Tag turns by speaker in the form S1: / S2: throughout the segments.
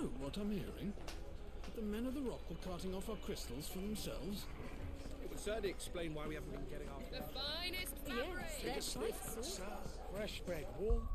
S1: true what I'm hearing? That the men of the rock were carting off our crystals for themselves?
S2: It would certainly explain why we haven't been getting our...
S3: The finest fabric!
S1: Yes, that's
S4: Fresh bread, warm.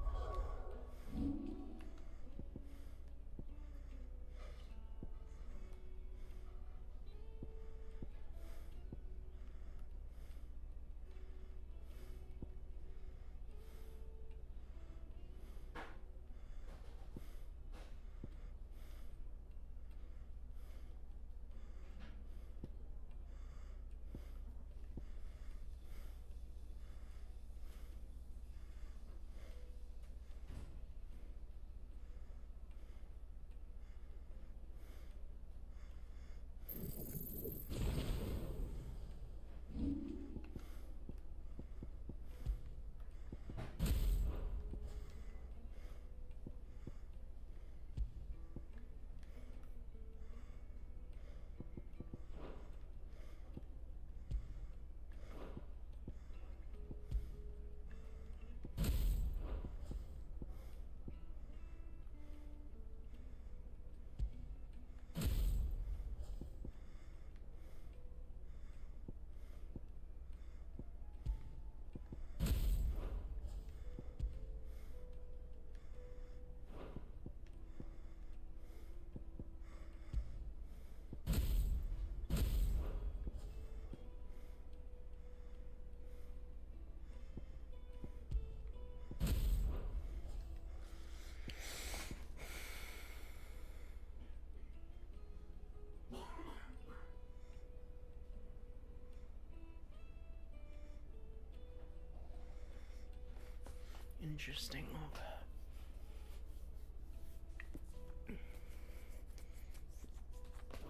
S5: Interesting.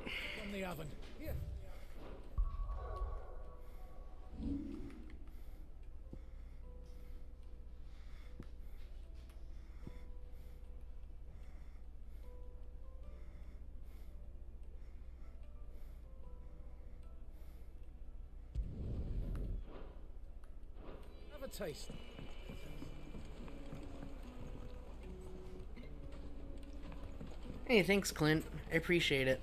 S4: From the oven. Here. Have a taste.
S5: Hey, thanks, Clint. I appreciate it.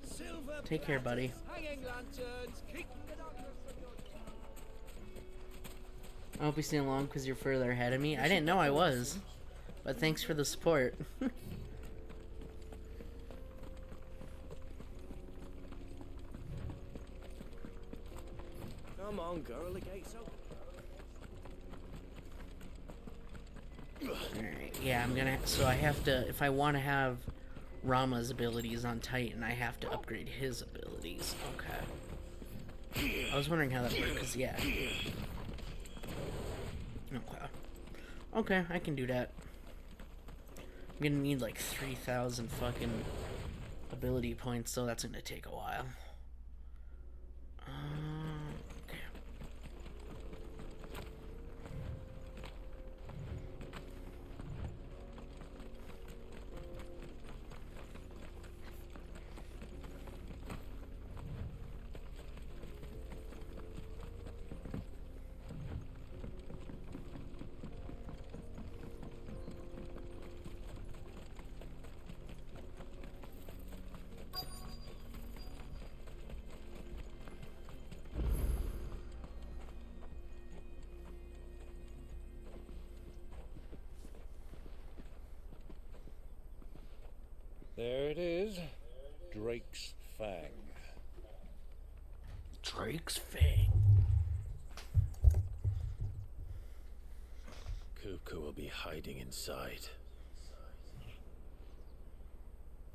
S2: Silver
S5: Take care, buddy.
S2: hanging lanterns, keep the darkness from your...
S5: I hope you stay along because you're further ahead of me. I didn't know I was, but thanks for the support.
S2: Come on, girl, the gate's open.
S5: Alright, yeah, I'm gonna... So I have to... If I want to have Rama's abilities on Titan, I have to upgrade his abilities. Okay. I was wondering how that worked, because, yeah. Okay. Okay, I can do that. I'm gonna need, like, 3,000 fucking ability points, so that's gonna take a while. Okay.
S4: There it is. Drake's Fang.
S5: Drake's Fang.
S6: Kupka will be hiding inside.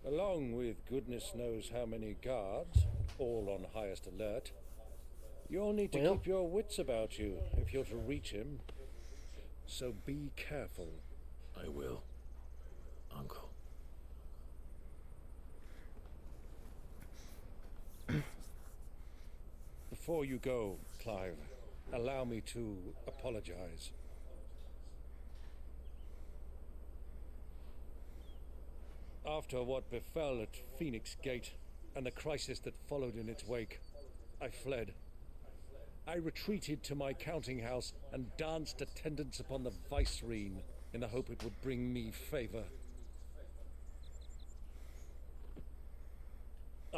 S4: Along with goodness knows how many guards, all on highest alert. You'll need to keep your wits about you if you're to reach him. So be careful.
S6: I will, Uncle.
S4: Before you go, Clive, allow me to apologize. After what befell at Phoenix Gate and the crisis that followed in its wake, I fled. I retreated to my counting house and danced attendance upon the Vicereine in the hope it would bring me favor.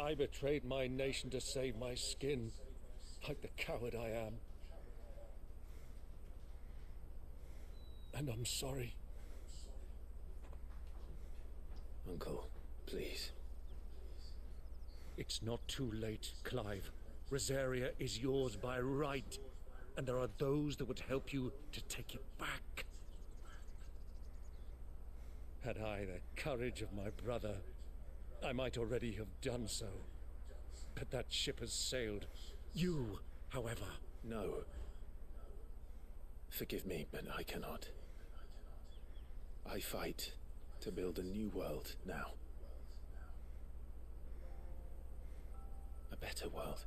S4: I betrayed my nation to save my skin, like the coward I am. And I'm sorry.
S6: Uncle, please.
S4: It's not too late, Clive. Rosaria is yours by right, and there are those that would help you to take it back. Had I the courage of my brother, I might already have done so. But that ship has sailed. You, however...
S6: No. Forgive me, but I cannot. I fight to build a new world now. A better world.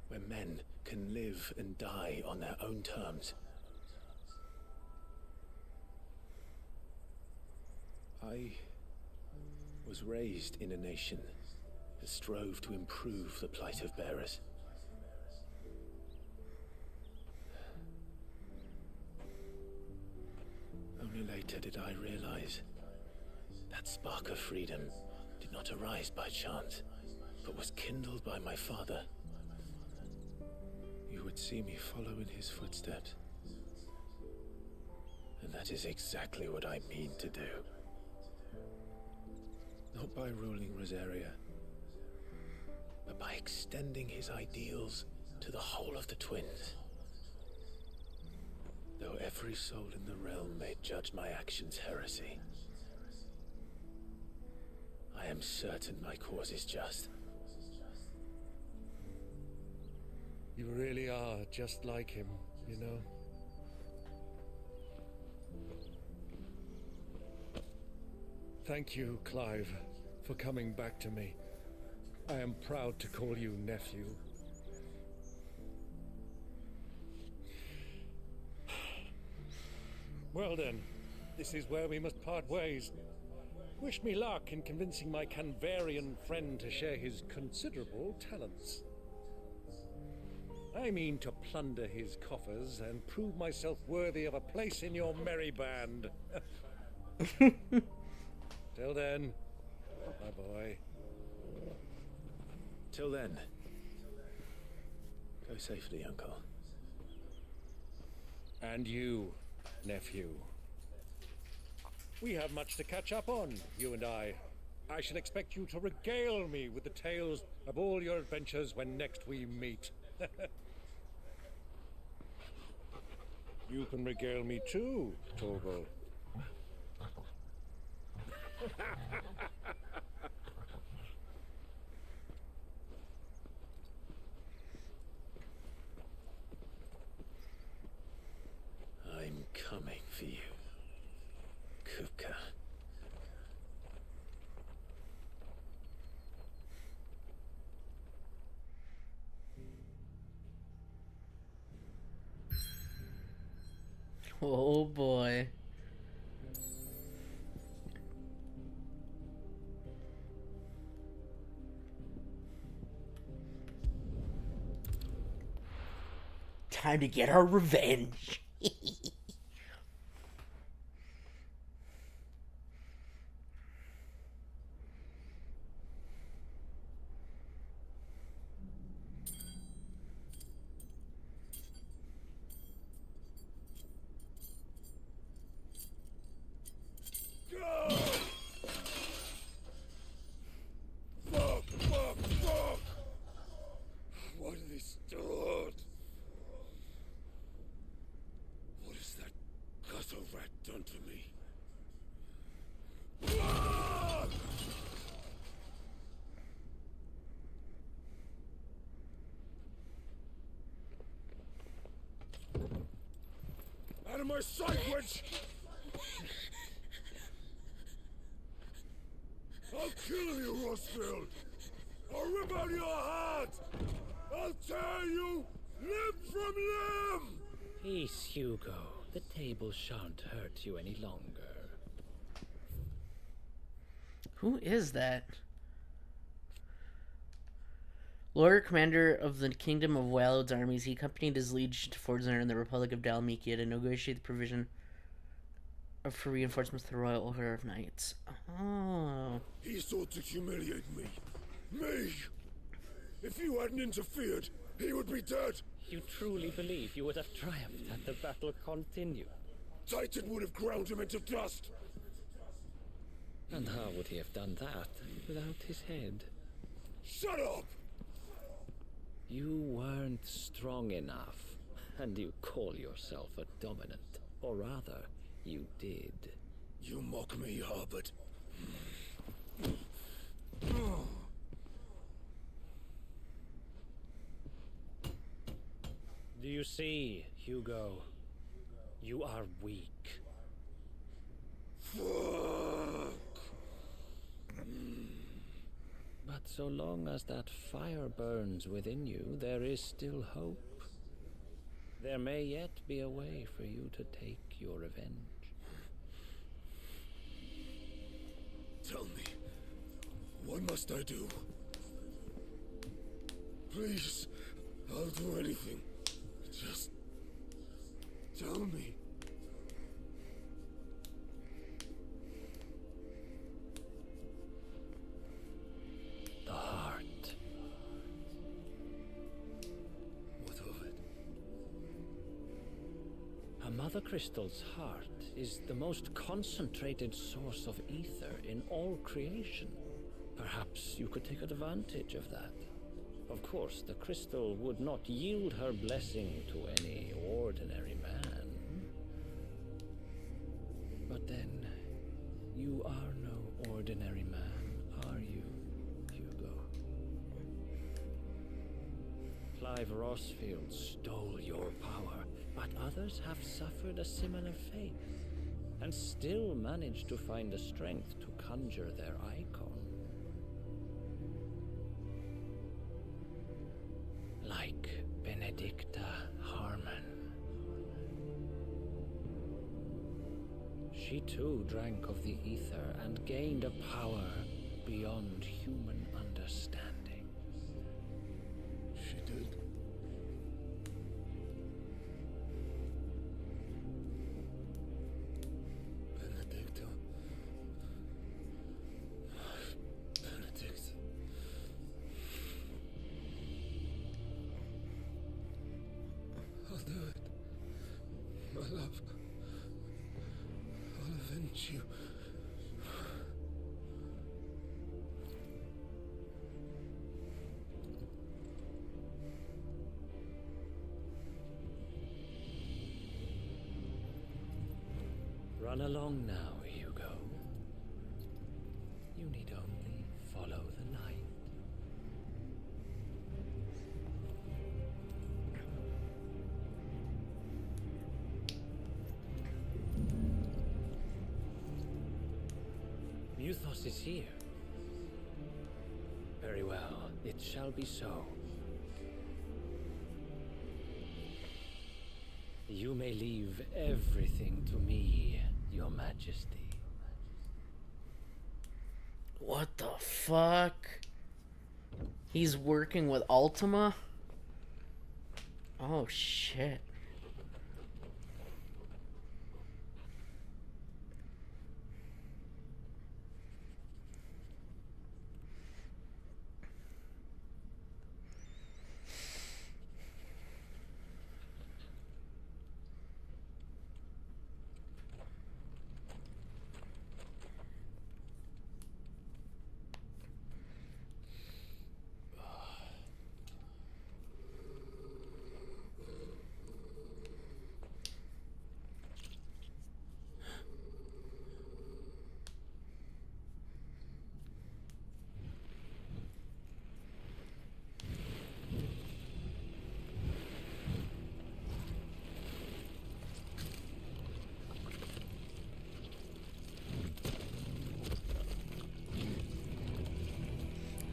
S6: Where men can live and die on their own terms. I was raised in a nation that strove to improve the plight of bearers. Only later did I realize that spark of freedom did not arise by chance, but was kindled by my father. You would see me follow in his footsteps. And that is exactly what I mean to do. Not by ruling Rosaria, but by extending his ideals to the whole of the twins. Though every soul in the realm may judge my actions heresy, I am certain my cause is just.
S4: You really are just like him, you know. Thank you, Clive, for coming back to me. I am proud to call you nephew. Well then, this is where we must part ways. Wish me luck in convincing my Canvarian friend to share his considerable talents. I mean to plunder his coffers and prove myself worthy of a place in your merry band. Till then, my boy.
S6: Till then, go safely, Uncle.
S4: And you, nephew. We have much to catch up on, you and I. I shall expect you to regale me with the tales of all your adventures when next we meet. You can regale me too, Torgal.
S6: I'm coming for you, Kuka.
S5: Oh boy. Time to get our revenge.
S4: Fuck! What have they stored? What has that gutter rat done to me? Out of my sight, witch! I'll kill you, Rosfield! I'll rip out your heart! I'll tear you limb from limb!
S3: Peace, Hugo. The table shan't hurt you any longer.
S5: Who is that? Lord Commander of the Kingdom of Walod's armies, he accompanied his liege to Fortuna in the Republic of Dalmatia to negotiate the provision for reinforcements to the Royal Order of Knights. Oh.
S4: He sought to humiliate me. Me! If you hadn't interfered, he would be dead!
S3: You truly believe you would have triumphed had the battle continued?
S4: Titan would have ground him into dust!
S3: And how would he have done that without his head?
S4: Shut up!
S3: You weren't strong enough, and you call yourself a dominant. Or rather, you did.
S4: You mock me, Harbert.
S3: Do you see, Hugo? You are weak.
S4: Fuck!
S3: But so long as that fire burns within you, there is still hope. There may yet be a way for you to take your revenge.
S4: Tell me, what must I do? Please, I'll do anything. Just tell me.
S3: The heart.
S4: What of it?
S3: A mother crystal's heart is the most concentrated source of ether in all creation. Perhaps you could take advantage of that. Of course, the crystal would not yield her blessing to any ordinary man. But then, you are no ordinary man, are you, Hugo? Clive Rossfield stole your power, but others have suffered a similar fate, and still managed to find the strength to conjure their icon. Like Benedicta Harmon. She too drank of the ether and gained a power beyond human understanding.
S4: She did. Benedicta. Benedict. I'll do it. My love. I'll avenge you.
S3: Run along now, Hugo. You need only follow the light. Muthos is here. Very well, it shall be so. You may leave everything to me, Your Majesty.
S5: What the fuck? He's working with Ultima? Oh shit.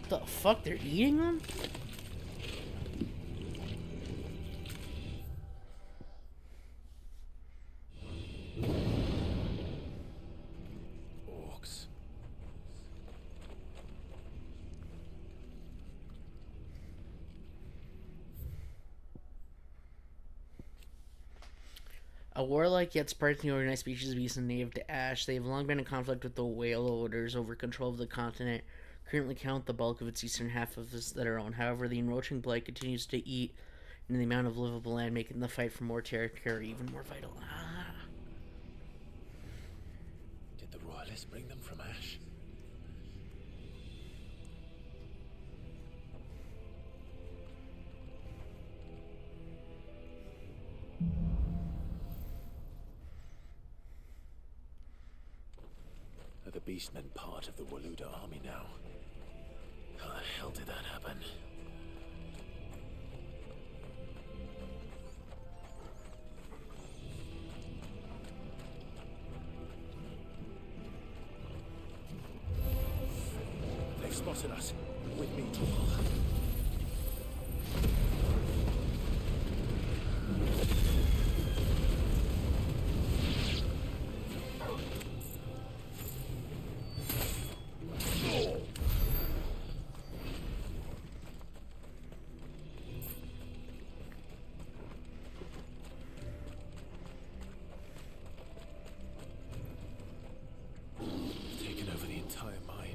S5: The fuck? They're eating them?
S6: Orcs.
S5: A warlike yet sparsely organized species of beast and native to Ash, they have long been in conflict with the whale odors over control of the continent. currently count the bulk of its eastern half of is their own. However, the encroaching blight continues to eat into the amount of livable land, making the fight for more territory even more vital.
S6: Did the royalists bring them from Ash? Are the beastmen part of the Waluda army now? How the hell did that happen? They've spotted us. With me, Torval. Taken over the entire mine.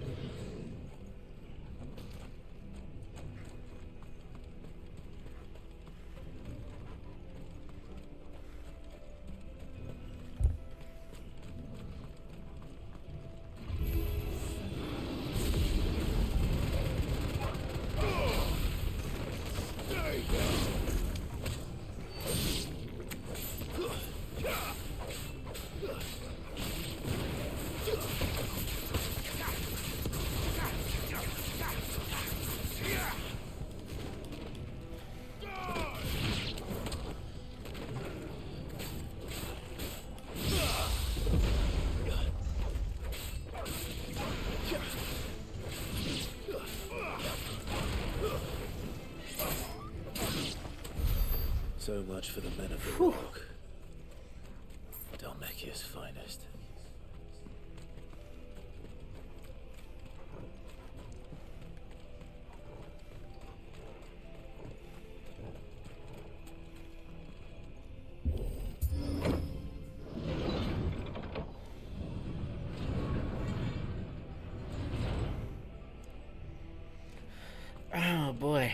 S6: So much for the men of the rock. Dalmekia's finest.
S5: Oh boy.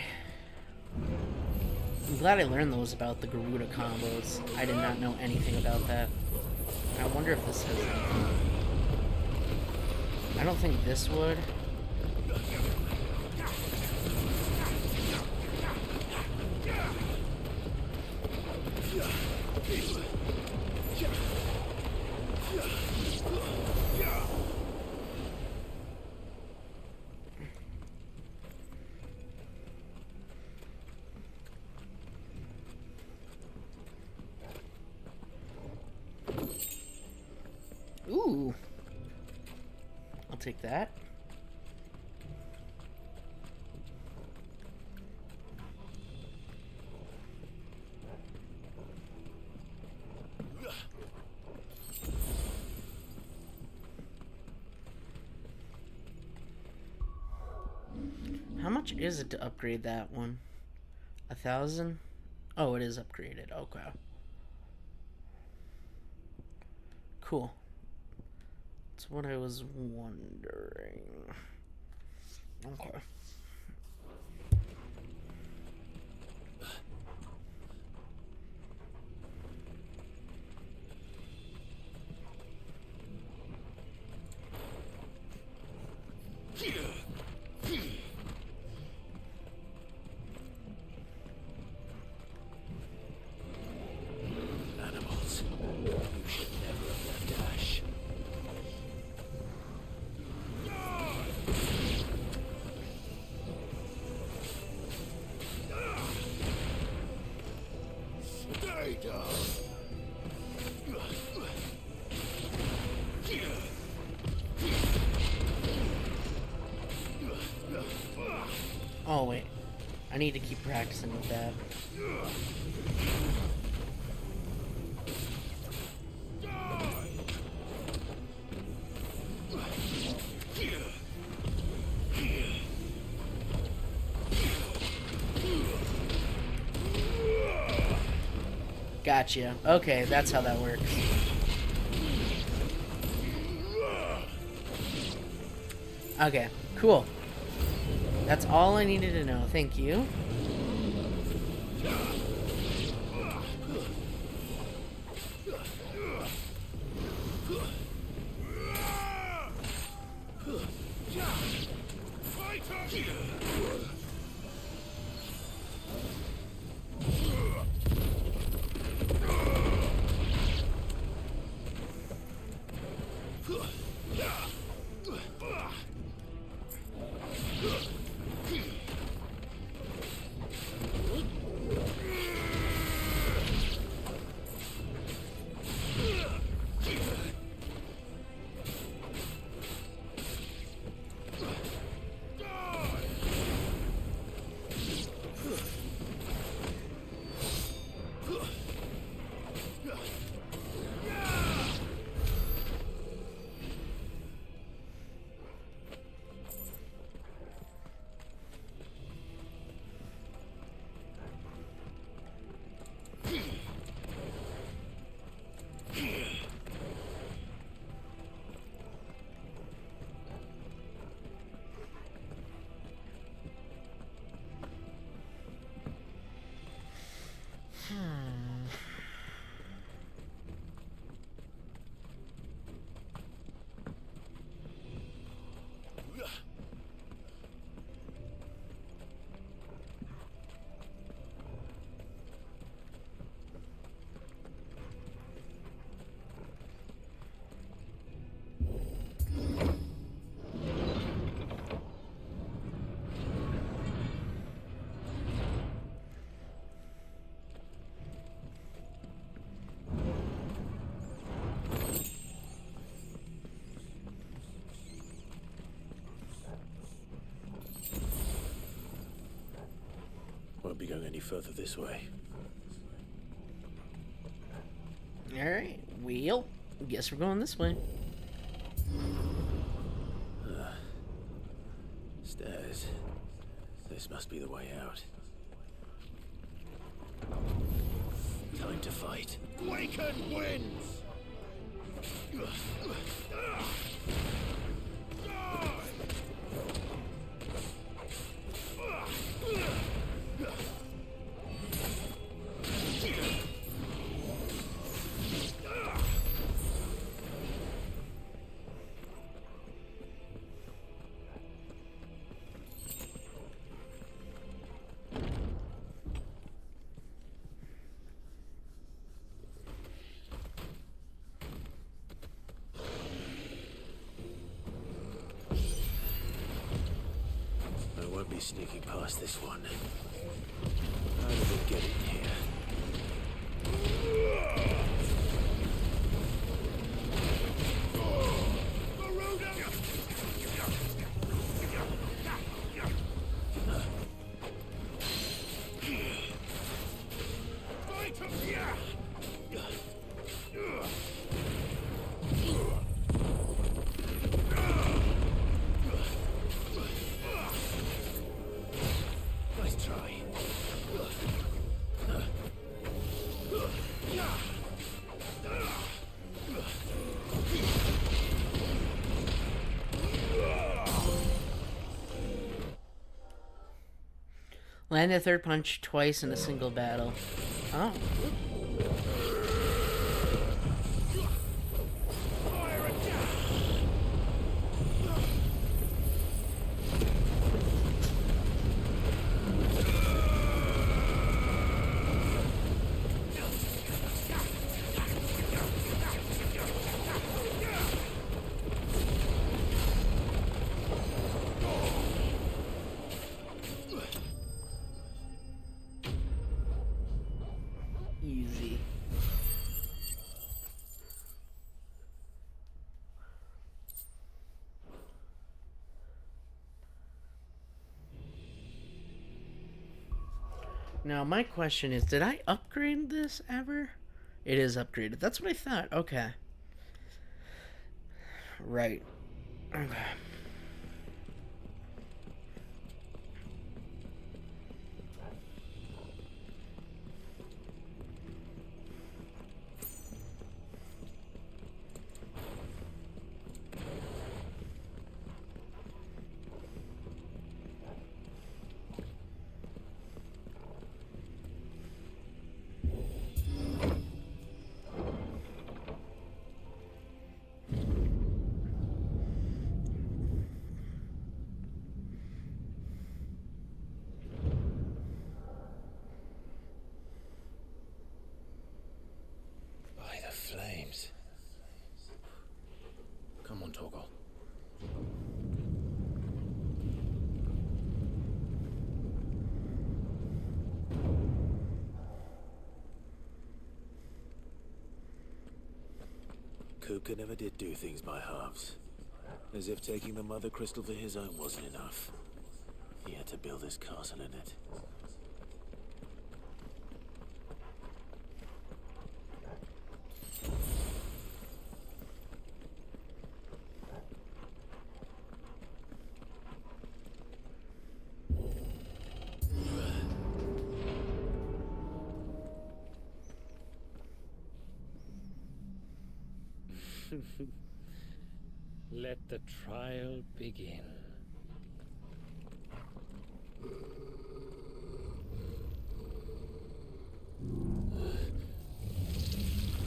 S5: I'm glad I learned those about the Garuda combos. I did not know anything about that. I wonder if this has anything. I don't think this would. Ooh. I'll take that. How much is it to upgrade that one? 1,000? Oh, it is upgraded. Okay. Cool. That's what I was wondering. Okay.
S6: Animals. You should never have left Ash. Stay down.
S5: Oh, wait. I need to keep practicing with that. Gotcha. Okay, that's how that works. Okay, cool. That's all I needed to know. Thank you.
S6: Won't be going any further this way.
S5: Alright, well, guess we're going this way.
S6: Stairs. This must be the way out. Time to fight.
S2: Waken winds!
S6: I won't be sneaking past this one. How did it get in here? Nice try.
S5: Land a third punch twice in a single battle. Oh. Easy. Now, my question is, did I upgrade this ever? It is upgraded. That's what I thought. Okay. Right. Okay.
S6: Luca never did do things by halves. As if taking the Mother Crystal for his own wasn't enough. He had to build his castle in it.
S3: Let the trial begin.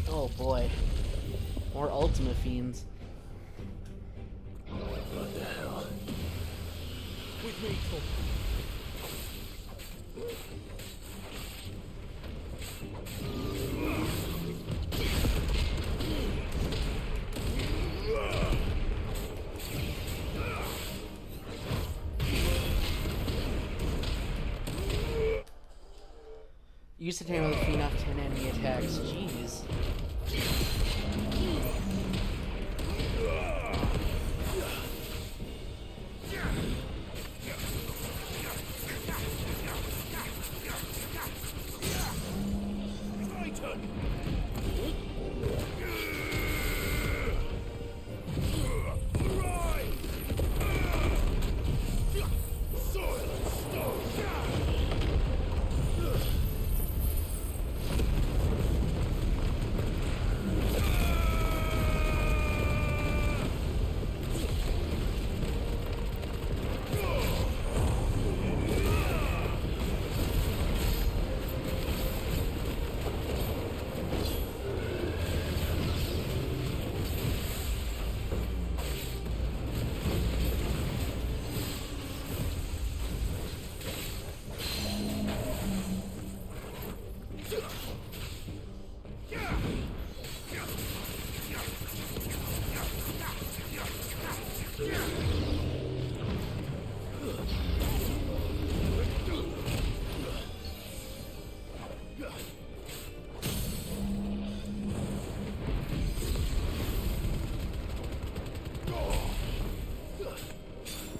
S5: Oh boy. More Ultima Fiends.
S6: What the hell?
S1: With me, Tom.
S5: Use the time of the Fiend off 10 enemy attacks. Jeez.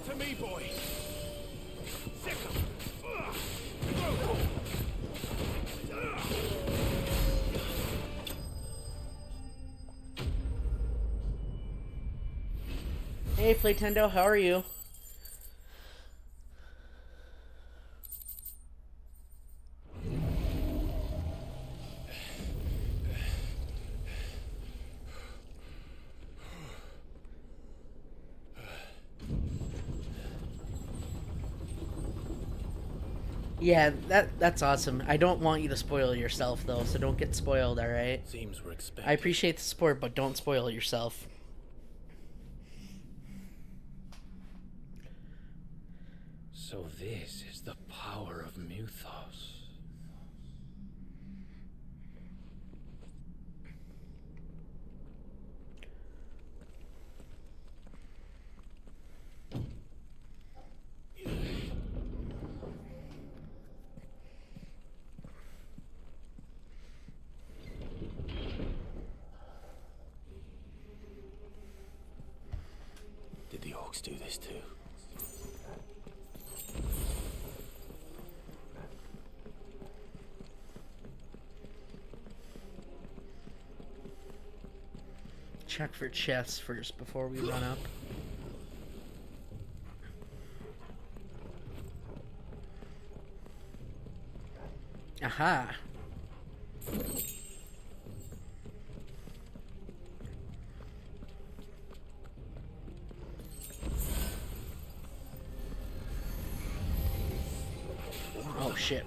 S2: To me, boy. Sick 'em.
S5: Hey, Playtendo, how are you? Yeah, that's awesome. I don't want you to spoil yourself, though, so don't get spoiled, alright?
S6: Seems we're expected.
S5: I appreciate the support, but don't spoil yourself.
S3: So this is the power of Mythos.
S6: Did the orcs do this too?
S5: Check for chests first before we run up. Aha! Oh shit.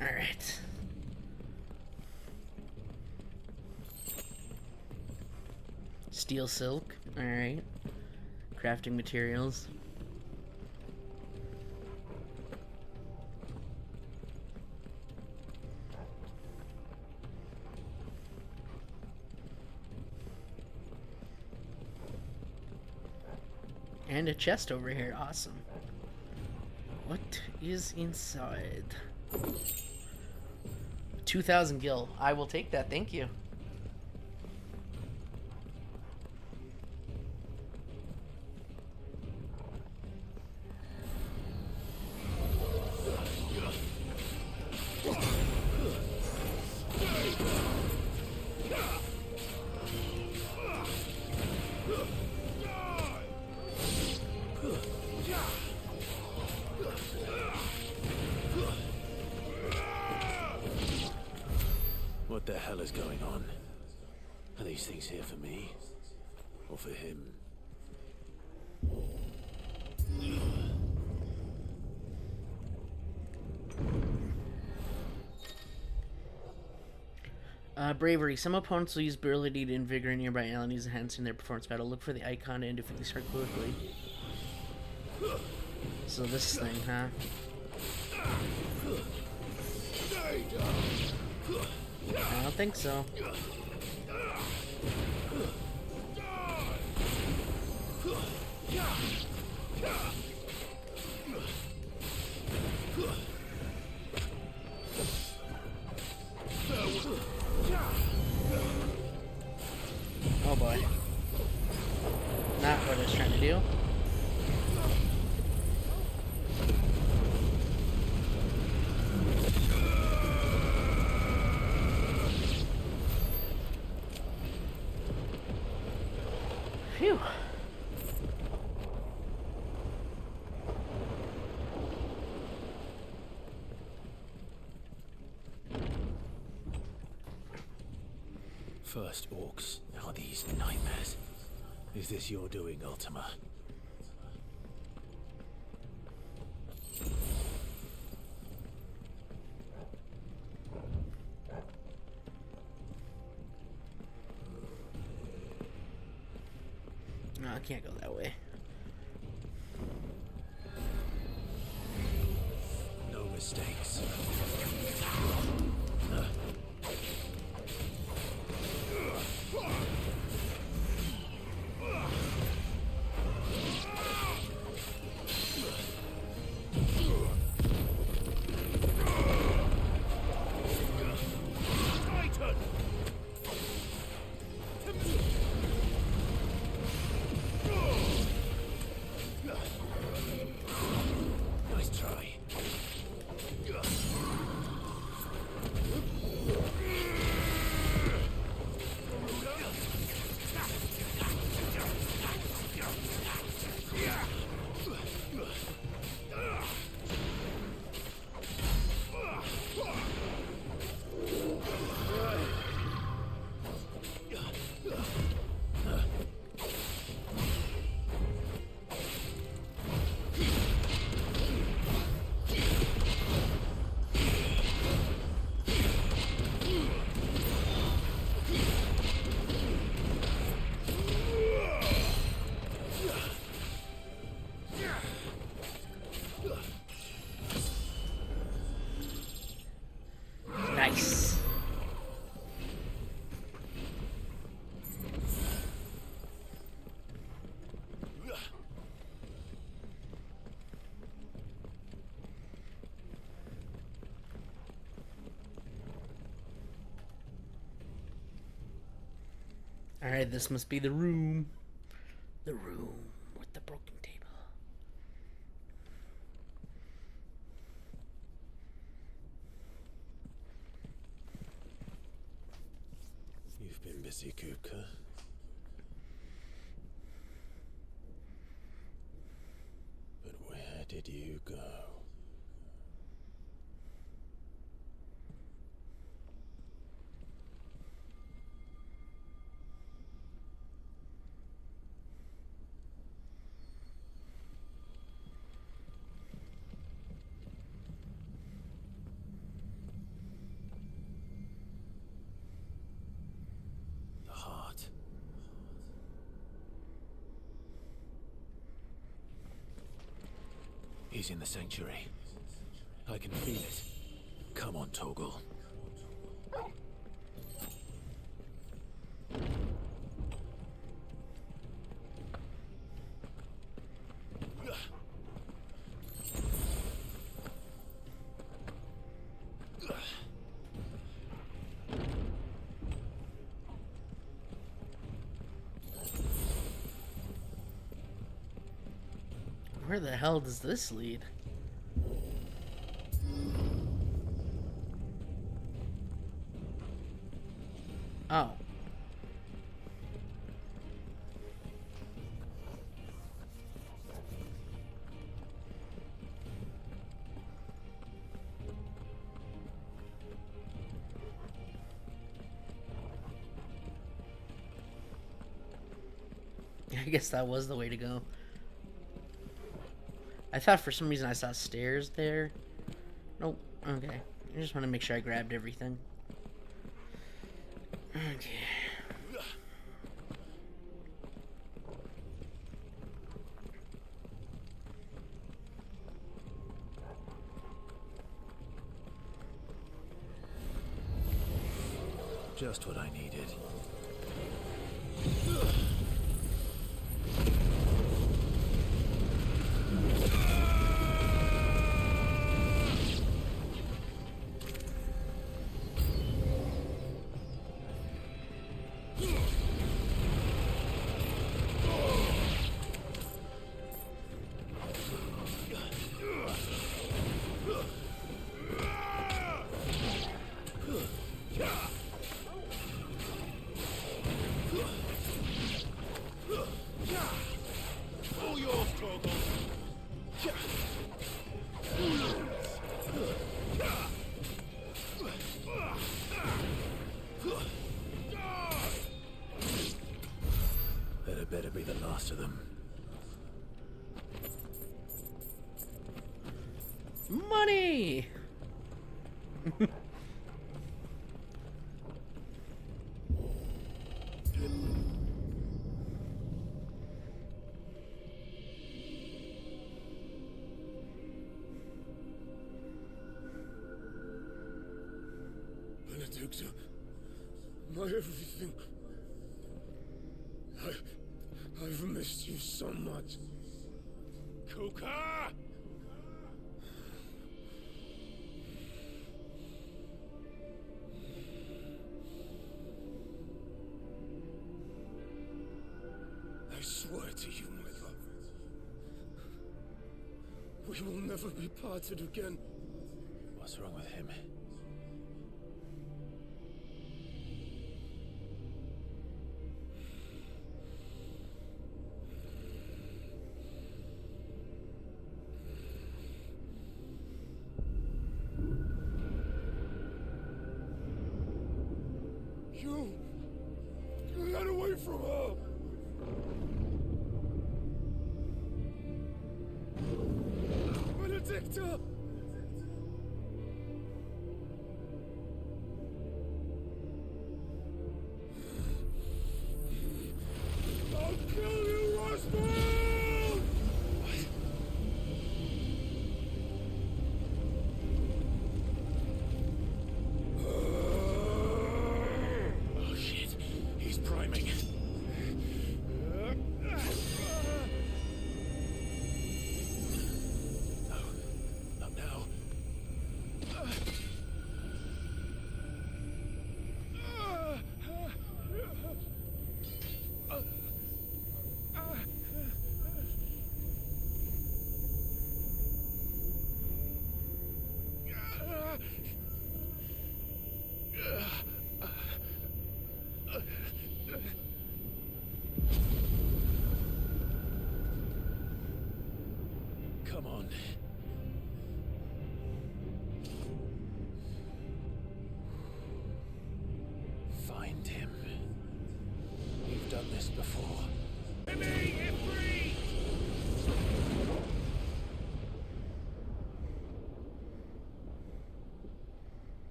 S5: Alright. Steel silk. Alright. Crafting materials. And a chest over here. Awesome. What is inside? 2,000 gil. I will take that. Thank you.
S6: What the hell is going on? Are these things here for me? Or for him?
S5: Bravery. Some opponents will use ability to invigorate nearby enemies, enhancing their performance battle. Look for the icon and defeat the start quickly. So this thing, huh? I don't think so. Oh boy. Not what I was trying to do. Phew.
S6: First orcs, now these nightmares. Is this your doing, Ultima?
S5: No, I can't go that way.
S6: No mistakes. Nice try.
S5: Nice. Alright, this must be the room. The room with the broken table.
S6: You've been busy, Kupka. But where did you go? The heart. He's in the sanctuary. I can feel it. Come on, Toggle.
S5: Where the hell does this lead? Oh. I guess that was the way to go. I thought for some reason I saw stairs there. Nope. Okay. I just want to make sure I grabbed everything. Okay.
S6: Just what I needed.
S2: All yours, Torgal.
S6: That had better be the last of them.
S5: Money!
S1: Benedicta, my everything. I've missed you so much.
S2: Kuka!
S1: I swear to you, my love, we will never be parted again.
S6: What's wrong with him?
S1: You ran away from her. Benedicta! I'll kill you, Roswell!
S6: Oh shit, he's priming. Not now. Come on. Find him. You've done this before.
S2: Timmy, get free!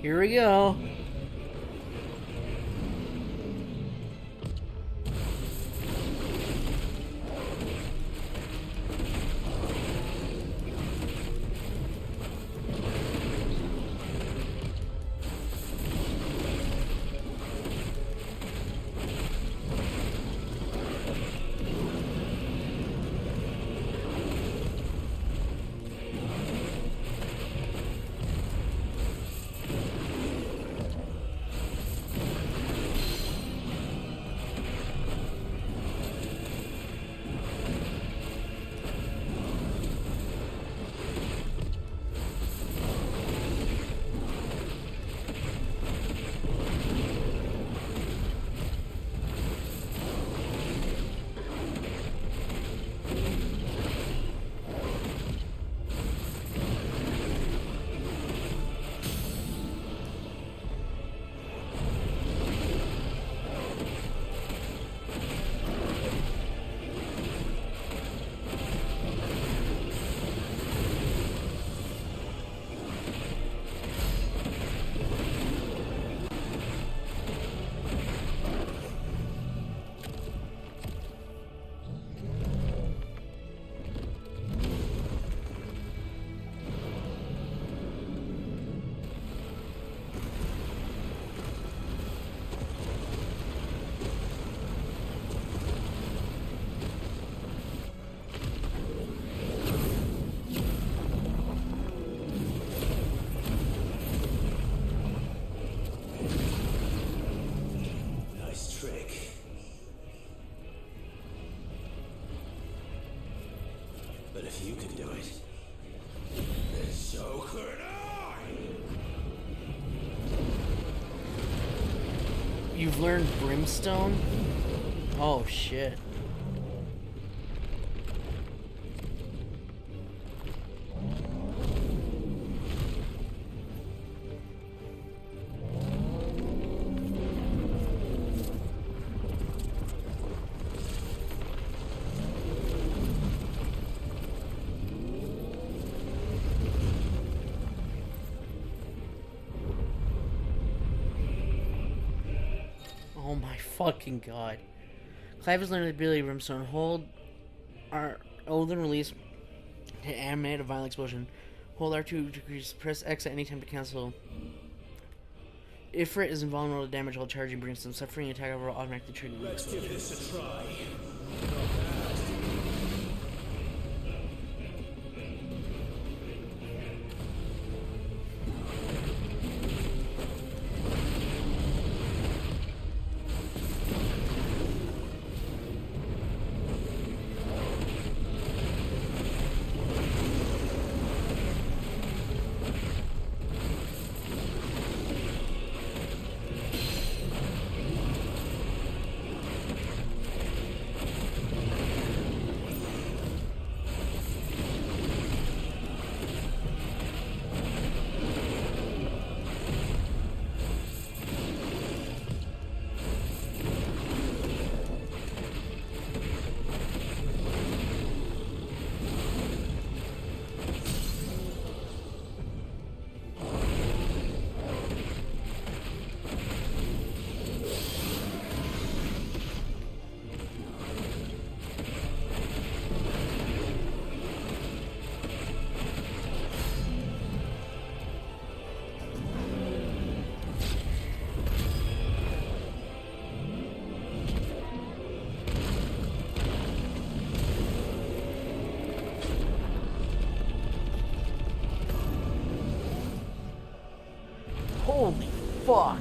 S5: Here we go.
S6: You can do it. Then so could I!
S5: You've learned Brimstone? Oh shit. Oh my fucking god. Clive has learned the ability of Brimstone. Hold then release to animate a violent explosion. Hold R2 to decrease. Press X at any time to cancel. Ifrit is invulnerable to damage while charging Brimstone. Suffering attack overall automatically triggered.
S6: Let's give this a try.
S5: Holy fuck.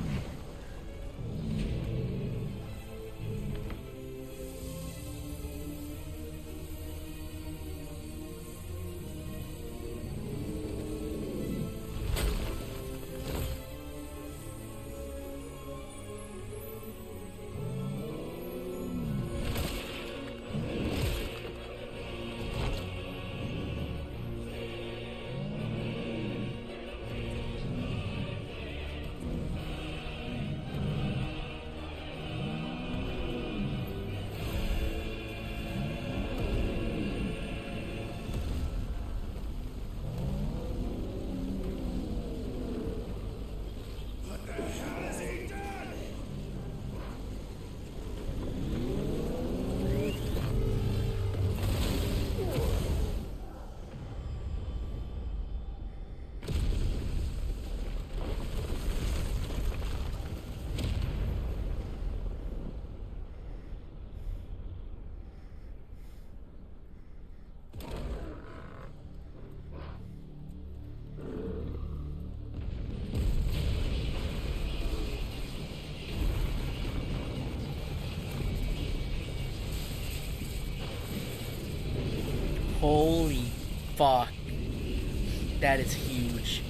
S5: Holy fuck. That is huge.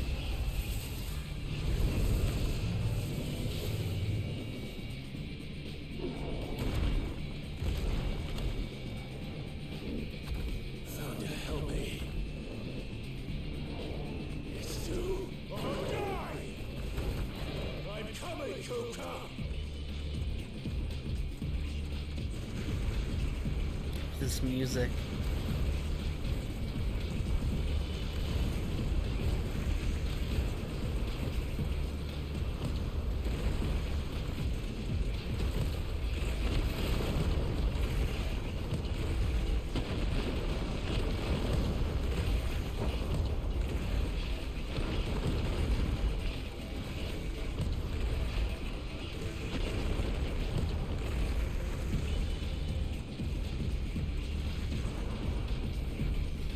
S6: Found to help me. It's you.
S2: Or die! I'm coming, Kuka!
S5: This music.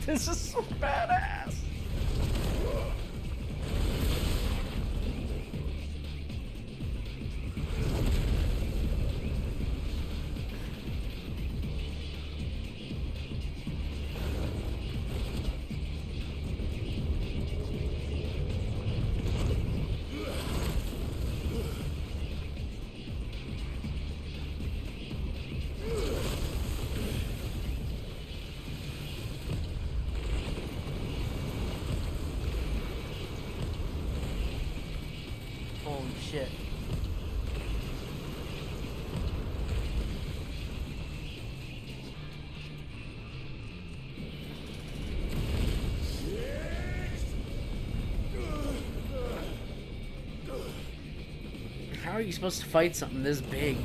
S5: This is so badass. Holy shit. How are you supposed to fight something this big?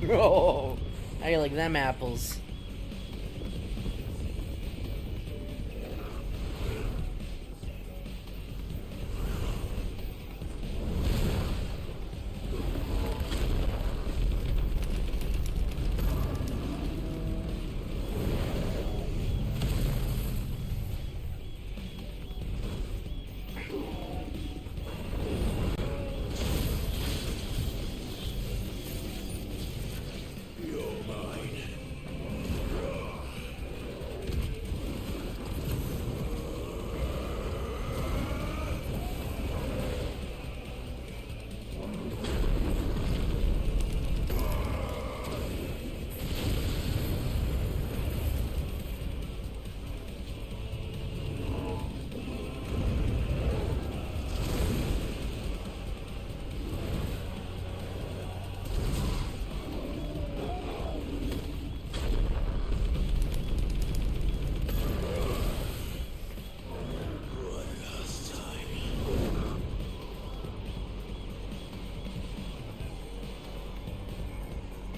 S5: Oh, I like them apples.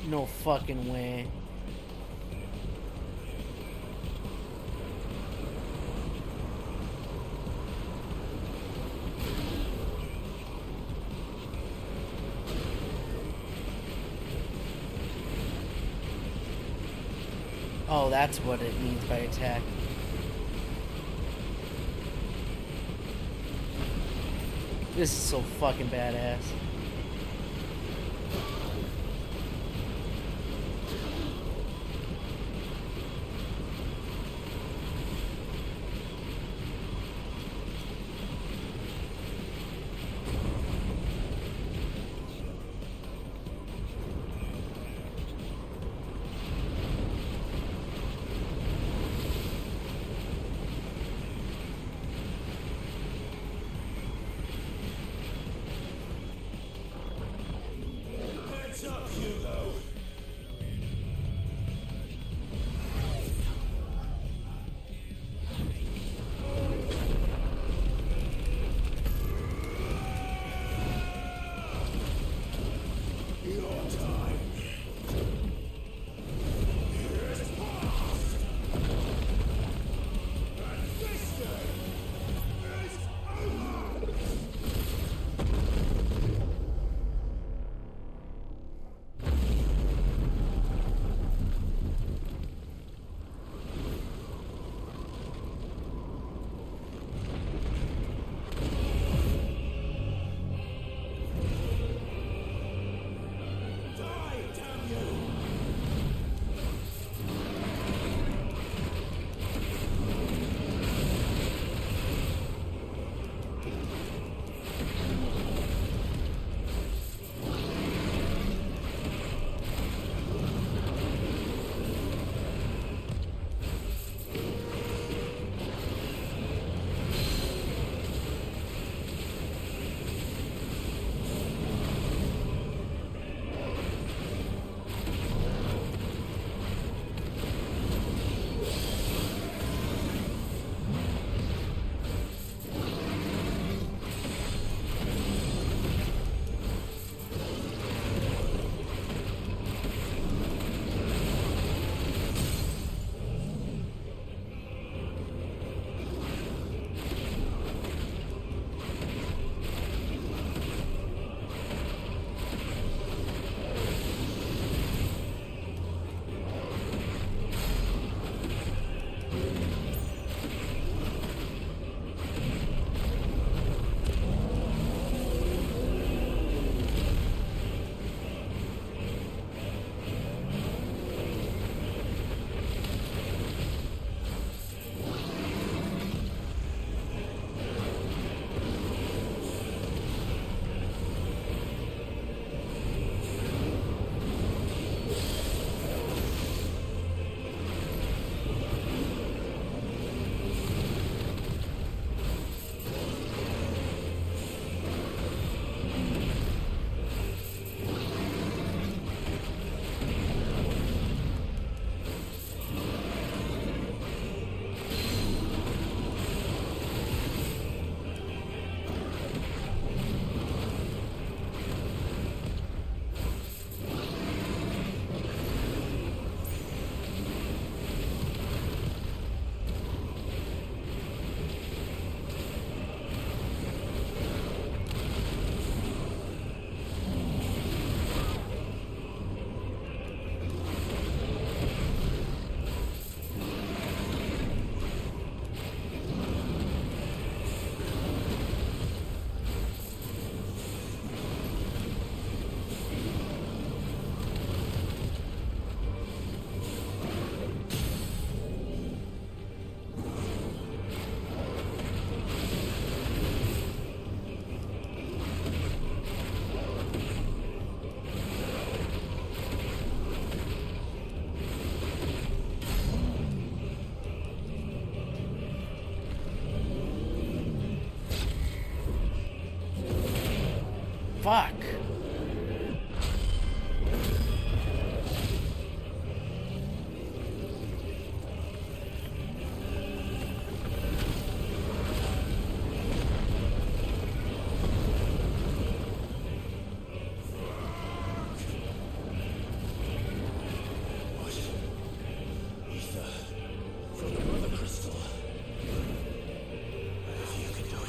S5: No fucking way. Oh, that's what it means by attack. This is so fucking badass. fuck?
S2: Ether from the mother crystal. If you can do it.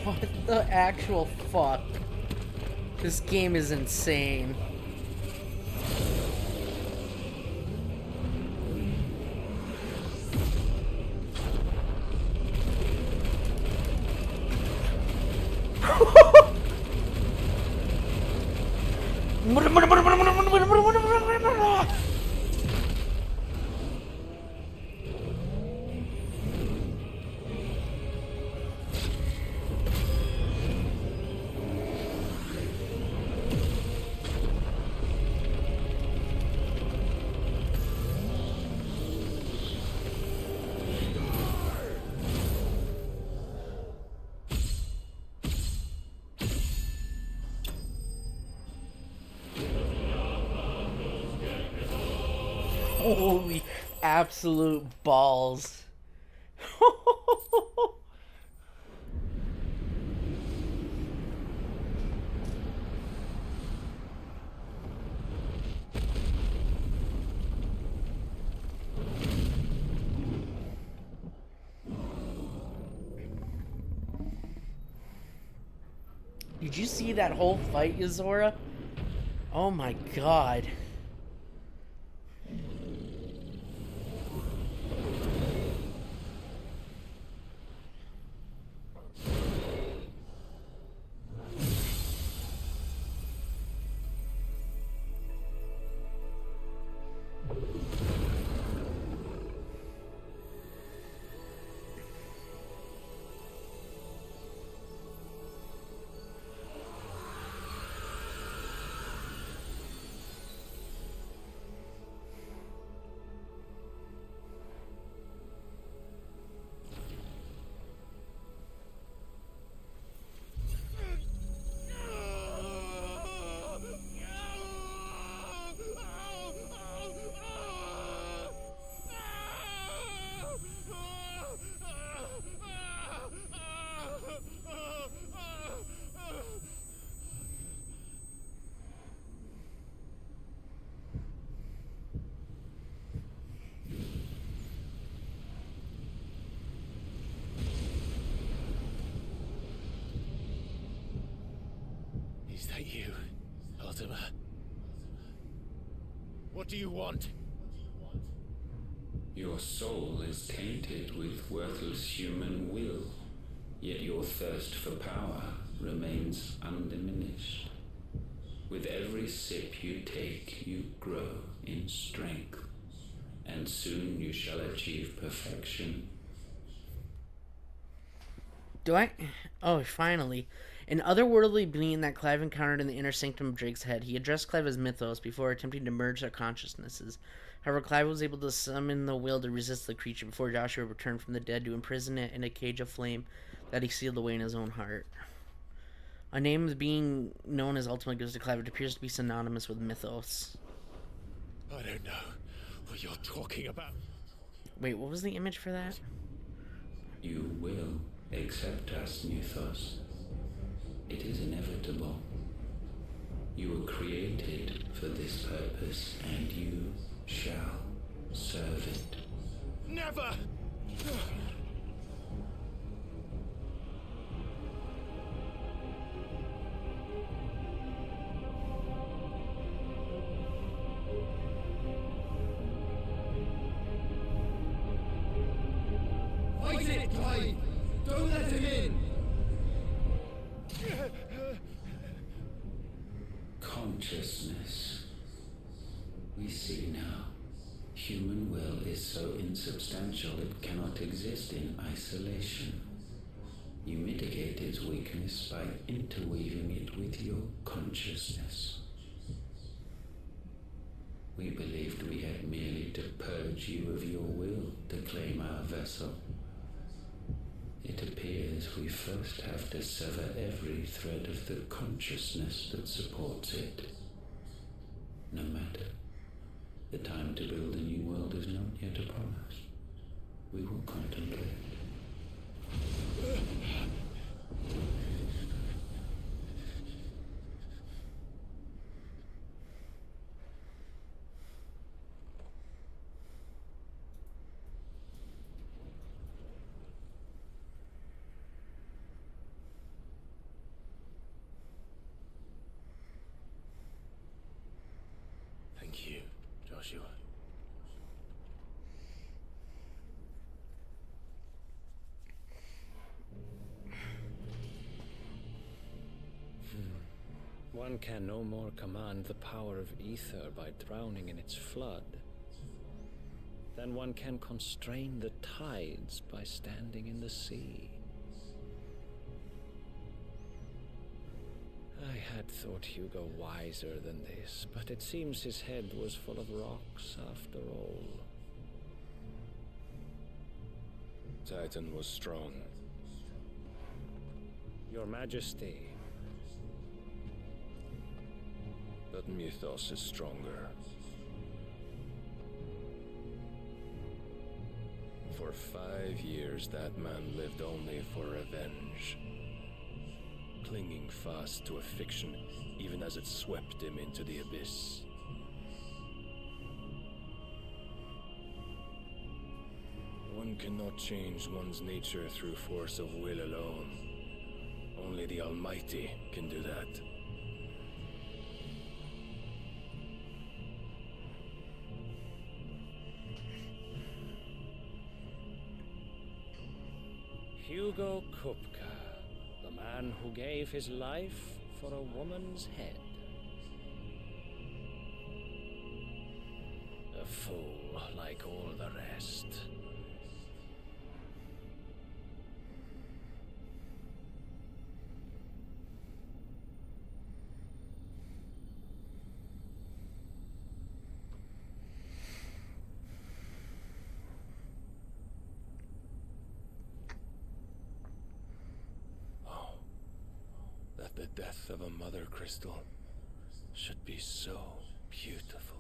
S5: What the actual fuck? This game is insane. Holy absolute balls. Did you see that whole fight, Yuzora? Oh my god.
S6: Is that you, Ultima? What do you want?
S7: Your soul is tainted with worthless human will, yet your thirst for power remains undiminished. With every sip you take, you grow in strength, and soon you shall achieve perfection.
S5: Do I? Oh, finally. An otherworldly being that Clive encountered in the inner sanctum of Drake's head, he addressed Clive as Mythos before attempting to merge their consciousnesses. However, Clive was able to summon the will to resist the creature before Joshua returned from the dead to imprison it in a cage of flame that he sealed away in his own heart. A name of being known as Ultima gives to Clive it appears to be synonymous with Mythos.
S6: I don't know what you're talking about.
S5: Wait, what was the image for that?
S7: You will accept us, Mythos. It is inevitable. You were created for this purpose, and you shall serve it.
S6: Never!
S2: Fight it, Clive! Don't let him in!
S7: Consciousness. We see now. Human will is so insubstantial it cannot exist in isolation. You mitigate its weakness by interweaving it with your consciousness. We believed we had merely to purge you of your will to claim our vessel. It appears we first have to sever every thread of the consciousness that supports it. No matter. The time to build a new world is not yet upon us. We will contemplate.
S6: Thank you, Joshua.
S3: One can no more command the power of ether by drowning in its flood than one can constrain the tides by standing in the sea. I had thought Hugo wiser than this, but it seems his head was full of rocks after all.
S6: Titan was strong.
S3: Your Majesty.
S6: But Mythos is stronger. For 5 years, that man lived only for revenge. Clinging fast to a fiction, even as it swept him into the abyss. One cannot change one's nature through force of will alone. Only the Almighty can do that.
S3: Hugo Kupka, the man who gave his life for a woman's head. A fool like all the rest.
S6: The death of a mother crystal should be so beautiful.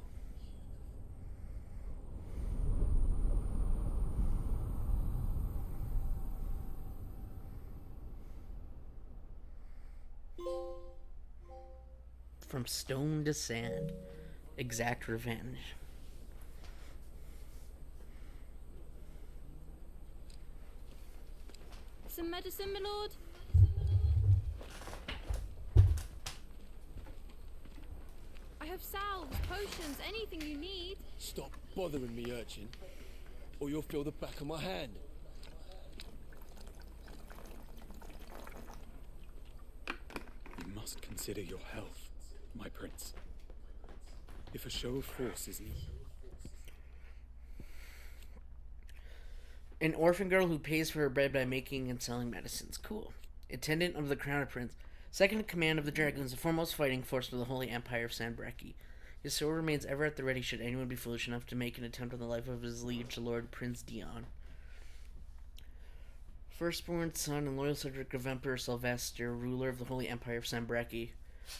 S5: From stone to sand, exact revenge.
S8: Some medicine, my lord? I have salves, potions, anything you need.
S2: Stop bothering me, urchin, or you'll feel the back of my hand.
S9: You must consider your health, my prince. If a show of force is needed.
S5: An orphan girl who pays for her bread by making and selling medicines. Cool. Attendant of the Crown Prince. Second in command of the Dragoons, the foremost fighting force of the Holy Empire of Sanbreque. His sword remains ever at the ready should anyone be foolish enough to make an attempt on the life of his liege lord, Prince Dion. Firstborn son and loyal subject of Emperor Sylvester, ruler of the Holy Empire of Sanbreque,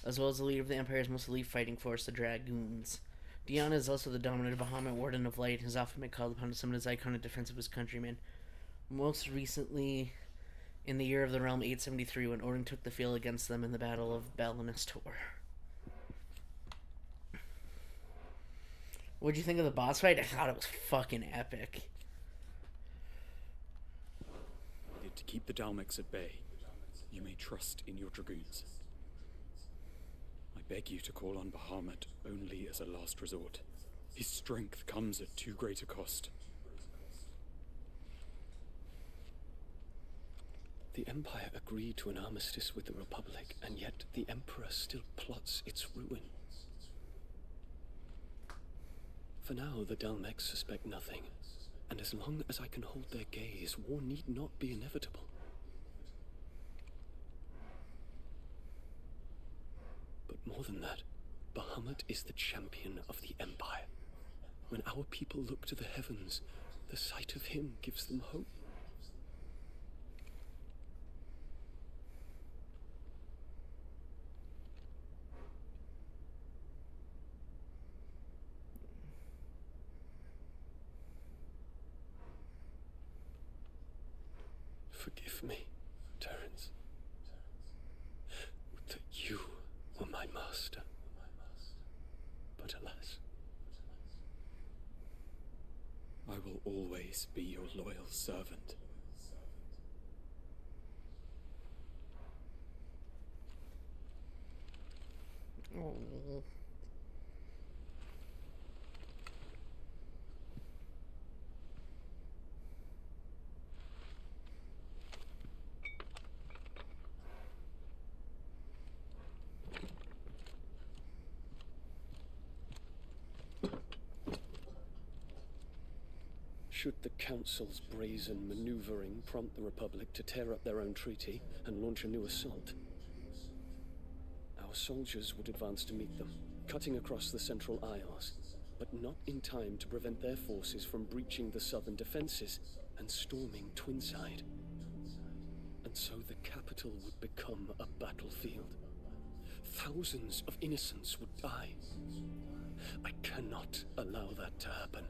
S5: as well as the leader of the Empire's most elite fighting force, the Dragoons. Dion is also the dominant Bahamut Warden of Light and has often been called upon to summon his icon in defense of his countrymen. Most recently, in the year of the realm 873, when Odin took the field against them in the Battle of Balinus Tor. What'd you think of the boss fight? I thought it was fucking epic.
S9: To keep the Dalmex at bay, you may trust in your dragoons. I beg you to call on Bahamut only as a last resort. His strength comes at too great a cost.
S6: The Empire agreed to an armistice with the Republic, and yet the Emperor still plots its ruin. For now, the Dalmex suspect nothing, and as long as I can hold their gaze, war need not be inevitable. But more than that, Bahamut is the champion of the Empire. When our people look to the heavens, the sight of him gives them hope. Forgive me, Terence. Would that you were my master. But alas.
S9: I will always be your loyal servant.
S5: Oh.
S6: Should the Council's brazen maneuvering prompt the Republic to tear up their own treaty and launch a new assault, our soldiers would advance to meet them, cutting across the Central Isles, but not in time to prevent their forces from breaching the southern defenses and storming Twinside. And so the capital would become a battlefield. Thousands of innocents would die. I cannot allow that to happen.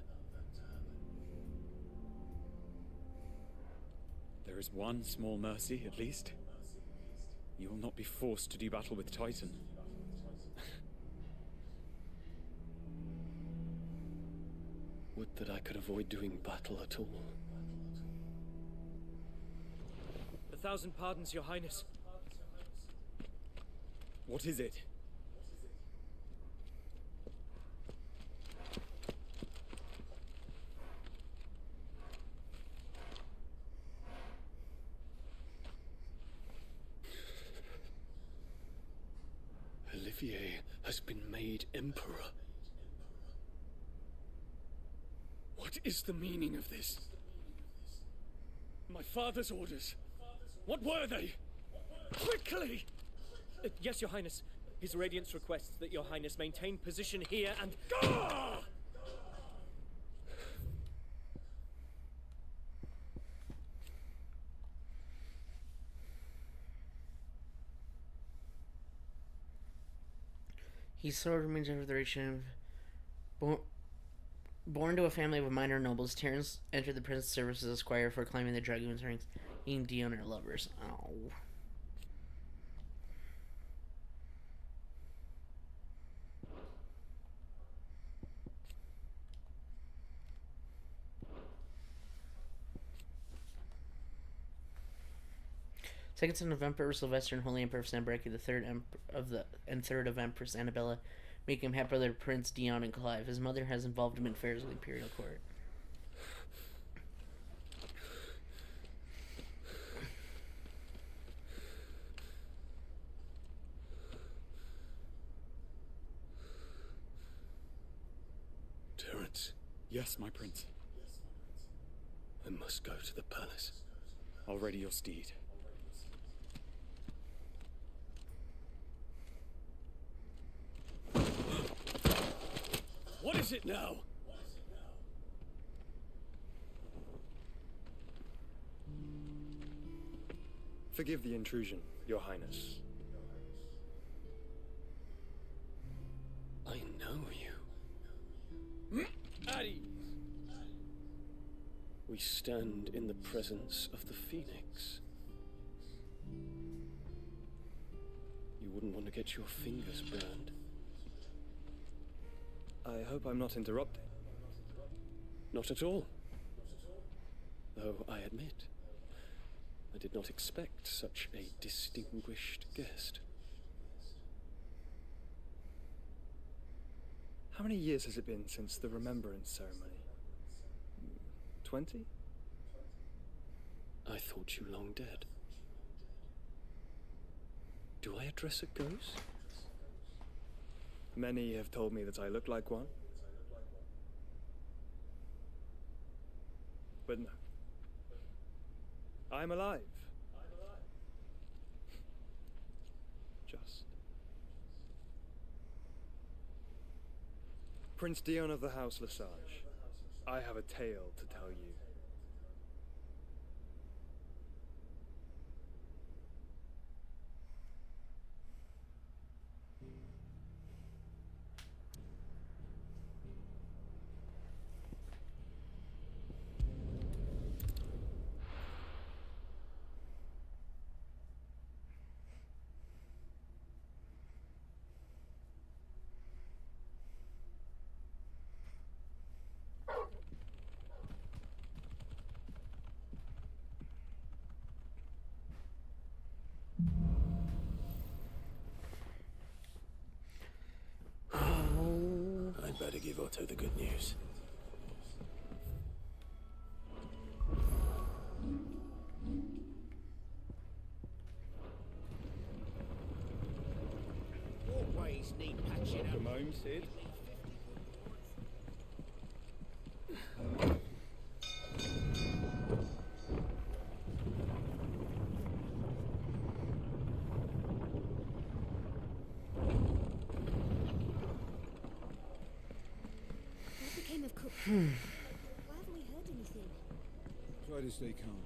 S9: There is one small mercy, at least. You will not be forced to do battle with Titan.
S6: Would that I could avoid doing battle at all.
S10: 1,000 pardons, Your Highness.
S9: What is it?
S6: Olivier has been made Emperor. What is the meaning of this? My father's orders. What were they? Quickly!
S10: Yes, Your Highness. His Radiance requests that Your Highness maintain position here and...
S6: Ah!
S5: He sword remains under the regime. Born to a family of minor nobles, Terence entered the prince's service as a squire for climbing the dragoon's ranks. He and Dion are lovers. Oh. Second son of Emperor Sylvester and Holy Emperor of Sambreki, the third of Empress Annabella, make him half-brother to Prince Dion and Clive. His mother has involved him in affairs of the imperial court.
S6: Terence,
S9: Yes, my prince.
S6: I must go to the palace.
S9: I'll ready your steed.
S6: What is it now?
S11: Forgive the intrusion, Your Highness.
S6: I know you.
S10: At ease.
S6: We stand in the presence of the Phoenix. You wouldn't want to get your fingers burned.
S11: I hope I'm not interrupting.
S6: Not at all. Though I admit, I did not expect such a distinguished guest.
S11: How many years has it been since the Remembrance ceremony? 20?
S6: I thought you long dead. Do I address a ghost?
S11: Many have told me that I look like one. But no. I'm alive. Just. Prince Dion of the House Lesage, I have a tale to tell you.
S6: I'd better give Otto the good news.
S12: Walkways need patching up.
S11: Welcome home, Sid.
S13: What became of Cook? Why haven't we heard anything?
S14: Try to stay calm.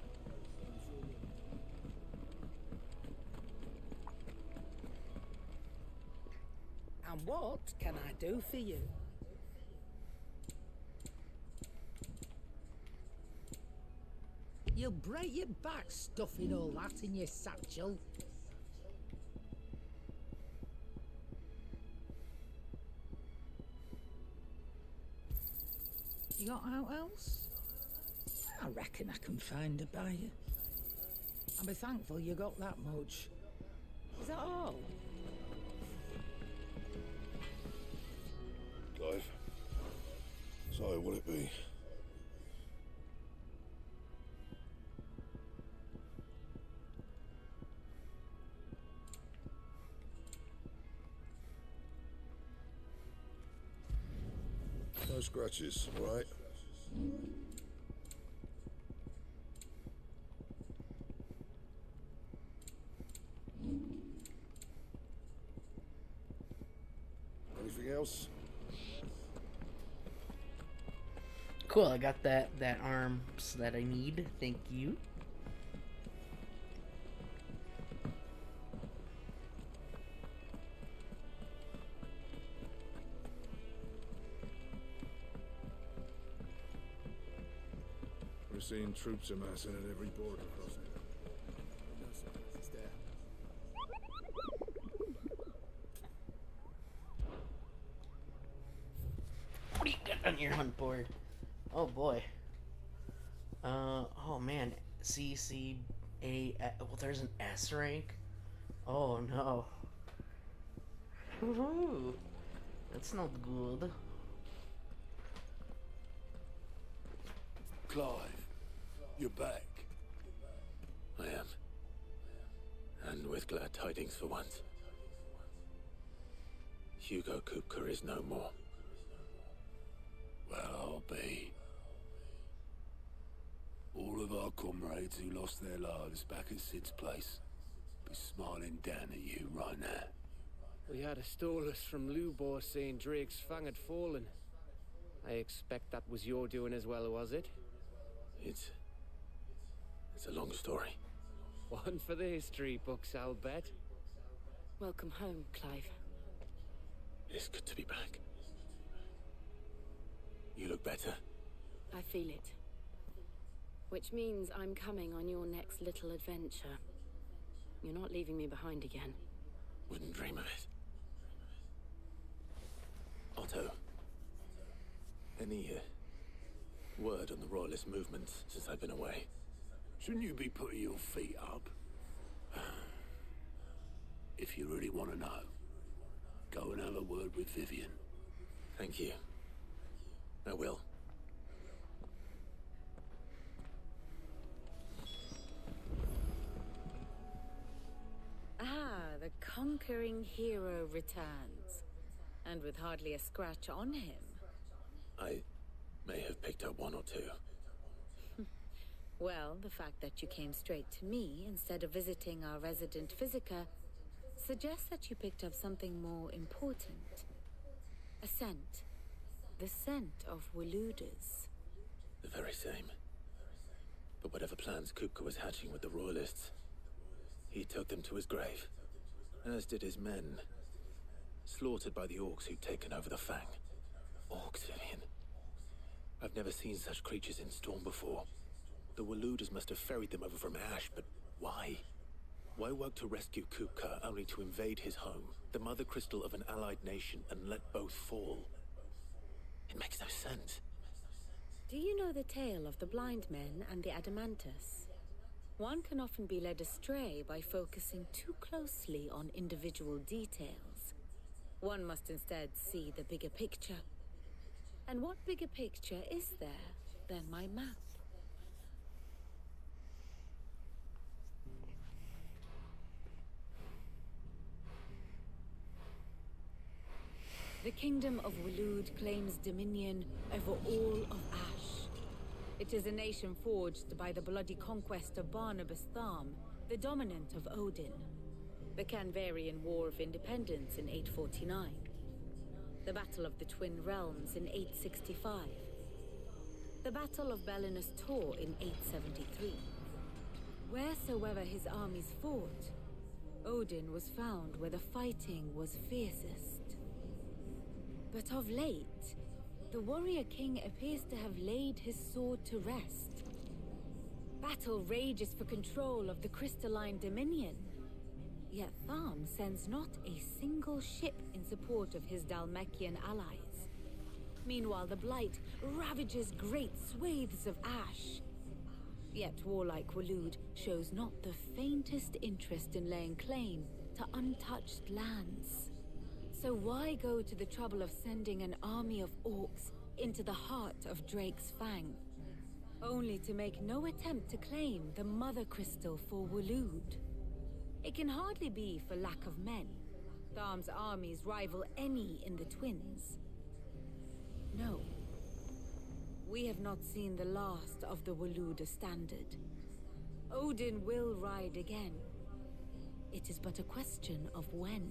S12: And what can I do for you? You'll break your back stuffing all that in your satchel. You got out else? I reckon I can find a buyer. I'll be thankful you got that much. Is that all?
S14: Clive. So, what it be? No scratches, all right? Anything else?
S5: Cool, I got that arms that I need. Thank you.
S14: We're seeing troops amassing at every border crossing.
S2: No, sir. It's there.
S5: What do you got on your hunt board? Oh boy. Oh man. well, there's an S rank. Oh no. Woohoo. That's not good.
S6: Clive, you're back. I am. And with glad tidings for once. Hugo Kupka is no more. Well, I'll be. All of our comrades who lost their lives back at Sid's place be smiling down at you right now.
S10: We had a stolus from Lubor saying Drake's fang had fallen. I expect that was your doing as well, was it?
S6: It's a long story.
S10: One for the history books, I'll bet.
S13: Welcome home, Clive.
S6: It's good to be back. You look better.
S13: I feel it. Which means I'm coming on your next little adventure. You're not leaving me behind again.
S6: Wouldn't dream of it. Otto, any word on the Royalist movement since I've been away? Shouldn't you be putting your feet up? If you really want to know, go and have a word with Vivian. Thank you. I will.
S15: Ah, the conquering hero returns. And with hardly a scratch on him.
S6: I may have picked up one or two.
S15: Well, the fact that you came straight to me instead of visiting our resident physiker suggests that you picked up something more important. A scent. The scent of Waludas.
S16: The very same. But whatever plans Kupka was hatching with the Royalists, he took them to his grave. As did his men. Slaughtered by the orcs who'd taken over the Fang. Orcs, Vivian. I've never seen such creatures in Storm before. The Waludas must have ferried them over from Ash, but why? Why work to rescue Kupka only to invade his home, the mother crystal of an allied nation, and let both fall? It makes no sense.
S15: Do you know the tale of the blind men and the Adamantus? One can often be led astray by focusing too closely on individual details. One must instead see the bigger picture. And what bigger picture is there than my map? The Kingdom of Walud claims dominion over all of Ash. It is a nation forged by the bloody conquest of Barnabas Tharm, the dominant of Odin. The Canvarian War of Independence in 849. The Battle of the Twin Realms in 865. The Battle of Belinus Tor in 873. Wheresoever his armies fought, Odin was found where the fighting was fiercest. But of late, the warrior king appears to have laid his sword to rest. Battle rages for control of the crystalline dominion. Yet Tharm sends not a single ship in support of his Dhalmekian allies. Meanwhile, the Blight ravages great swathes of Ash. Yet warlike Walud shows not the faintest interest in laying claim to untouched lands. So why go to the trouble of sending an army of orcs into the heart of Drake's Fang, only to make no attempt to claim the Mother Crystal for Walud? It can hardly be for lack of men. Tharm's armies rival any in the Twins. No. We have not seen the last of the Waluda standard. Odin will ride again. It is but a question of when.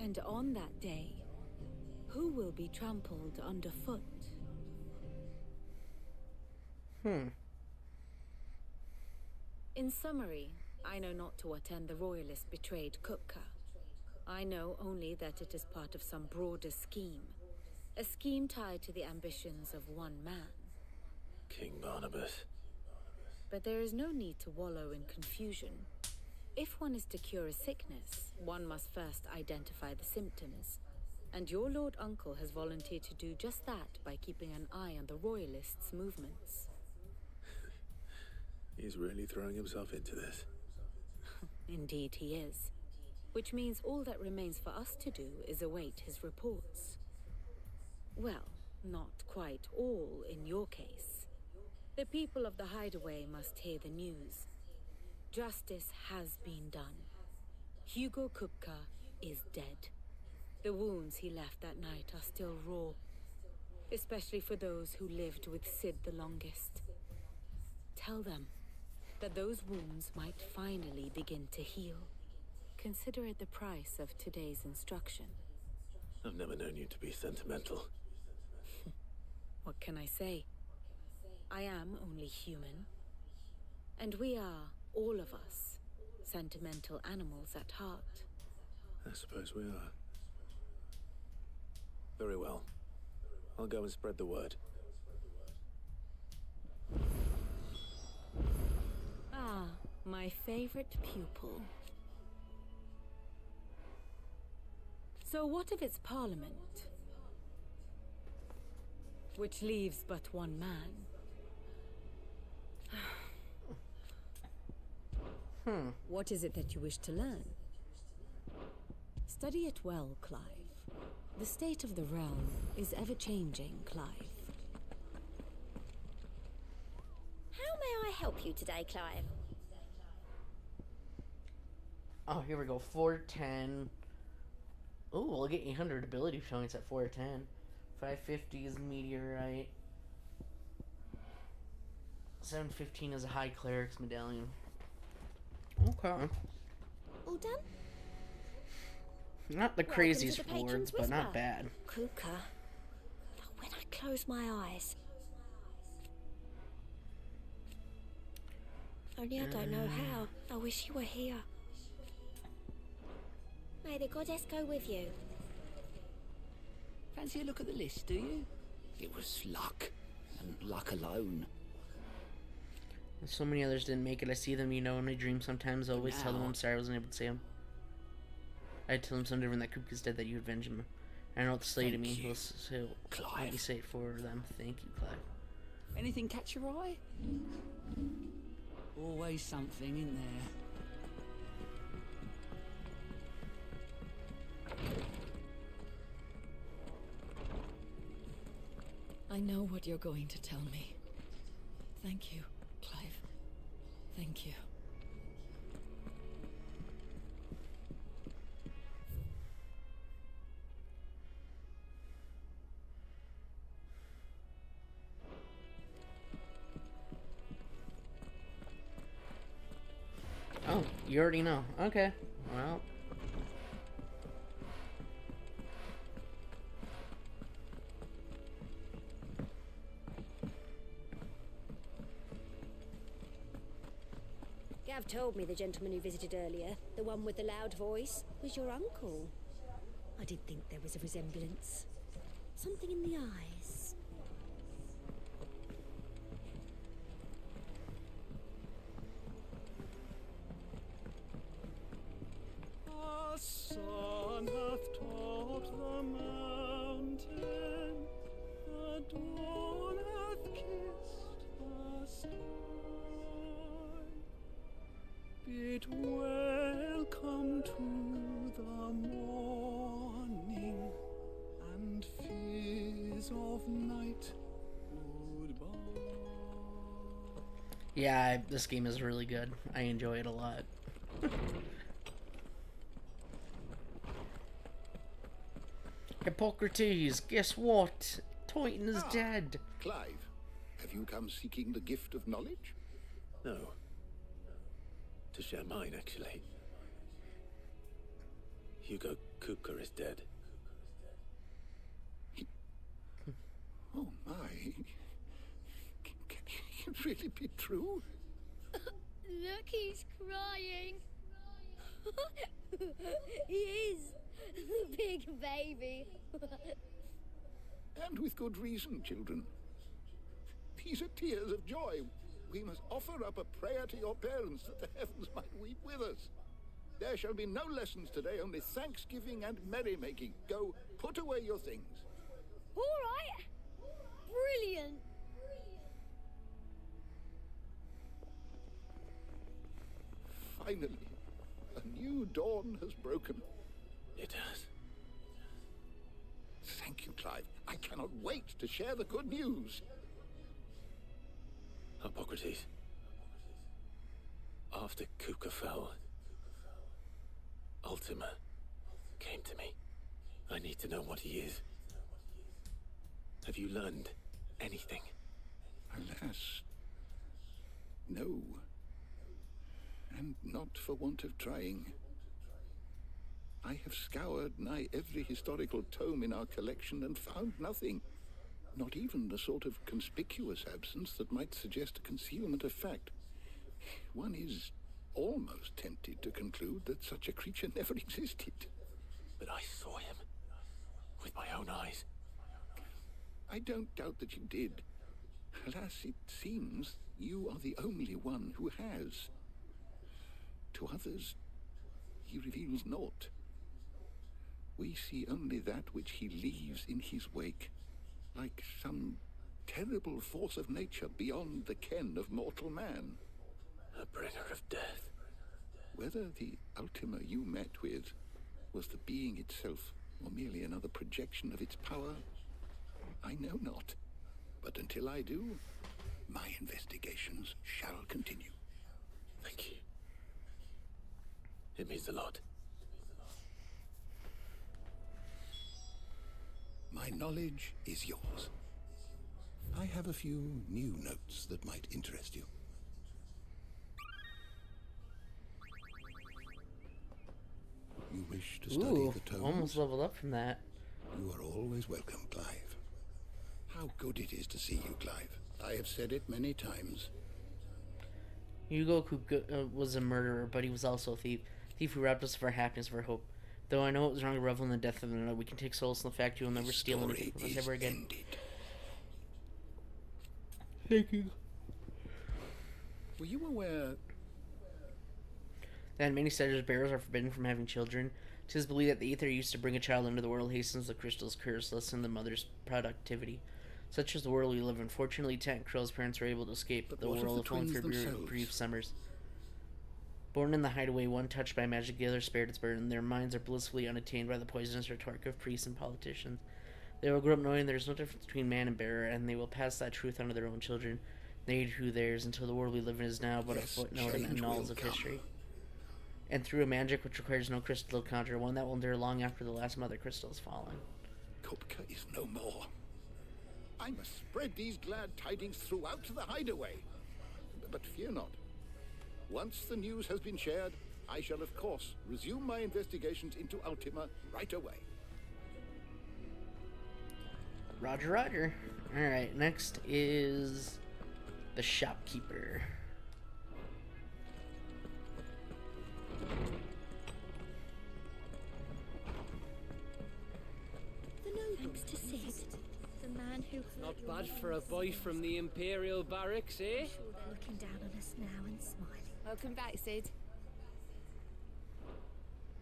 S15: And on that day, who will be trampled underfoot? In summary, I know not to what end the Royalists betrayed Kupka. I know only that it is part of some broader scheme. A scheme tied to the ambitions of one man.
S16: King Barnabas.
S15: But there is no need to wallow in confusion. If one is to cure a sickness, one must first identify the symptoms. And your Lord Uncle has volunteered to do just that by keeping an eye on the Royalists' movements.
S16: He's really throwing himself into this.
S15: Indeed he is. Which means all that remains for us to do is await his reports. Well, not quite all in your case. The people of the Hideaway must hear the news. Justice has been done. Hugo Kupka is dead. The wounds he left that night are still raw, especially for those who lived with Sid the longest. Tell them that those wounds might finally begin to heal. Consider it the price of today's instruction.
S16: I've never known you to be sentimental.
S15: What can I say? I am only human. And we are, all of us, sentimental animals at heart.
S16: I suppose we are. Very well. I'll go and spread the word.
S15: Ah, my favorite pupil. So what of its parliament? Which leaves but one man. What is it that you wish to learn? Study it well, Clive. The state of the realm is ever-changing, Clive.
S17: How may I help you today, Clive?
S5: Oh, here we go. 410. Ooh, we'll get 800 ability points at 410. 550 is meteorite. 715 is a high cleric's medallion. Okay.
S17: All done?
S5: Not the
S17: Welcome
S5: craziest
S17: to the
S5: words,
S17: Patron's
S5: but not
S17: Whisper.
S5: bad.
S17: Kuka. But when I close my eyes. Only I don't know how. I wish you were here. May the goddess go with you.
S18: Fancy a look at the list, do you? It was luck, and luck alone.
S5: So many others didn't make it. I see them, in my dreams sometimes. I always tell them I'm sorry I wasn't able to see them. I tell them something different, that Kuka's dead, that you avenge him. I don't know what to say to me. So let me say it for them. Thank you, Clive.
S18: Anything catch your eye? Always something in there.
S19: I know what you're going to tell me. Thank you, Clive. Thank you.
S5: Oh, you already know. Okay. Well.
S17: Gav told me the gentleman who visited earlier, the one with the loud voice, was your uncle. I did think there was a resemblance. Something in the eyes.
S1: The sun hath topped the mountain, the dawn hath kissed the sky. Bid welcome to the morning, and fears of night goodbye.
S5: Yeah, this game is really good. I enjoy it a lot. Hippocrates, guess what? Titan is dead.
S20: Clive, have you come seeking the gift of knowledge?
S16: No. To share mine, actually. Hugo Kuka is dead.
S20: Oh my. Can it really be true?
S17: Look, he's crying. He is. Big baby.
S20: And with good reason, children. These are tears of joy. We must offer up a prayer to your parents that the heavens might weep with us. There shall be no lessons today, only thanksgiving and merrymaking. Go, put away your things.
S17: All right. Brilliant.
S20: Finally, a new dawn has broken.
S16: It has.
S20: Thank you, Clive. I cannot wait to share the good news.
S16: Hippocrates. After Kuka fell, Ultima came to me. I need to know what he is. Have you learned anything?
S20: Alas, no. And not for want of trying. I have scoured nigh every historical tome in our collection and found nothing. Not even the sort of conspicuous absence that might suggest a concealment of fact. One is almost tempted to conclude that such a creature never existed.
S16: But I saw him with my own eyes.
S20: I don't doubt that you did. Alas, it seems you are the only one who has. To others, he reveals naught. We see only that which he leaves in his wake, like some terrible force of nature beyond the ken of mortal man.
S16: A bringer of death.
S20: Whether the Ultima you met with was the being itself, or merely another projection of its power, I know not. But until I do, my investigations shall continue.
S16: Thank you. It means a lot.
S20: My knowledge is yours. I have a few new notes that might interest you. You wish to study the tones?
S5: Almost leveled up from that.
S20: You are always welcome, Clive. How good it is to see you, Clive. I have said it many times.
S5: Hugo was a murderer, but he was also a thief. Thief who robbed us of our happiness, of our hope. Though I know it was wrong to revel in the death of another, we can take solace in the fact you will never steal anything from us ever again. Thank you.
S1: Were you aware
S5: that many settlers' bearers are forbidden from having children? 'Tis believed that the ether used to bring a child into the world hastens the crystal's curse, lessening the mother's productivity. Such is the world we live in. Fortunately, Tent Krill's parents were able to escape the world of home for brief summers. Born in the hideaway, one touched by magic, the other spared its burden. Their minds are blissfully unattained by the poisonous rhetoric of priests and politicians. They will grow up knowing there is no difference between man and bearer, and they will pass that truth on to their own children, they who theirs, until the world we live in is now but a footnote in the annals of history. And through a magic which requires no crystal to conjure, one that will endure long after the last mother crystal has fallen.
S20: Kupka is no more. I must spread these glad tidings throughout the hideaway. But fear not. Once the news has been shared, I shall of course resume my investigations into Ultima right away.
S5: Roger, roger. Alright, next is the shopkeeper.
S17: The nobles to Sid. The man who
S10: Not bad for a boy from the Imperial Barracks, eh?
S17: sure they're looking down on us now and smiling.
S8: Welcome back, Sid.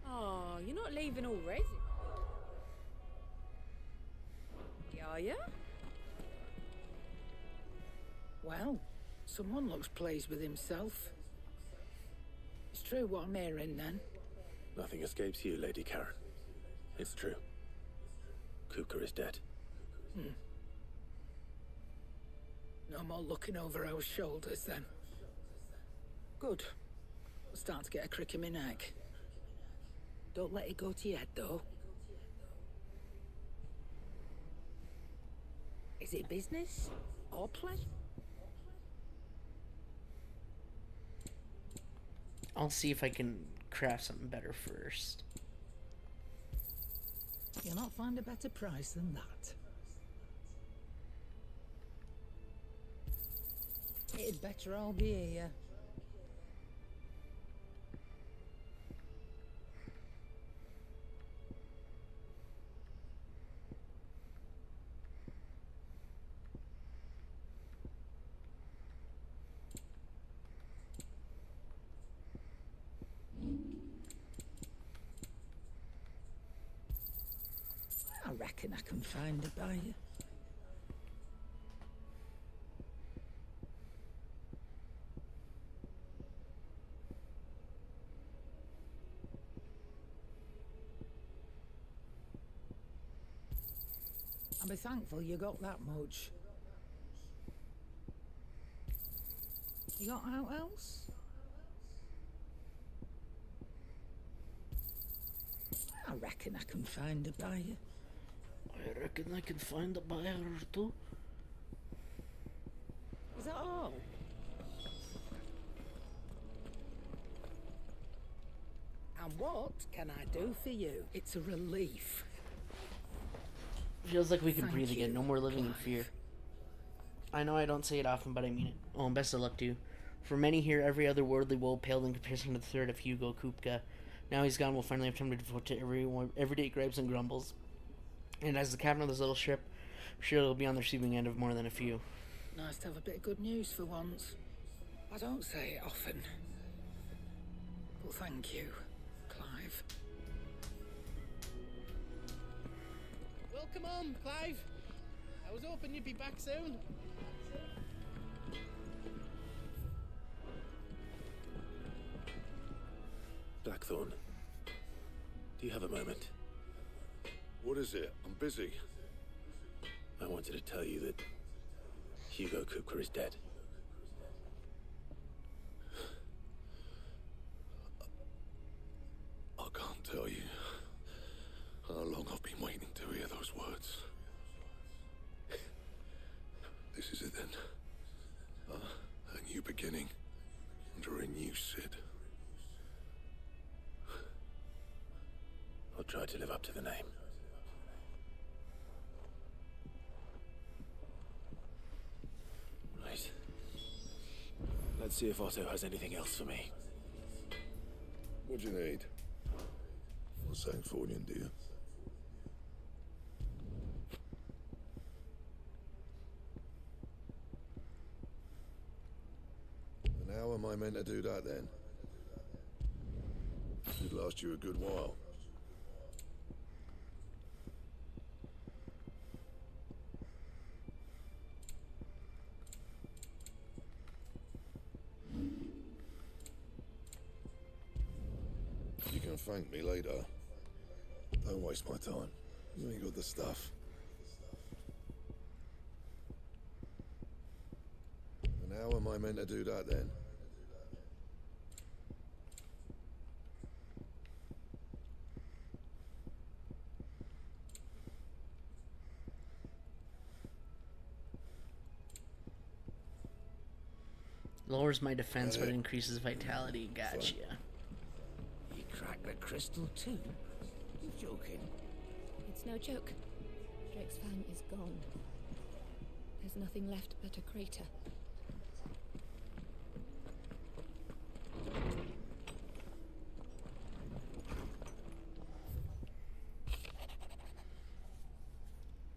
S8: Oh, you're not leaving already? Are you?
S12: Well, someone looks pleased with himself. It's true what I'm hearing, then.
S16: Nothing escapes you, Lady Karen. It's true. Kupka is dead.
S12: No more looking over our shoulders, then. Good. I'm starting to get a crick in my neck. Don't let it go to your head, though. Is it business or pleasure?
S5: I'll see if I can craft something better first.
S12: You'll not find a better price than that. It'd better all be here. I reckon I can find a buyer. I'll be thankful you got that much. You got out else? I reckon I can find a buyer.
S5: I reckon I can find a buyer or two.
S12: Is that all? And what can I do for you? It's a relief.
S5: Feels like we can
S12: Thank
S5: breathe again.
S12: you,
S5: No more living in
S12: Clive.
S5: fear. I know I don't say it often, but I mean it. Oh, and best of luck to you. For many here, every other worldly woe paled in comparison to the threat of Hugo Kupka. Now he's gone, we'll finally have time to devote to everyday gripes and grumbles. And as the captain of this little ship, I'm sure it'll be on the receiving end of more than a few.
S12: Nice to have a bit of good news for once. I don't say it often. But thank you, Clive.
S1: Welcome on, Clive. I was hoping you'd be back soon.
S16: Blackthorn, do you have a moment?
S14: What is it? I'm busy.
S16: I wanted to tell you that Hugo Kupka is dead.
S14: I can't tell you how long I've been waiting to hear those words. This it then. A new beginning. Under a new Sid.
S16: I'll try to live up to the name. Right. Let's see if Otto has anything else for me.
S14: What do you need? For St. Fornian, do you? And how am I meant to do that then? It'd last you a good while. You can thank me later. Don't waste my time. You ain't got the stuff. And how am I meant to do that then?
S5: Lowers my defense, but increases vitality. Gotcha.
S18: You cracked the crystal too? You joking?
S19: It's no joke. Drake's Fang is gone. There's nothing left but a crater.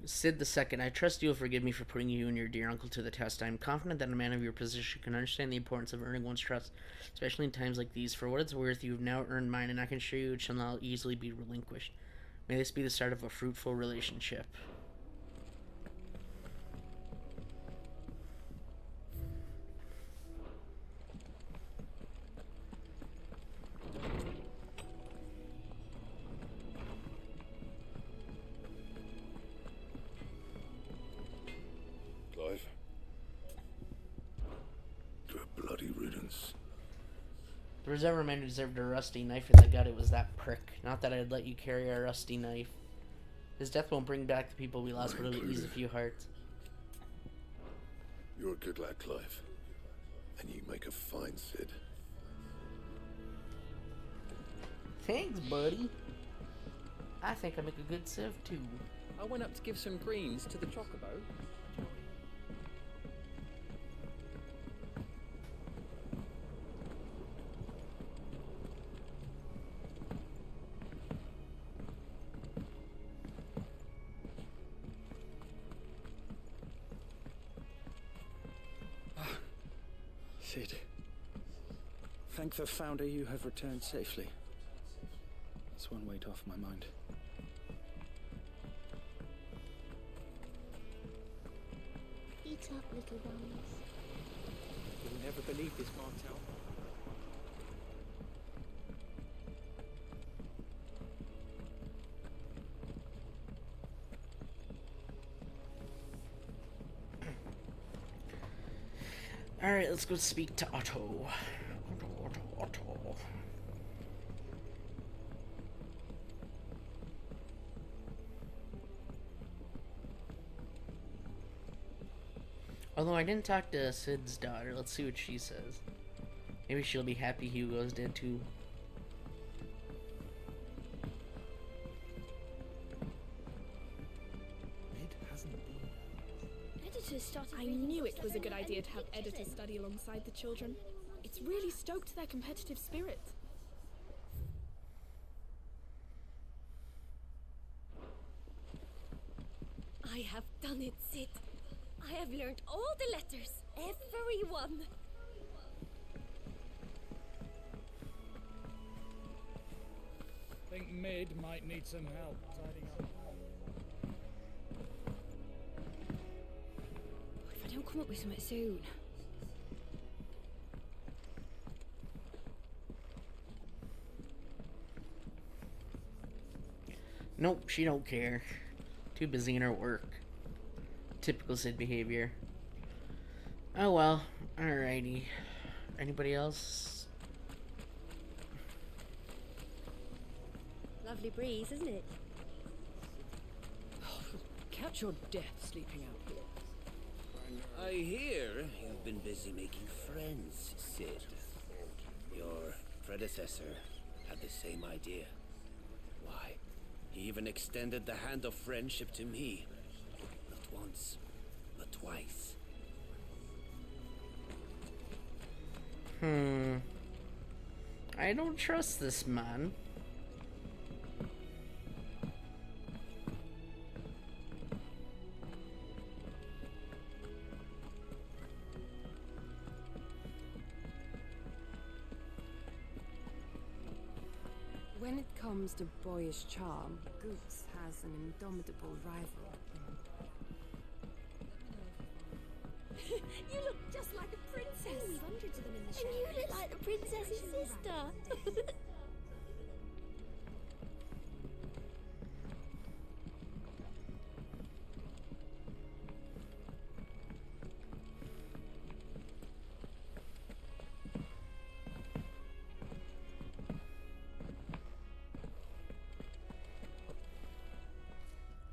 S5: Sid II, I trust you will forgive me for putting you and your dear uncle to the test. I am confident that a man of your position can understand the importance of earning one's trust, especially in times like these. For what it's worth, you have now earned mine, and I can assure you it shall not easily be relinquished. May this be the start of a fruitful relationship.
S14: Clive? Good bloody riddance.
S5: If there was ever a man who deserved a rusty knife in the gut, it was that prick. Not that I'd let you carry a rusty knife. His death won't bring back the people we lost, but it'll ease a few hearts.
S14: You're a good lad, Clive. And you make a fine Sid.
S5: Thanks, buddy. I think I make a good Civ too.
S3: I went up to give some greens to the chocobo.
S9: Sid, thank the Founder you have returned safely. It's one weight off my mind.
S17: Eat up, little ones.
S10: You'll never believe this, Martel.
S5: Alright, let's go speak to Otto. Otto. Although I didn't talk to Sid's daughter, let's see what she says. Maybe she'll be happy Hugo's dead too.
S17: I
S8: knew it was a good idea to have editors study alongside the children. It's really stoked their competitive spirit.
S17: I have done it, Sid. I have learned all the letters. Every one.
S11: Think Mid might need some help tidying up.
S8: If I don't come up with something soon.
S5: Nope, she don't care. Too busy in her work. Typical Sid behavior. Oh well, alrighty. Anybody else?
S17: Lovely breeze, isn't it?
S19: Catch your death sleeping out here.
S18: I hear you've been busy making friends, Sid. Your predecessor had the same idea. Why, he even extended the hand of friendship to me. Not once, but twice.
S5: I don't trust this man.
S21: When it comes to boyish charm, Goose has an indomitable rival.
S17: You look just like a princess. We've hundreds of them in the show. And you look like the princess's sister.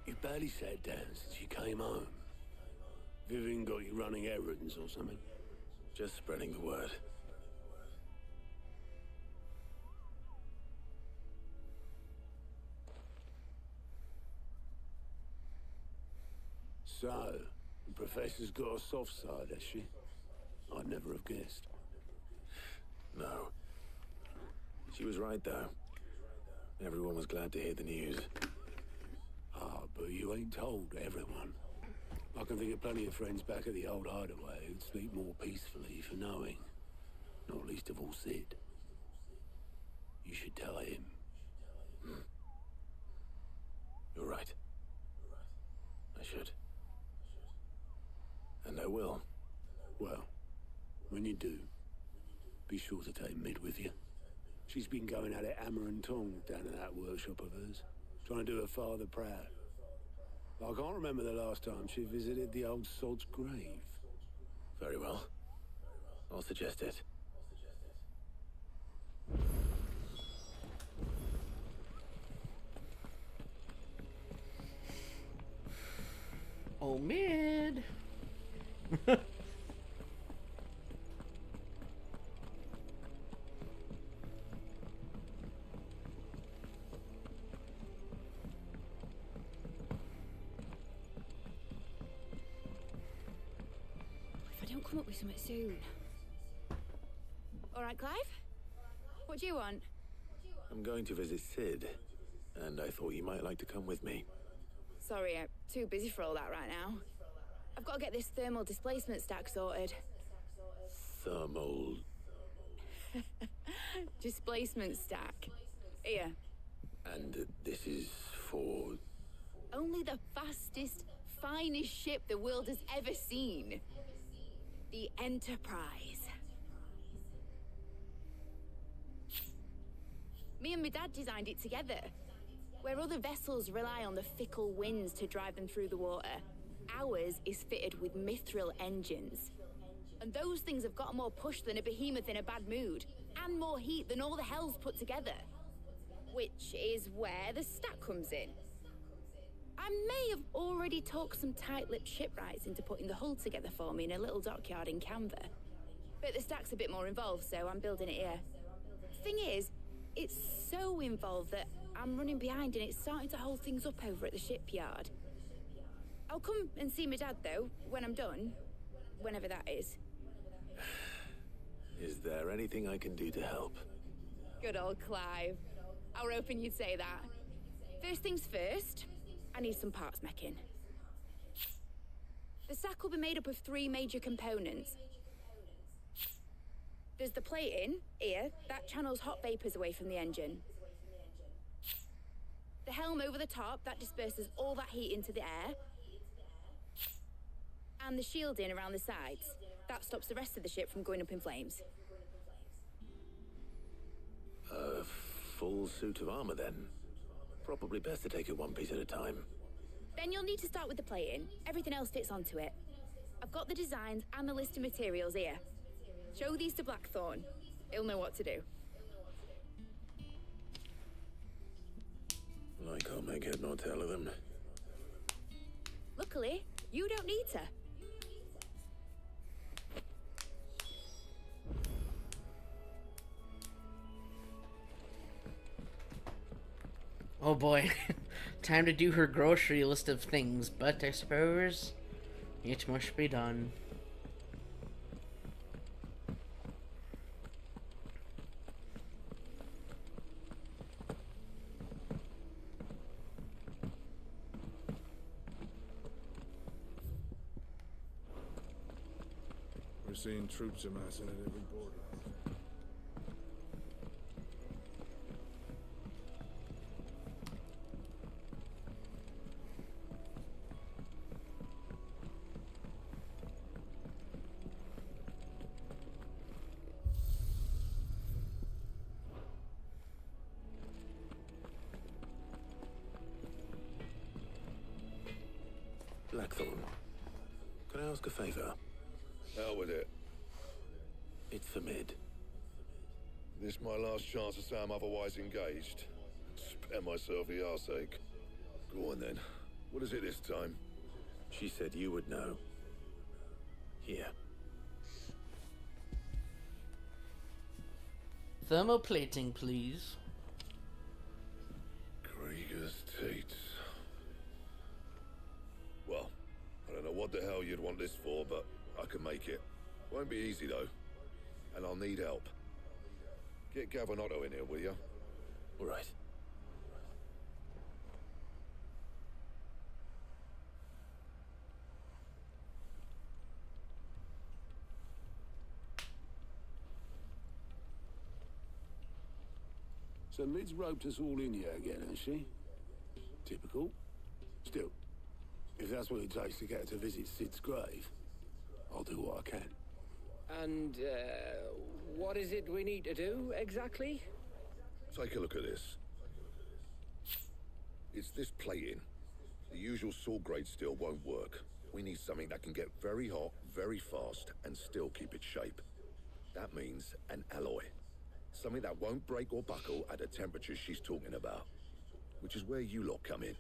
S22: You've barely sat down since you came home. Vivian got you running errands or something?
S16: Just spreading the word.
S22: So, the Professor's got a soft side, has she? I'd never have guessed.
S16: No. She was right, though. Everyone was glad to hear the news.
S22: Ah, but you ain't told everyone. I can think of plenty of friends back at the old hideaway who'd sleep more peacefully for knowing. Not least of all Sid. You should tell him.
S16: You're right. I should. And I will.
S22: Well, when you do, be sure to take Mid with you. She's been going at it hammer and tong down in that workshop of hers, trying to do her father proud. I can't remember the last time she visited the old sod's grave.
S16: Very well. I'll suggest it.
S5: Oh, Mid.
S13: Come up with something soon. All right, Clive? What do you want?
S16: I'm going to visit Sid, and I thought you might like to come with me.
S13: Sorry, I'm too busy for all that right now. I've got to get this thermal displacement stack sorted.
S16: Thermal...
S13: displacement stack. Here.
S16: And this is for...
S13: Only the fastest, finest ship the world has ever seen. The Enterprise. Me and my dad designed it together. Where other vessels rely on the fickle winds to drive them through the water, ours is fitted with mithril engines. And those things have got more push than a behemoth in a bad mood, and more heat than all the hells put together. Which is where the stack comes in. I may have already talked some tight-lipped shipwrights into putting the hull together for me in a little dockyard in Canva. But the stack's a bit more involved, so I'm building it here. Thing is, it's so involved that I'm running behind and it's starting to hold things up over at the shipyard. I'll come and see my dad, though, when I'm done. Whenever that is.
S16: Is there anything I can do to help?
S13: Good old Clive. I were hoping you'd say that. First things first, I need some parts meching. The stack will be made up of 3 major components. There's the plating, here, that channels hot vapors away from the engine. The helm over the top, that disperses all that heat into the air. And the shielding around the sides, that stops the rest of the ship from going up in flames.
S16: A full suit of armor, then. Probably best to take it one piece at a time.
S13: Then you'll need to start with the plating. Everything else fits onto it. I've got the designs and the list of materials here. Show these to Blackthorn. He'll know what to do.
S16: I can't make head nor tail of them.
S13: Luckily, you don't need to.
S5: Oh boy. Time to do her grocery list of things, but I suppose it must be done.
S11: We're seeing troops amassing at every border.
S16: Blackthorn, can I ask a favor?
S14: Hell with it.
S16: It's for Mid.
S14: This my last chance to say I'm otherwise engaged. Spare myself the arseache. Go on then. What is it this time?
S16: She said you would know. Here.
S5: Thermoplating, please.
S14: Krieger's teats. Well, I don't know what the hell you'd want this for, but I can make it. Won't be easy though. And I'll need help. Get Gavinotto in here, will you?
S16: All right.
S22: So Mid's roped us all in here again, has she? Typical. Still, if that's what it takes to get her to visit Sid's grave, I'll do what I can.
S10: And, what is it we need to do, exactly?
S14: Take a look at this. It's this plating. The usual saw grade steel won't work. We need something that can get very hot, very fast, and still keep its shape. That means an alloy. Something that won't break or buckle at the temperatures she's talking about. Which is where you lot come in.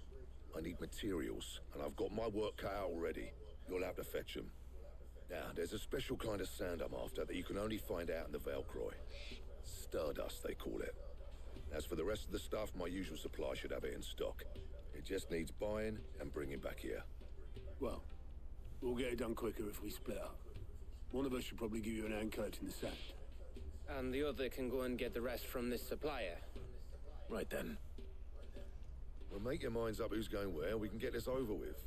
S14: I need materials, and I've got my work cut out already. You'll have to fetch them. Now, there's a special kind of sand I'm after that you can only find out in the Velcroy. Stardust, they call it. As for the rest of the stuff, my usual supply should have it in stock. It just needs buying and bringing back here.
S22: Well, we'll get it done quicker if we split up. One of us should probably give you an hand coat in the sand.
S10: And the other can go and get the rest from this supplier.
S16: Right then.
S14: Well, make your minds up who's going where, we can get this over with.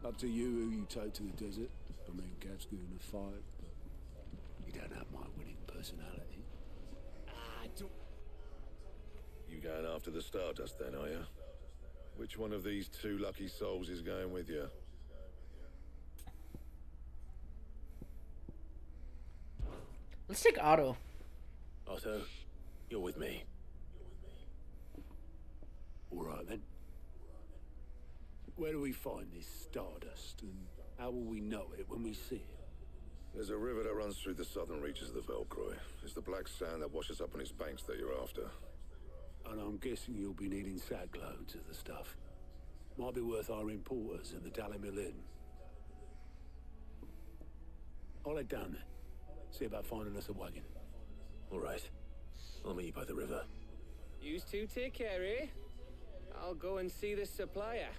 S22: Up to you who you take to the desert. I mean, Gav's good in a fight, but you don't have my winning personality.
S14: You going after the Stardust then, are you? Which one of these two lucky souls is going with you?
S5: Let's take Otto.
S16: Otto, you're with me.
S22: All right then. Where do we find this Stardust, and how will we know it when we see it?
S14: There's a river that runs through the southern reaches of the Velcroy. It's the black sand that washes up on its banks that you're after.
S22: And I'm guessing you'll be needing sack loads of the stuff. Might be worth our importers and the Dalimil Inn. I'll head down there. See about finding us a wagon.
S16: All right. I'll meet you by the river.
S10: You two take care, eh? I'll go and see this supplier.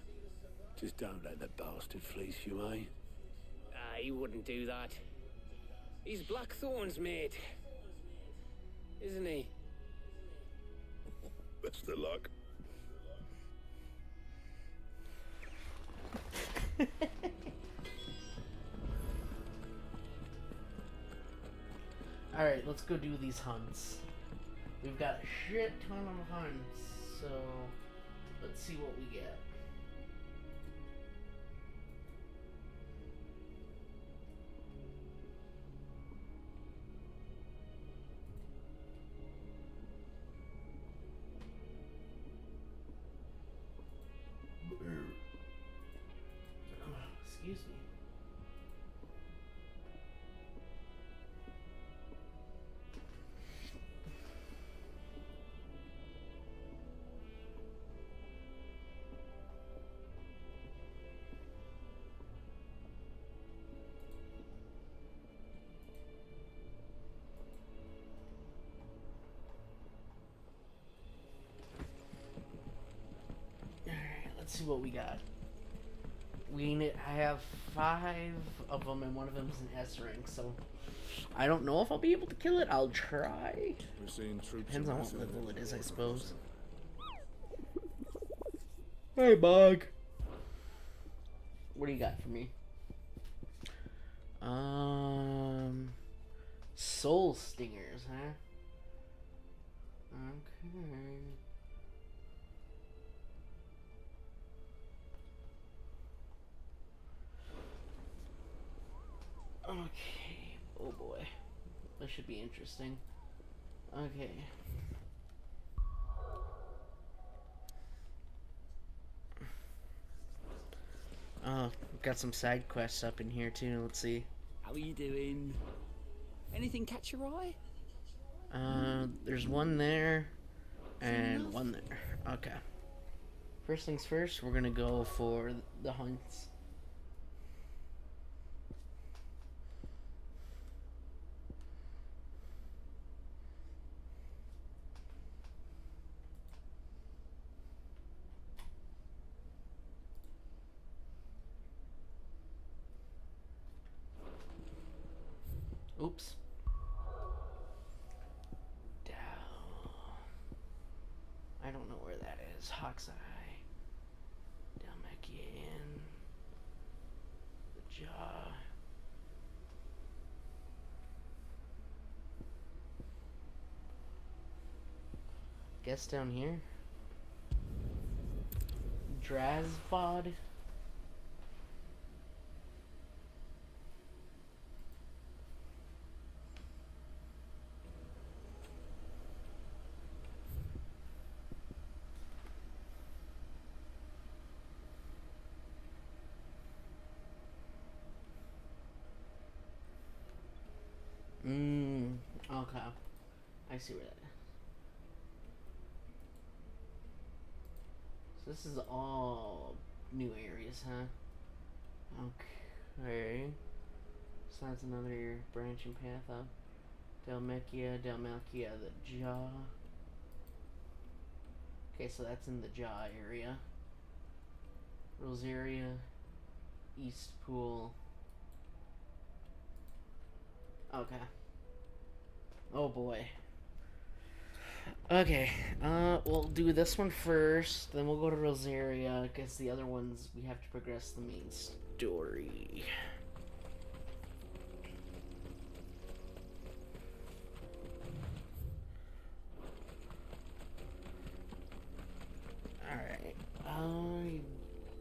S22: Just don't let the bastard fleece you, eh?
S10: He wouldn't do that. He's Blackthorn's mate. Isn't he?
S14: Best of luck.
S5: Alright, let's go do these hunts. We've got a shit ton of hunts, so let's see what we get. Excuse me. see what we got. I have 5 of them, and one of them is an S rank, so I don't know if I'll be able to kill it. I'll try.
S1: We're seeing troops.
S5: Depends on what level it is, I suppose. Hey, Bug. What do you got for me? Soul Stingers, huh? Okay. Okay. Oh boy. This should be interesting. Okay. Oh, got some side quests up in here too. Let's see.
S4: How are you doing? Anything catch your eye?
S5: There's one there and one there. Okay. First things first, we're gonna go for the hunts. Oops. Down. I don't know where that is. Hawk's Eye. Down back in. The jaw. Guess down here. Drazvod. Okay. I see where that is. So this is all new areas, huh? Okay. So that's another branching path up. Dalmacia, the jaw. Okay, so that's in the jaw area. Rosaria, East Pool. Okay. Oh boy. Okay, we'll do this one first, then we'll go to Rosaria, because the other ones, we have to progress the main story. Alright,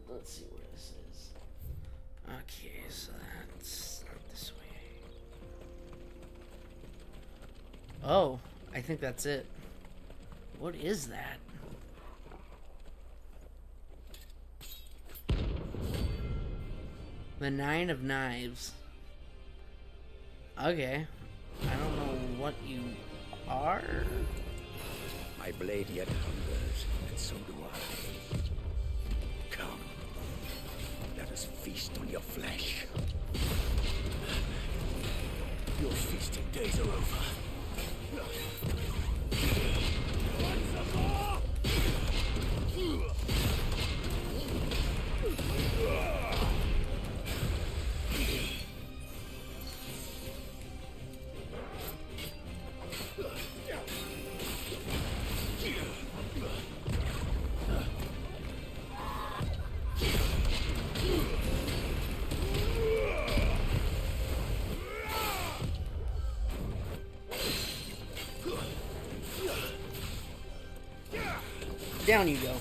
S5: let's see where this is. Okay, so that's not this way. Oh, I think that's it. What is that? The 9 of Knives. Okay. I don't know what you are.
S18: My blade yet hungers, and so do I. Come. Let us feast on your flesh. Your feasting days are over.
S5: Down you go.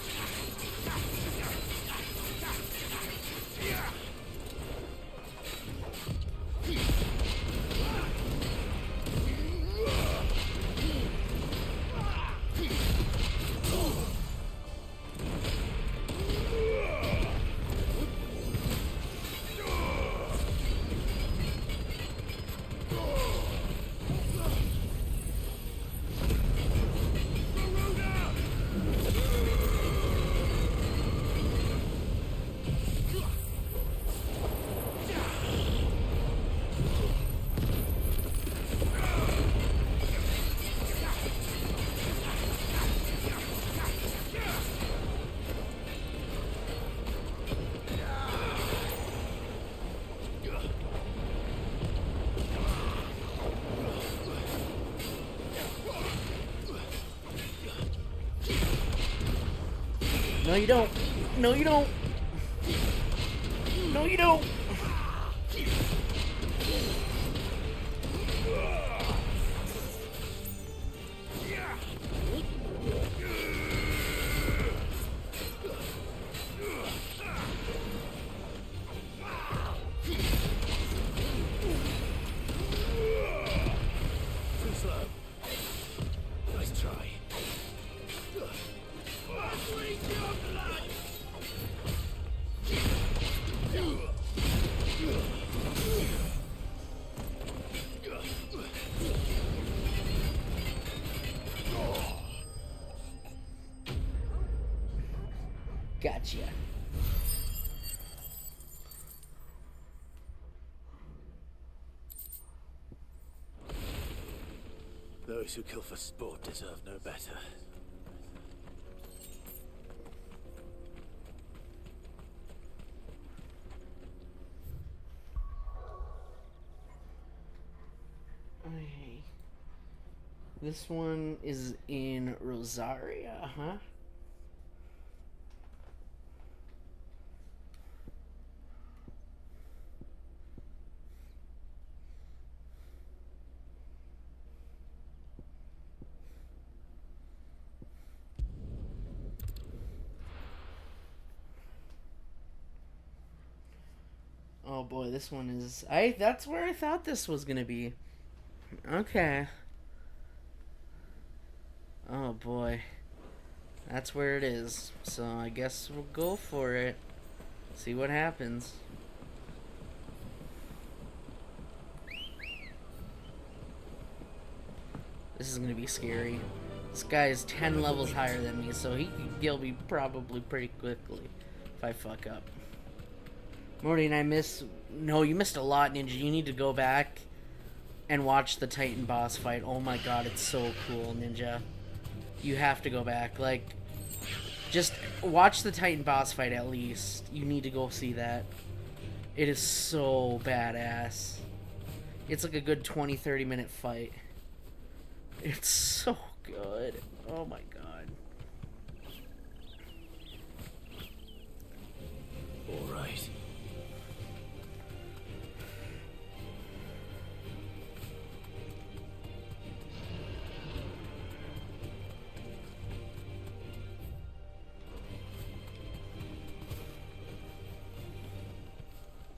S5: No, you don't. No, you don't. No, you don't.
S16: Too slow. Nice try.
S5: Gotcha.
S16: Those who kill for sport deserve no better.
S5: Okay. This one is in Rosaria, huh? Oh boy, this one is... that's where I thought this was gonna be. Okay. Oh boy. That's where it is. So I guess we'll go for it. See what happens. This is gonna be scary. This guy is 10 levels higher than me, so he can kill me probably pretty quickly if I fuck up. Morty, and I miss... No, you missed a lot, Ninja. You need to go back and watch the Titan boss fight. Oh my god, it's so cool, Ninja. You have to go back. Like, just watch the Titan boss fight at least. You need to go see that. It is so badass. It's like a good 20-30 minute fight. It's so good. Oh my god.
S16: All right.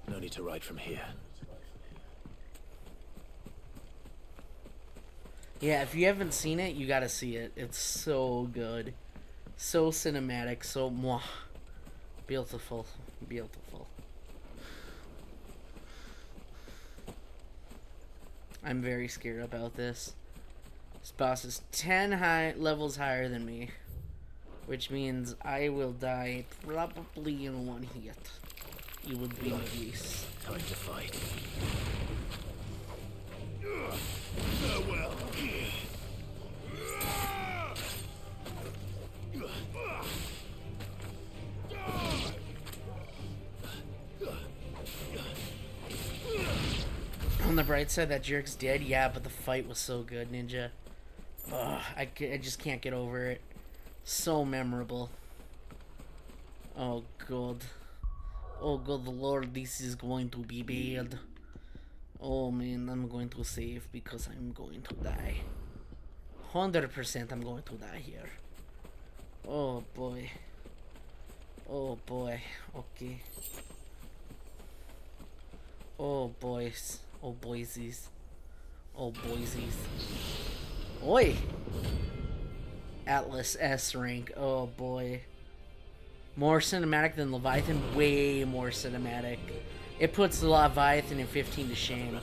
S16: No need to ride from here.
S5: Yeah, if you haven't seen it, you gotta see it. It's so good. So cinematic, so mwah. Beautiful. Beautiful. I'm very scared about this. This boss is 10 levels higher than me. Which means I will die probably in one hit. You would be nice.
S16: Time to fight.
S20: Farewell.
S5: On the bright side, that jerk's dead. Yeah, but the fight was so good, Ninja. Ugh, I just can't get over it. So memorable. Oh, God. Oh, good lord, this is going to be bad. Oh, man, I'm going to save because I'm going to die. 100% I'm going to die here. Oh, boy. Oh, boy. Okay. Oh, boys. Oh, boysies. Oh, boysies. Oi! Atlas S rank. Oh, boy. More cinematic than Leviathan. Way more cinematic. It puts the Leviathan in 15 to shame.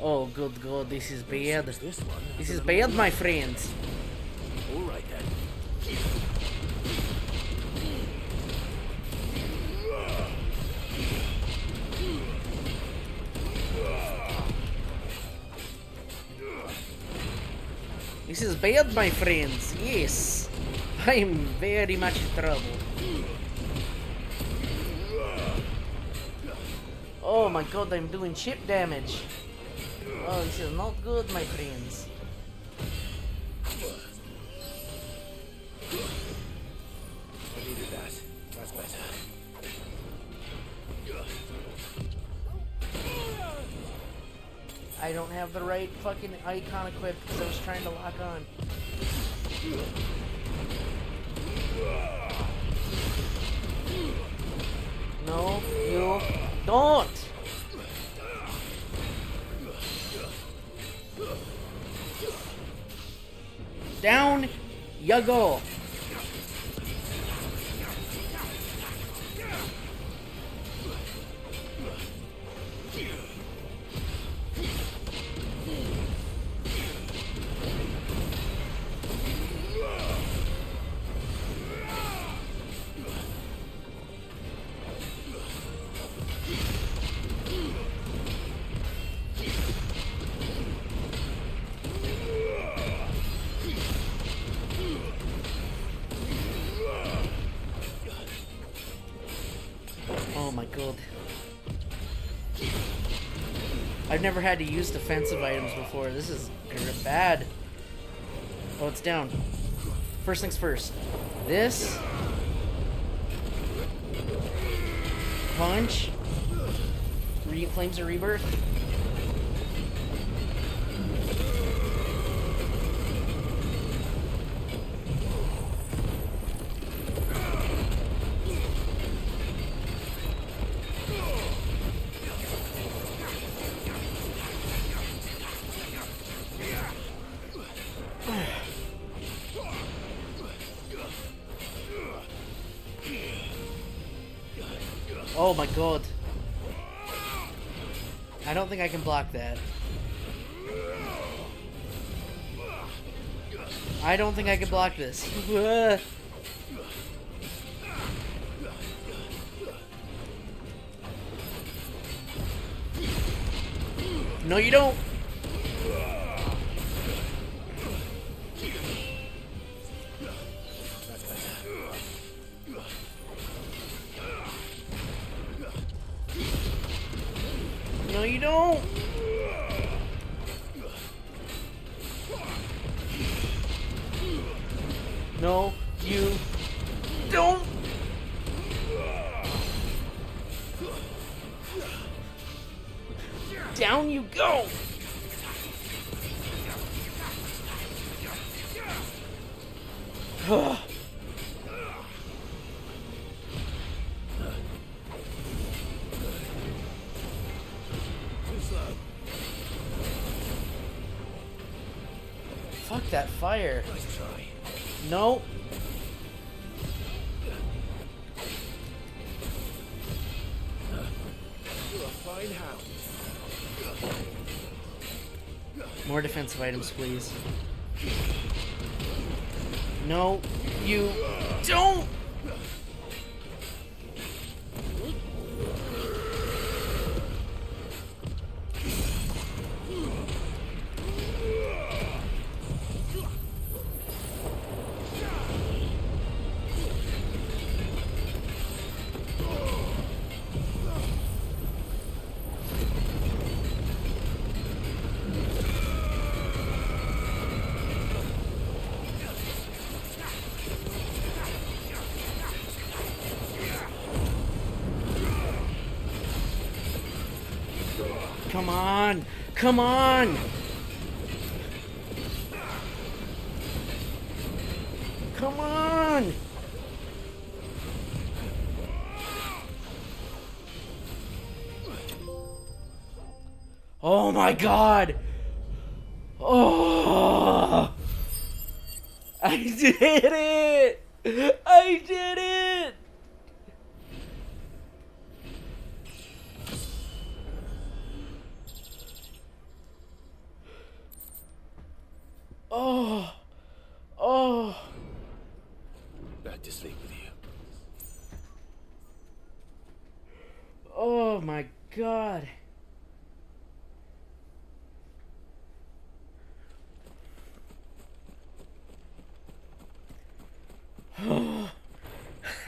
S5: Oh, good God. This is bad. This is bad, my friends.
S16: Alright then.
S5: This is bad, my friends. Yes. I'm very much in trouble. Oh my god, I'm doing chip damage. Oh, this is not good, my friends.
S16: I needed that.
S5: I don't have the right fucking icon equipped because I was trying to lock on. No, you don't! Down you go! Oh my god. I've never had to use defensive items before. This is bad. Oh, it's down. First things first. This. Punch. Flames of Rebirth. Oh my god. I don't think I can block that. I don't think I can block this. No, you don't. No, you don't. No, you don't. Down you go. Fuck that fire.
S18: Nice try.
S5: No.
S18: You're a fine hound.
S5: More defensive items, please. No, you don't. Come on! Come on! Come on! Oh my god! Oh! I did it! I did it! Oh, oh.
S16: Back to sleep with you.
S5: Oh my god.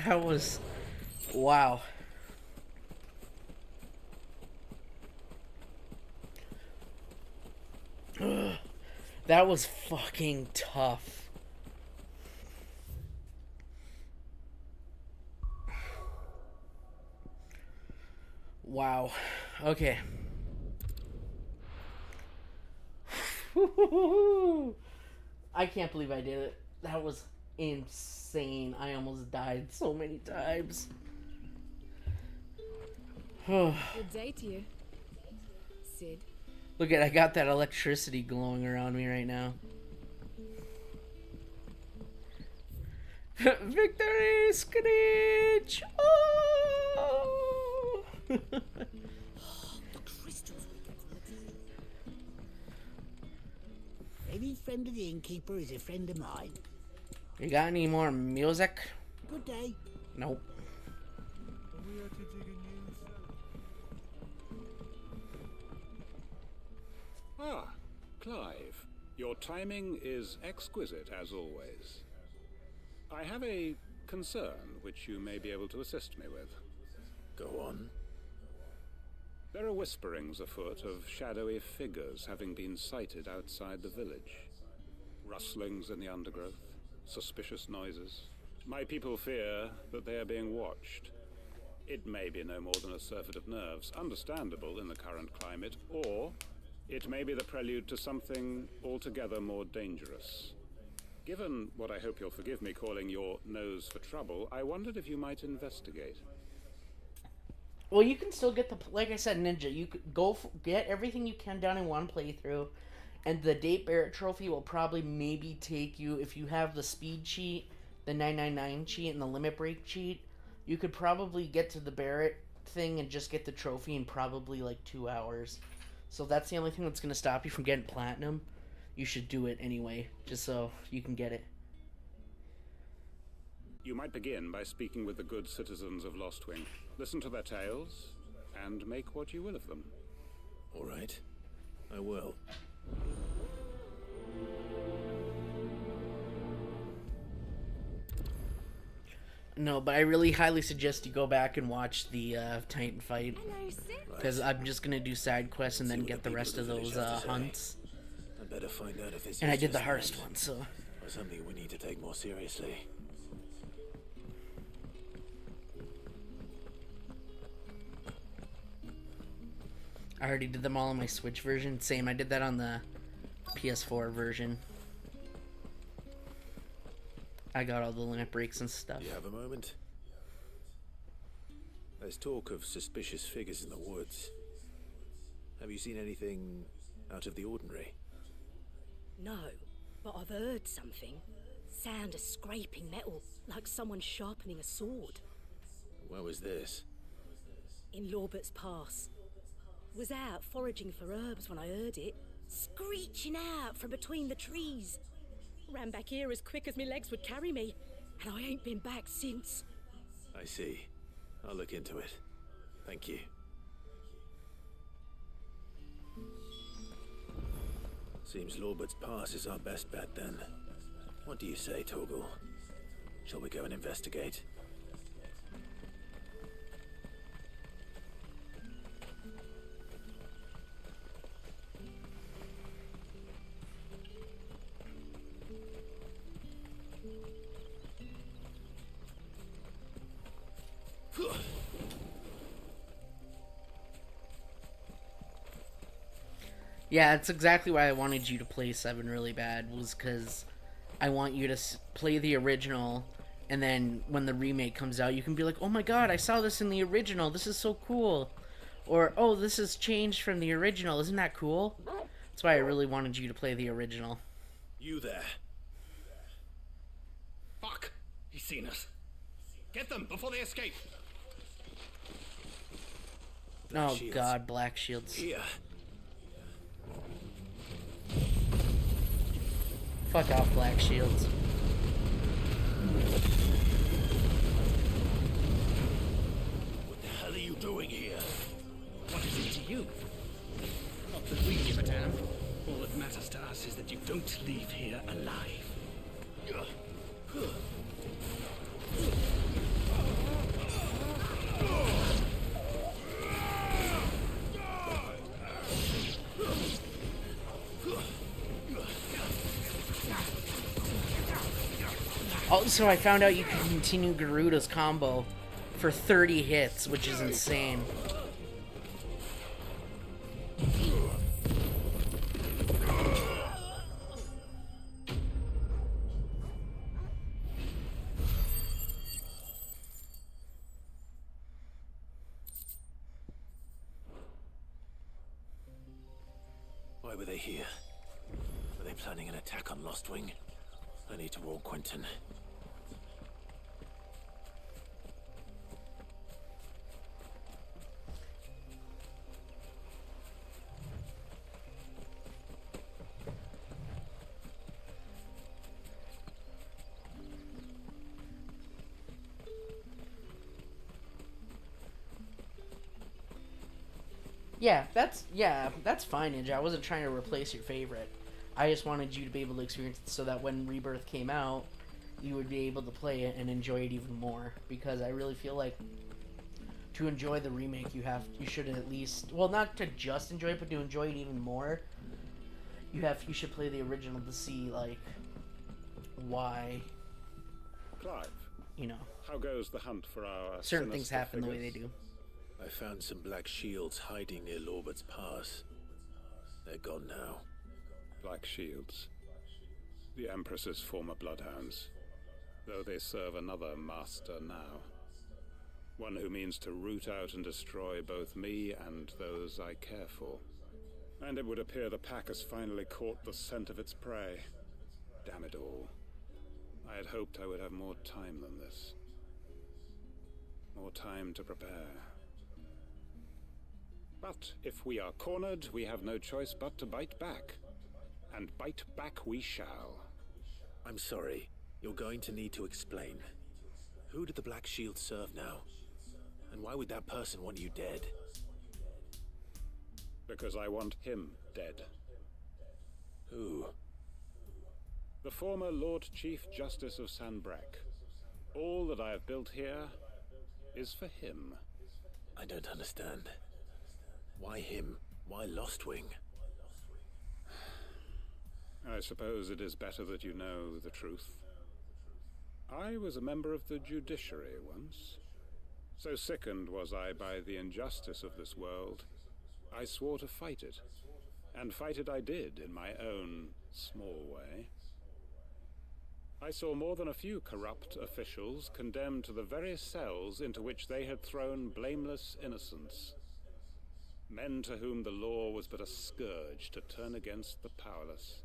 S5: That was, wow. That was fucking tough. Wow. Okay. I can't believe I did it. That was insane. I almost died so many times.
S15: Good day to you, Sid.
S5: Look at, I got that electricity glowing around me right now. Victory, Screech! Oh!
S2: Any friend of the innkeeper is a friend of mine.
S5: You got any more music?
S2: Good day.
S5: Nope.
S9: Ah, Clive. Your timing is exquisite, as always. I have a concern which you may be able to assist me with.
S16: Go on.
S9: There are whisperings afoot of shadowy figures having been sighted outside the village. Rustlings in the undergrowth, suspicious noises. My people fear that they are being watched. It may be no more than a surfeit of nerves, understandable in the current climate, or it may be the prelude to something altogether more dangerous. Given what I hope you'll forgive me calling your nose for trouble, I wondered if you might investigate.
S5: Well, you can still get the, like I said, Ninja, you could get everything you can done in one playthrough, and the Date Barrett trophy will probably maybe take you, if you have the speed cheat, the 999 cheat, and the limit break cheat, you could probably get to the Barrett thing and just get the trophy in probably like 2 hours. So that's the only thing that's going to stop you from getting platinum. You should do it anyway, just so you can get it.
S9: You might begin by speaking with the good citizens of Lostwing. Listen to their tales, and make what you will of them.
S16: All right, I will.
S5: No, but I really highly suggest you go back and watch the Titan fight. Because I'm just going to do side quests and then get the rest of those hunts.
S16: I better find out if this
S5: and I
S16: is
S5: did the
S16: just
S5: hardest
S16: that,
S5: one, so...
S16: or something we need to take more seriously.
S5: I already did them all on my Switch version. Same, I did that on the PS4 version. I got all the limit breaks and stuff.
S16: You have a moment? There's talk of suspicious figures in the woods. Have you seen anything out of the ordinary?
S17: No, but I've heard something. Sound of scraping metal, like someone sharpening a sword.
S16: Where was this?
S17: In Lorbert's Pass. Was out foraging for herbs when I heard it, screeching out from between the trees. Ran back here as quick as my legs would carry me, and I ain't been back since.
S16: I see. I'll look into it. Thank you. Seems Lorbert's Pass is our best bet then. What do you say, Torgal? Shall we go and investigate?
S5: Yeah, that's exactly why I wanted you to play 7 really bad, was because I want you to play the original, and then when the remake comes out, you can be like, oh my god, I saw this in the original, this is so cool. Or, oh, this is changed from the original, isn't that cool? That's why I really wanted you to play the original.
S16: You there.
S7: Fuck! He's seen us. Get them before they escape.
S5: Oh god, black shields.
S16: Here.
S5: Fuck off, black shields.
S7: What the hell are you doing here? What is it to you? Not that we give a damn. All that matters to us is that you don't leave here alive.
S5: Also, I found out you can continue Garuda's combo for 30 hits, which is insane.
S16: Why were they here? Were they planning an attack on Lostwing? I need to warn Quentin.
S5: Yeah, that's fine, Ninja. I wasn't trying to replace your favorite. I just wanted you to be able to experience it so that when Rebirth came out, you would be able to play it and enjoy it even more. Because I really feel like to enjoy the remake, you should at least, well, not to just enjoy it, but to enjoy it even more, you should play the original to see like why.
S11: Clive,
S5: you know,
S11: how goes the hunt for our
S5: certain things happen
S11: figures?
S5: the way they do.
S16: I found some black shields hiding near Lorbert's Pass. They're gone now.
S11: Black shields. The Empress's former bloodhounds. Though they serve another master now. One who means to root out and destroy both me and those I care for. And it would appear the pack has finally caught the scent of its prey. Damn it all. I had hoped I would have more time than this. More time to prepare. But if we are cornered, we have no choice but to bite back. And bite back we shall.
S16: I'm sorry. You're going to need to explain. Who did the Black Shield serve now? And why would that person want you dead?
S11: Because I want him dead.
S16: Who?
S11: The former Lord Chief Justice of Sanbreque. All that I have built here is for him.
S16: I don't understand. Why him? Why Lostwing?
S11: I suppose it is better that you know the truth. I was a member of the judiciary once. So sickened was I by the injustice of this world, I swore to fight it. And fight it I did in my own small way. I saw more than a few corrupt officials condemned to the very cells into which they had thrown blameless innocents. Men to whom the law was but a scourge to turn against the powerless.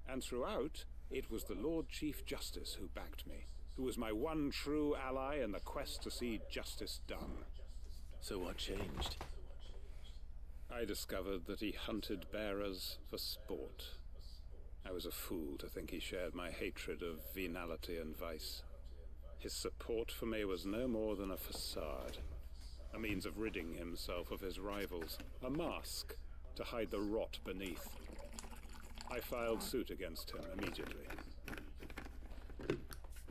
S11: And throughout, it was the Lord Chief Justice who backed me, who was my one true ally in the quest to see justice done.
S16: So what changed?
S11: I discovered that he hunted bearers for sport. I was a fool to think he shared my hatred of venality and vice. His support for me was no more than a facade. A means of ridding himself of his rivals. A mask to hide the rot beneath. I filed suit against him immediately.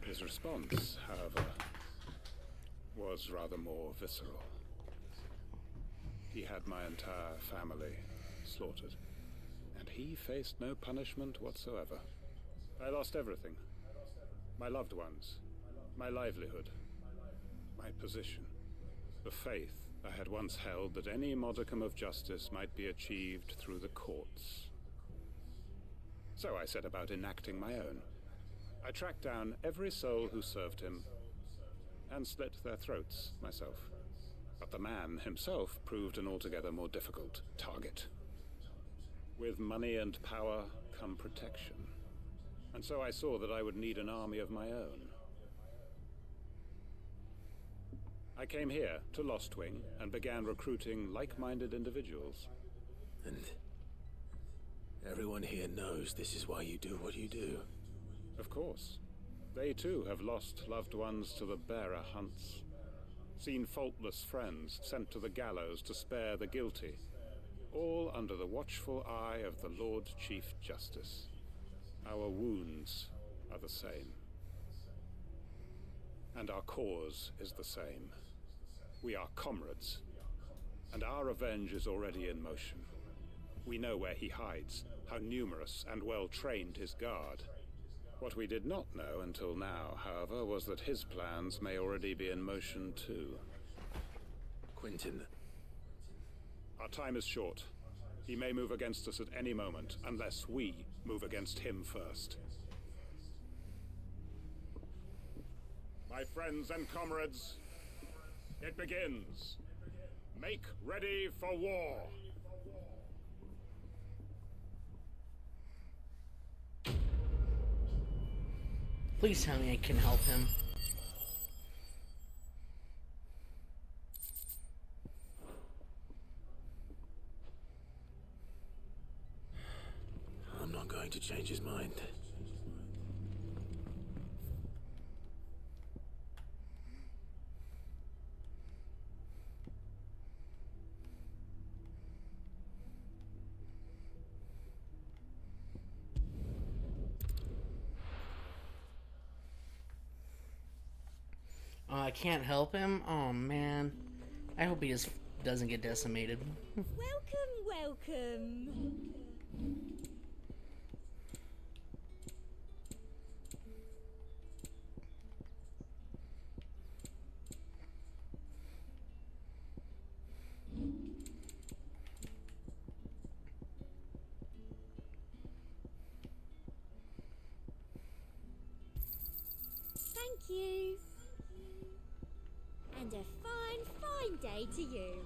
S11: His response, however, was rather more visceral. He had my entire family slaughtered, and he faced no punishment whatsoever. I lost everything. My loved ones, my livelihood, my position. The faith I had once held that any modicum of justice might be achieved through the courts. So I set about enacting my own. I tracked down every soul who served him, and slit their throats myself. But the man himself proved an altogether more difficult target. With money and power come protection. And so I saw that I would need an army of my own. I came here to Lostwing and began recruiting like-minded individuals.
S16: And everyone here knows this is why you do what you do.
S11: Of course. They too have lost loved ones to the bearer hunts. Seen faultless friends sent to the gallows to spare the guilty. All under the watchful eye of the Lord Chief Justice. Our wounds are the same. And our cause is the same. We are comrades, and our revenge is already in motion. We know where he hides, how numerous and well-trained his guard. What we did not know until now, however, was that his plans may already be in motion too.
S16: Quentin.
S11: Our time is short. He may move against us at any moment, unless we move against him first. My friends and comrades, it begins. Make ready for war.
S5: Please tell me I can help him.
S16: I'm not going to change his mind.
S5: I can't help him? Oh man. I hope he just doesn't get decimated.
S17: Welcome.
S6: Thank you. And a fine, fine day to you.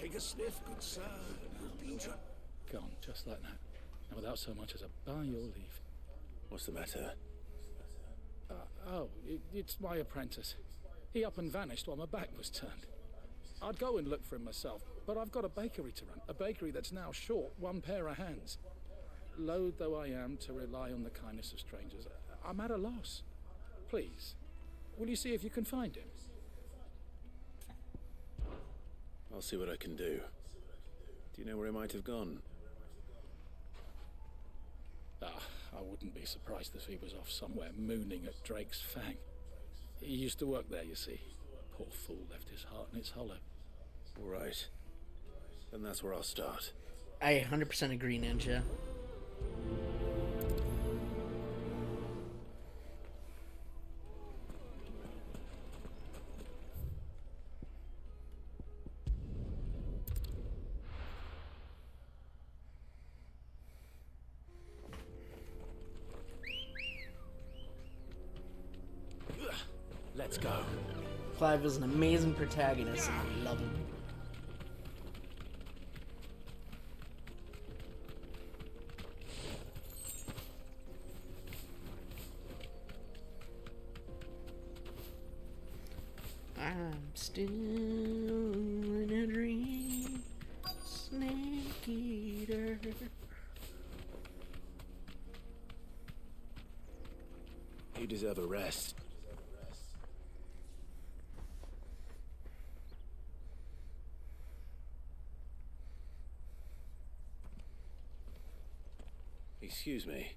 S20: Take a sniff, good sir.
S7: Gone, just like that. And without so much as a by your leave.
S16: What's the matter?
S7: It's my apprentice. He up and vanished while my back was turned. I'd go and look for him myself, but I've got a bakery to run. A bakery that's now short one pair of hands. Loath though I am to rely on the kindness of strangers, I'm at a loss. Please, will you see if you can find him?
S16: I'll see what I can do. Do you know where he might have gone?
S7: I wouldn't be surprised if he was off somewhere mooning at Drake's Fang. He used to work there, you see. Poor fool left his heart in its hollow.
S16: All right. Then that's where I'll start.
S5: I 100% agree, Ninja.
S16: Let's go.
S5: Clive is an amazing protagonist, and I love him. I'm still in a dream, snake eater.
S16: You deserve a rest. Excuse me.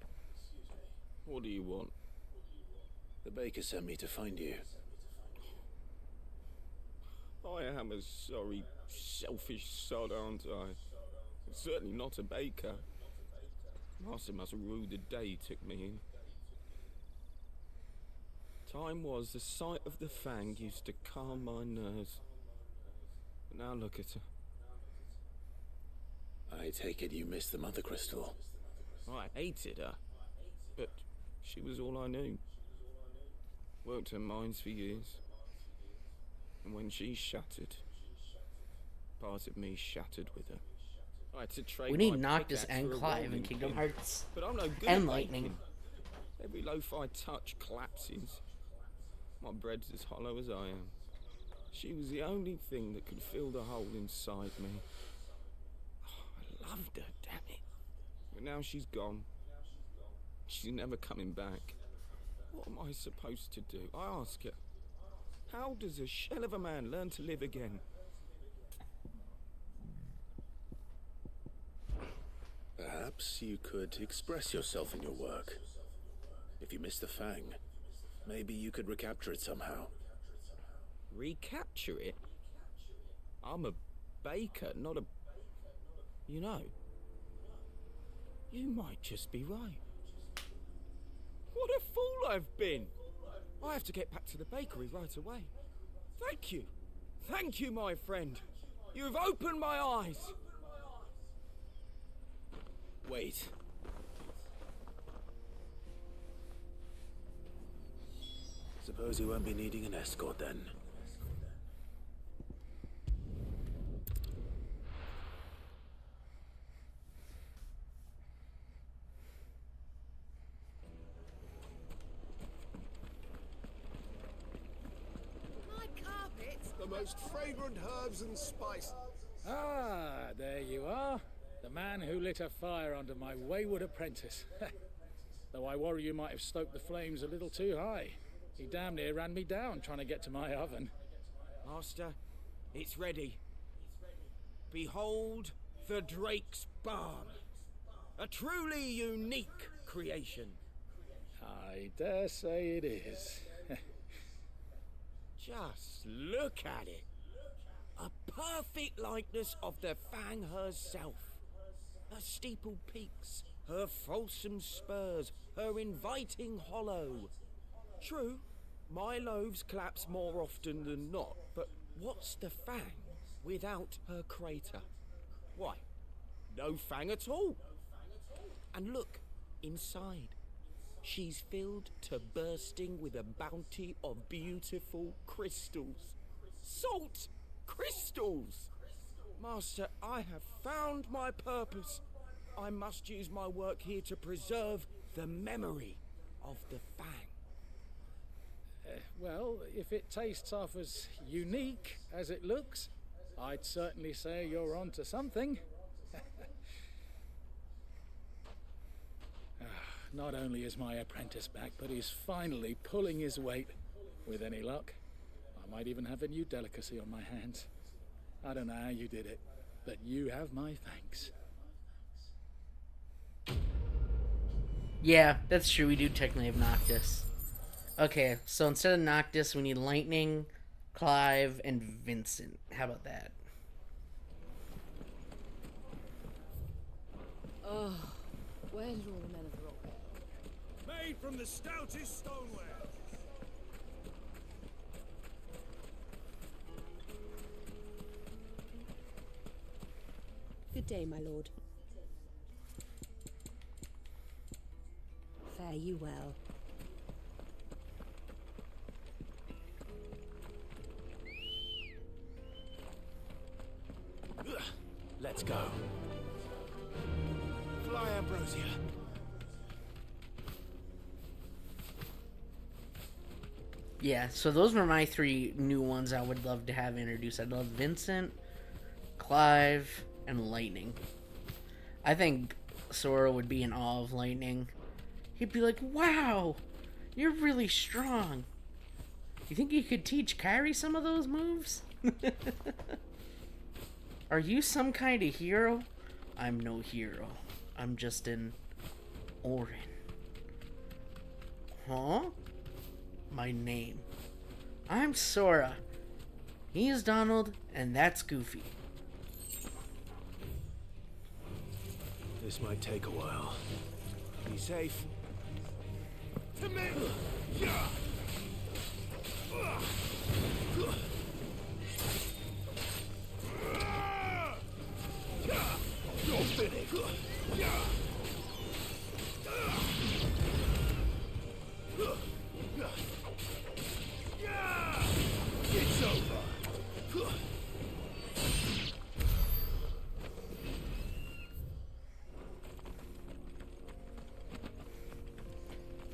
S12: What do you want?
S16: The baker sent me to find you.
S12: I am a sorry, selfish sod, aren't I? Certainly not a baker. Master must rue the day he took me in. Time was the sight of the Fang used to calm my nerves. But now look at her.
S16: I take it you missed the Mother Crystal.
S12: I hated her, but she was all I knew. Worked her mines for years. And when she shattered, part of me shattered with her. I had to trade
S5: We need
S12: my
S5: Noctis
S12: pickaxe
S5: and
S12: for a
S5: Clive in
S12: rolling
S5: Kingdom
S12: pin.
S5: Hearts.
S12: But I'm no good
S5: And
S12: at
S5: Lightning.
S12: baking. Every loaf I touch collapses. My bread's as hollow as I am. She was the only thing that could fill the hole inside me. Oh, I loved her, damn it. But now she's gone. She's never coming back. What am I supposed to do? I ask her. How does a shell of a man learn to live again?
S16: Perhaps you could express yourself in your work. If you miss the Fang, maybe you could recapture it somehow.
S12: Recapture it? I'm a baker, not a... You know, you might just be right. What a fool I've been! I have to get back to the bakery right away. Thank you. Thank you, my friend. You've opened my eyes.
S16: Wait. Suppose you won't be needing an escort then.
S3: My carpets! The most fragrant herbs and spices.
S8: Ah, there you are. The man who lit a fire under my wayward apprentice. Though I worry you might have stoked the flames a little too high. He damn near ran me down trying to get to my oven.
S12: Master, it's ready. Behold the Drake's Barn. A truly unique creation.
S8: I dare say it is.
S12: Just look at it. A perfect likeness of the Fang herself. Her steepled peaks, her fulsome spurs, her inviting hollow. True, my loaves collapse more often than not, but what's the Fang without her crater? Why, no Fang at all. And look, inside. She's filled to bursting with a bounty of beautiful crystals. Salt crystals! Master, I have found my purpose. I must use my work here to preserve the memory of the Fang.
S8: Well, if it tastes half as unique as it looks, I'd certainly say you're onto something. Not only is my apprentice back, but he's finally pulling his weight. With any luck, I might even have a new delicacy on my hands. I don't know how you did it, but you have my thanks.
S5: Yeah, that's true. We do technically have Noctis. Okay, so instead of Noctis, we need Lightning, Clive, and Vincent. How about that?
S19: Oh, where did all the men of the rock go?
S3: Made from the stoutest stoneware.
S17: Good day, my lord. Fare you well.
S16: Let's go.
S12: Fly, Ambrosia.
S5: Yeah, so those were my three new ones I would love to have introduced. I'd love Vincent, Clive, and Lightning. I think Sora would be in awe of Lightning. He'd be like, wow, you're really strong. You think you could teach Kairi some of those moves? Are you some kind of hero? I'm no hero. I'm just an Orin. Huh? My name. I'm Sora. He's Donald, and that's Goofy.
S16: This might take a while.
S12: Be safe.
S3: To me! Yeah! You're finished! It's over!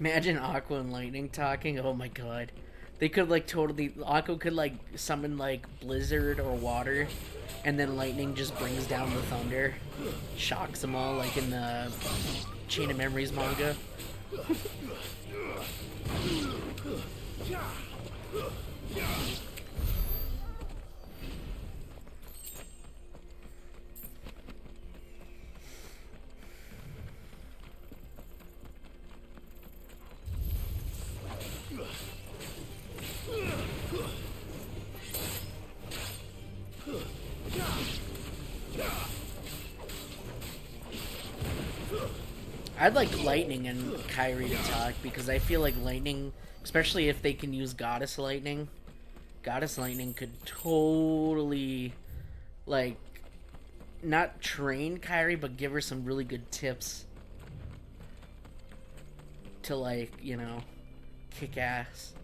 S5: Imagine Aqua and Lightning talking. Oh my god. They could like totally... Aqua could like summon like Blizzard or Water. And then Lightning just brings down the thunder. Shocks them all like in the Chain of Memories manga. I'd like Lightning and Kairi to talk because I feel like Lightning, especially if they can use Goddess Lightning, Goddess Lightning could totally, like, not train Kairi, but give her some really good tips to, like, you know, kick ass.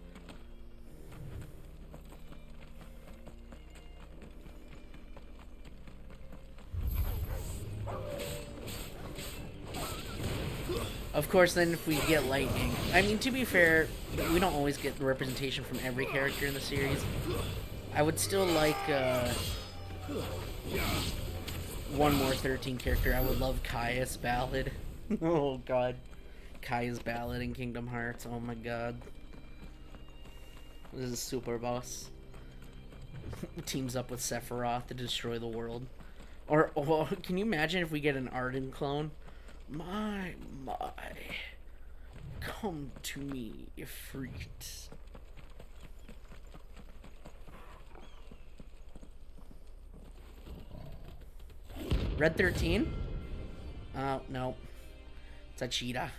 S5: Of course, then if we get lightning, I mean, to be fair, we don't always get the representation from every character in the series. I would still like one more 13 character. I would love Kaya's Ballad. Oh god, Kaya's Ballad in Kingdom Hearts. Oh my god, this is super boss. Teams up with Sephiroth to destroy the world. Or can you imagine if we get an Arden clone? My, come to me, Ifrit. Red 13? Oh, no. It's a cheetah.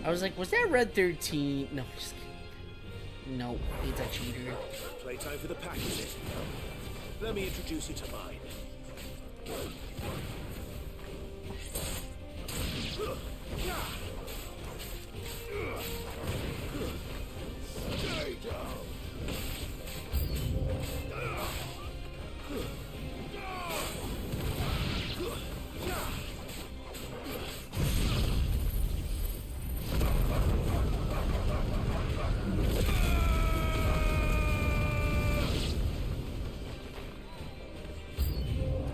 S5: I was like, was that Red 13? No, just kidding. No, it's a cheater.
S3: Playtime for the pack, is it? Let me introduce you to mine.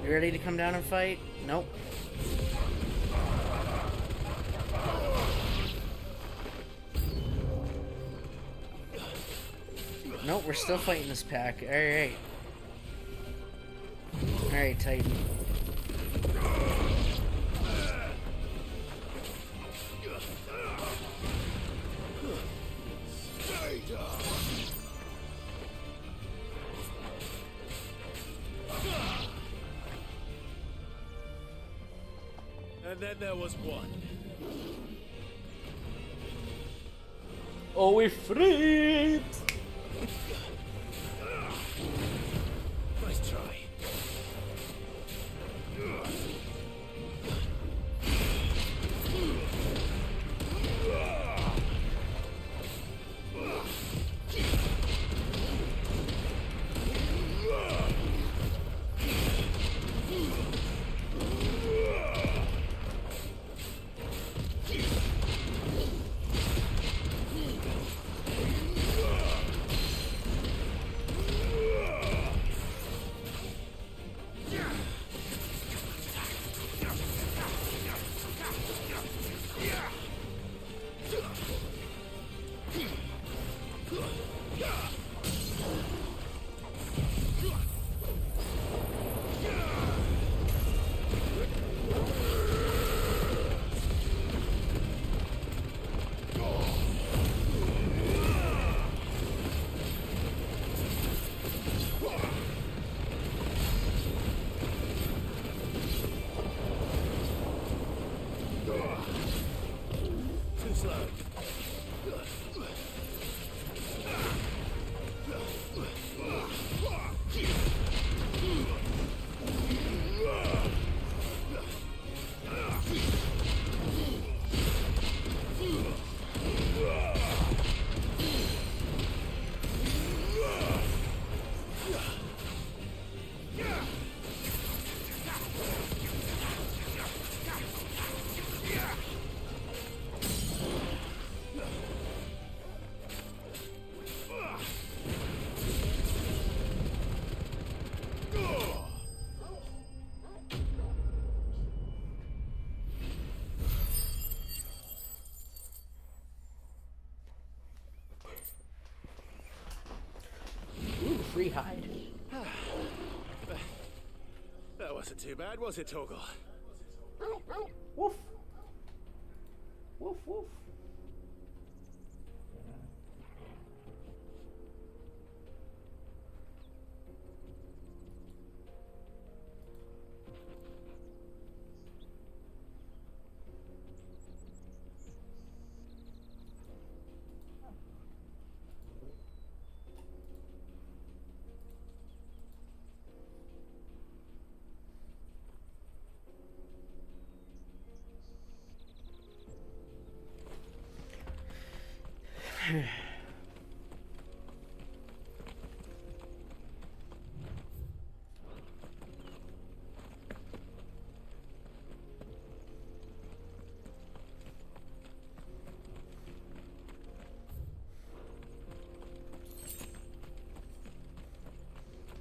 S5: You ready to come down and fight? Nope. Nope, we're still fighting this pack. Alright. Alright, Titan.
S3: And then there was one.
S5: Oh, we're free!
S3: Nice try. Too slow.
S5: Ooh, free hide.
S3: That wasn't too bad, was it, Torgal?
S5: Woof. Woof, woof.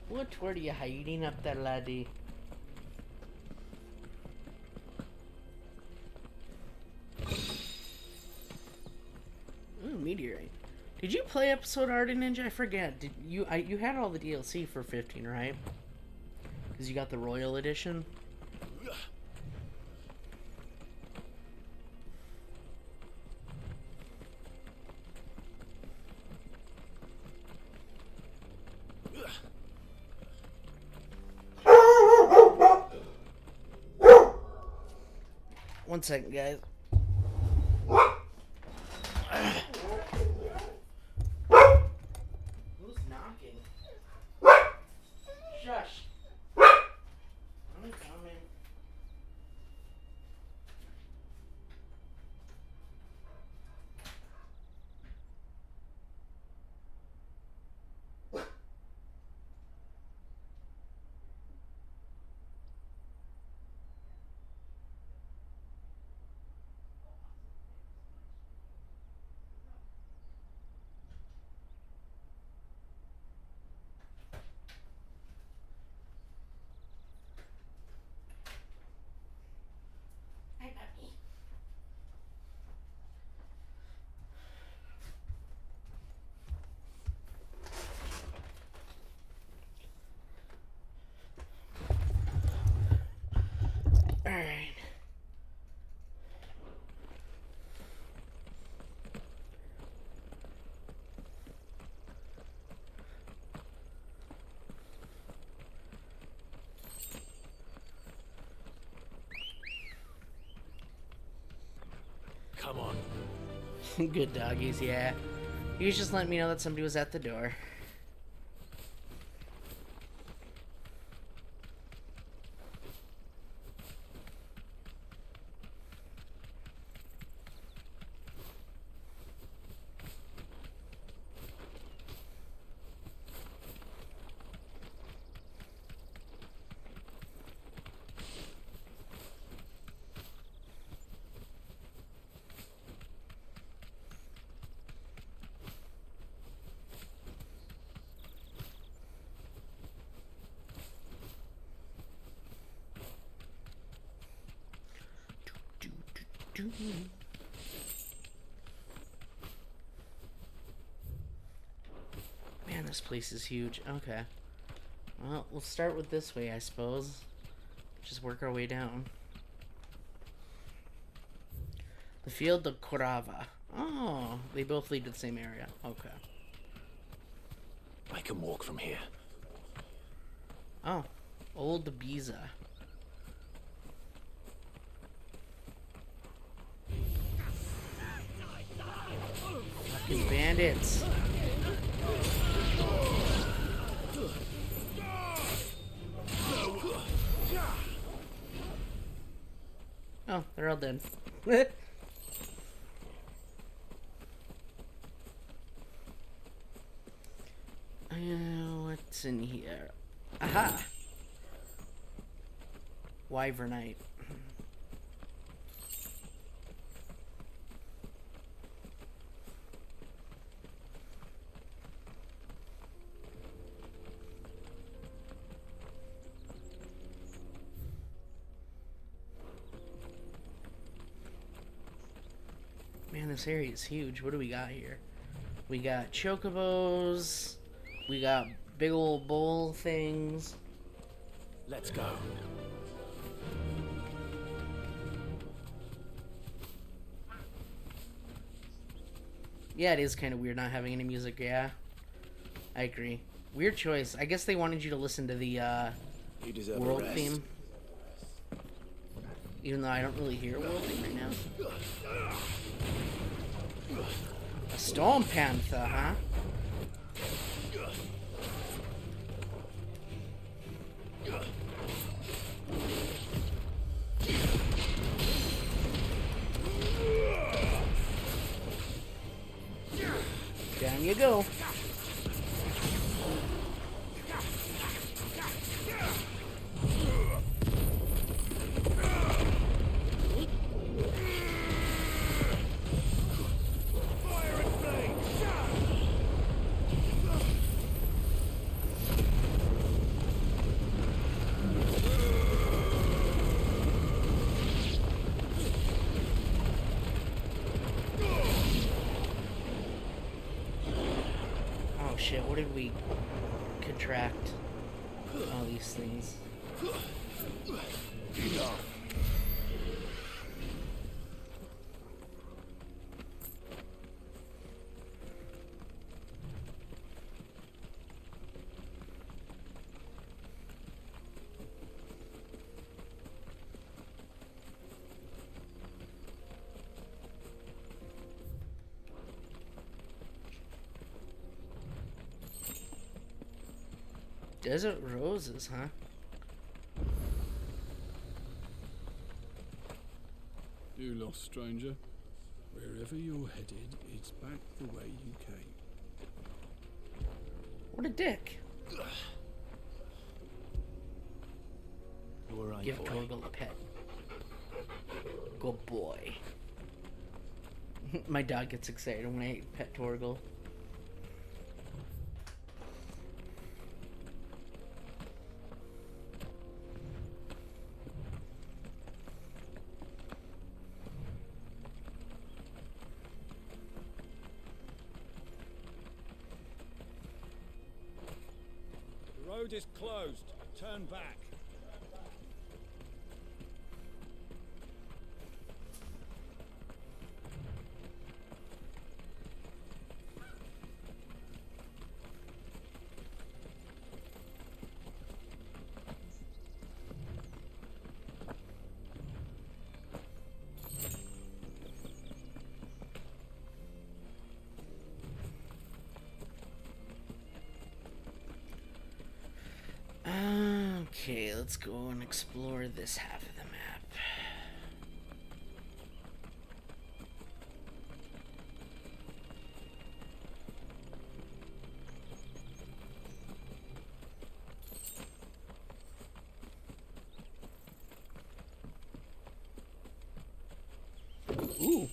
S5: What were you hiding up there, laddie? Ooh, meteorite. Did you play episode Art and Ninja? I forget. Did you? You had all the DLC for 15, right? Because you got the Royal Edition. One second, guys. Who's knocking? Shush. I'm coming. Alright.
S16: Come on.
S5: Good doggies, yeah. You just let me know that somebody was at the door. Man, this place is huge. Okay. Well, we'll start with this way, I suppose. Just work our way down. The field of Korava. Oh, they both lead to the same area. Okay.
S16: I can walk from here.
S5: Oh, Old Biza. Fucking bandits. Oh, they're all dead. What's in here? Aha! Wyvernite. Man, this area is huge. What do we got here? We got chocobos. We got big old bowl things.
S16: Let's go.
S5: Yeah, it is kind of weird not having any music. Yeah, I agree. Weird choice. I guess they wanted you to listen to the world theme. Even though I don't really hear a world theme right now. A Storm Panther, huh? Down you go. Oh shit, what did we contract? All these things. Desert roses, huh?
S1: You lost, stranger. Wherever you're headed, it's back the way you came.
S5: What a dick.
S16: You were right,
S5: Give
S16: boy.
S5: Torgal a pet. Good boy. My dog gets excited when I pet Torgal.
S8: The road is closed. Turn back.
S5: Okay, let's go and explore this half of the map. Ooh.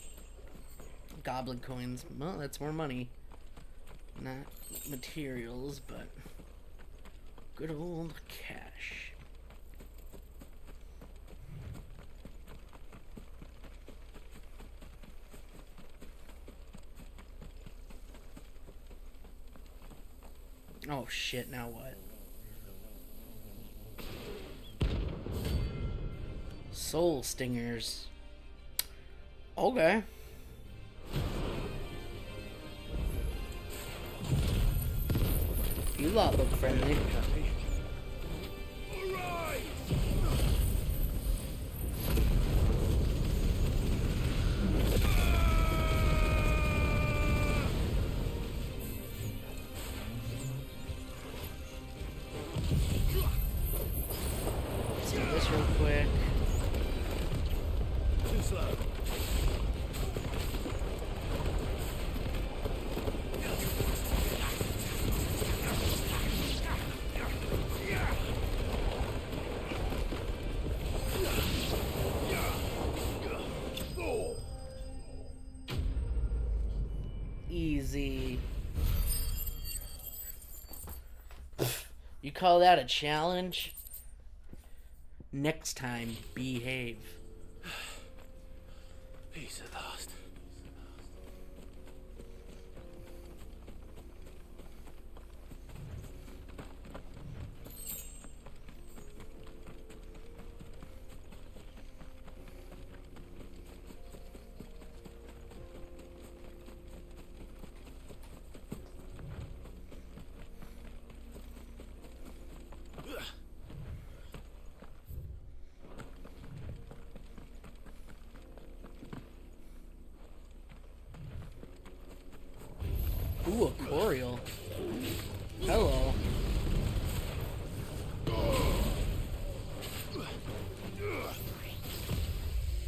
S5: Goblin coins. Well, that's more money. Not materials, but good old cash. Oh shit, now what? Soul stingers. Okay. You lot look friendly. Let's do this real quick.
S16: Too slow.
S5: Easy. You call that a challenge? Next time, behave.
S16: Peace at last.
S5: Ooh, a Corial. Hello.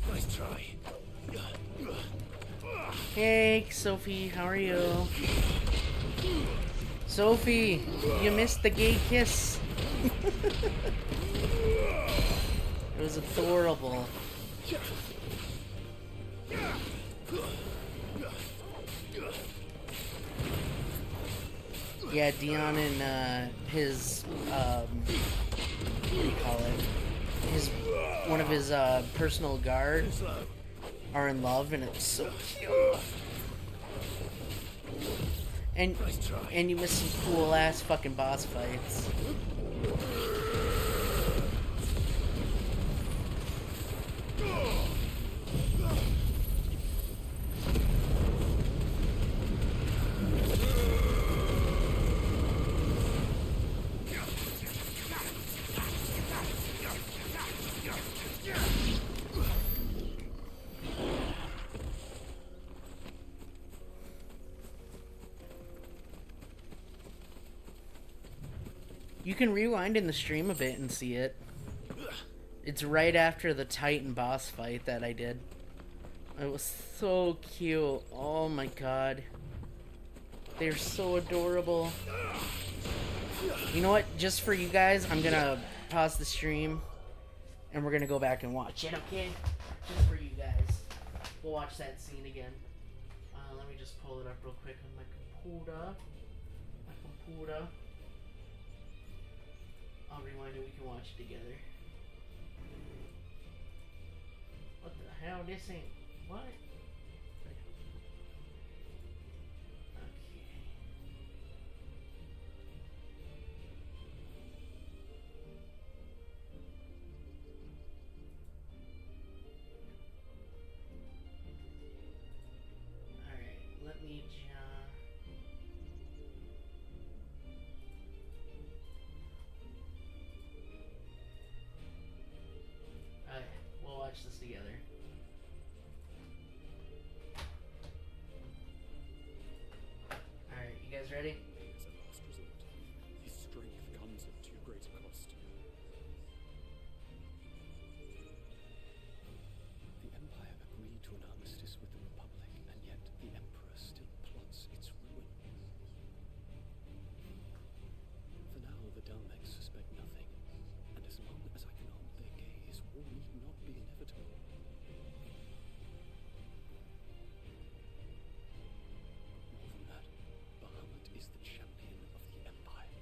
S16: Nice try.
S5: Hey, Sophie, how are you? Sophie, you missed the gay kiss. It was adorable. Yeah, Dion and his what do you call it? One of his personal guard are in love, and it's so cute. And you missed some cool ass fucking boss fights. You can rewind in the stream a bit and see it. It's right after the Titan boss fight that I did. It was so cute. Oh my god. They're so adorable. You know what? Just for you guys, I'm gonna pause the stream and we're gonna go back and watch it, okay? Just for you guys. We'll watch that scene again. Let me just pull it up real quick on my computer. I'll rewind it, we can watch it together. What the hell? This ain't... What? Okay. Alright, let me just... We'll watch this together. Alright, you guys ready?
S9: As a last resort, his strength comes at too great a cost. The Empire agreed to an armistice with the Republic, and yet the Emperor still plots its ruin. For now, the Dalmecs suspect nothing, and as long as I can hold their gaze, war need not be inevitable. More than that, Bahamut is the champion of the Empire.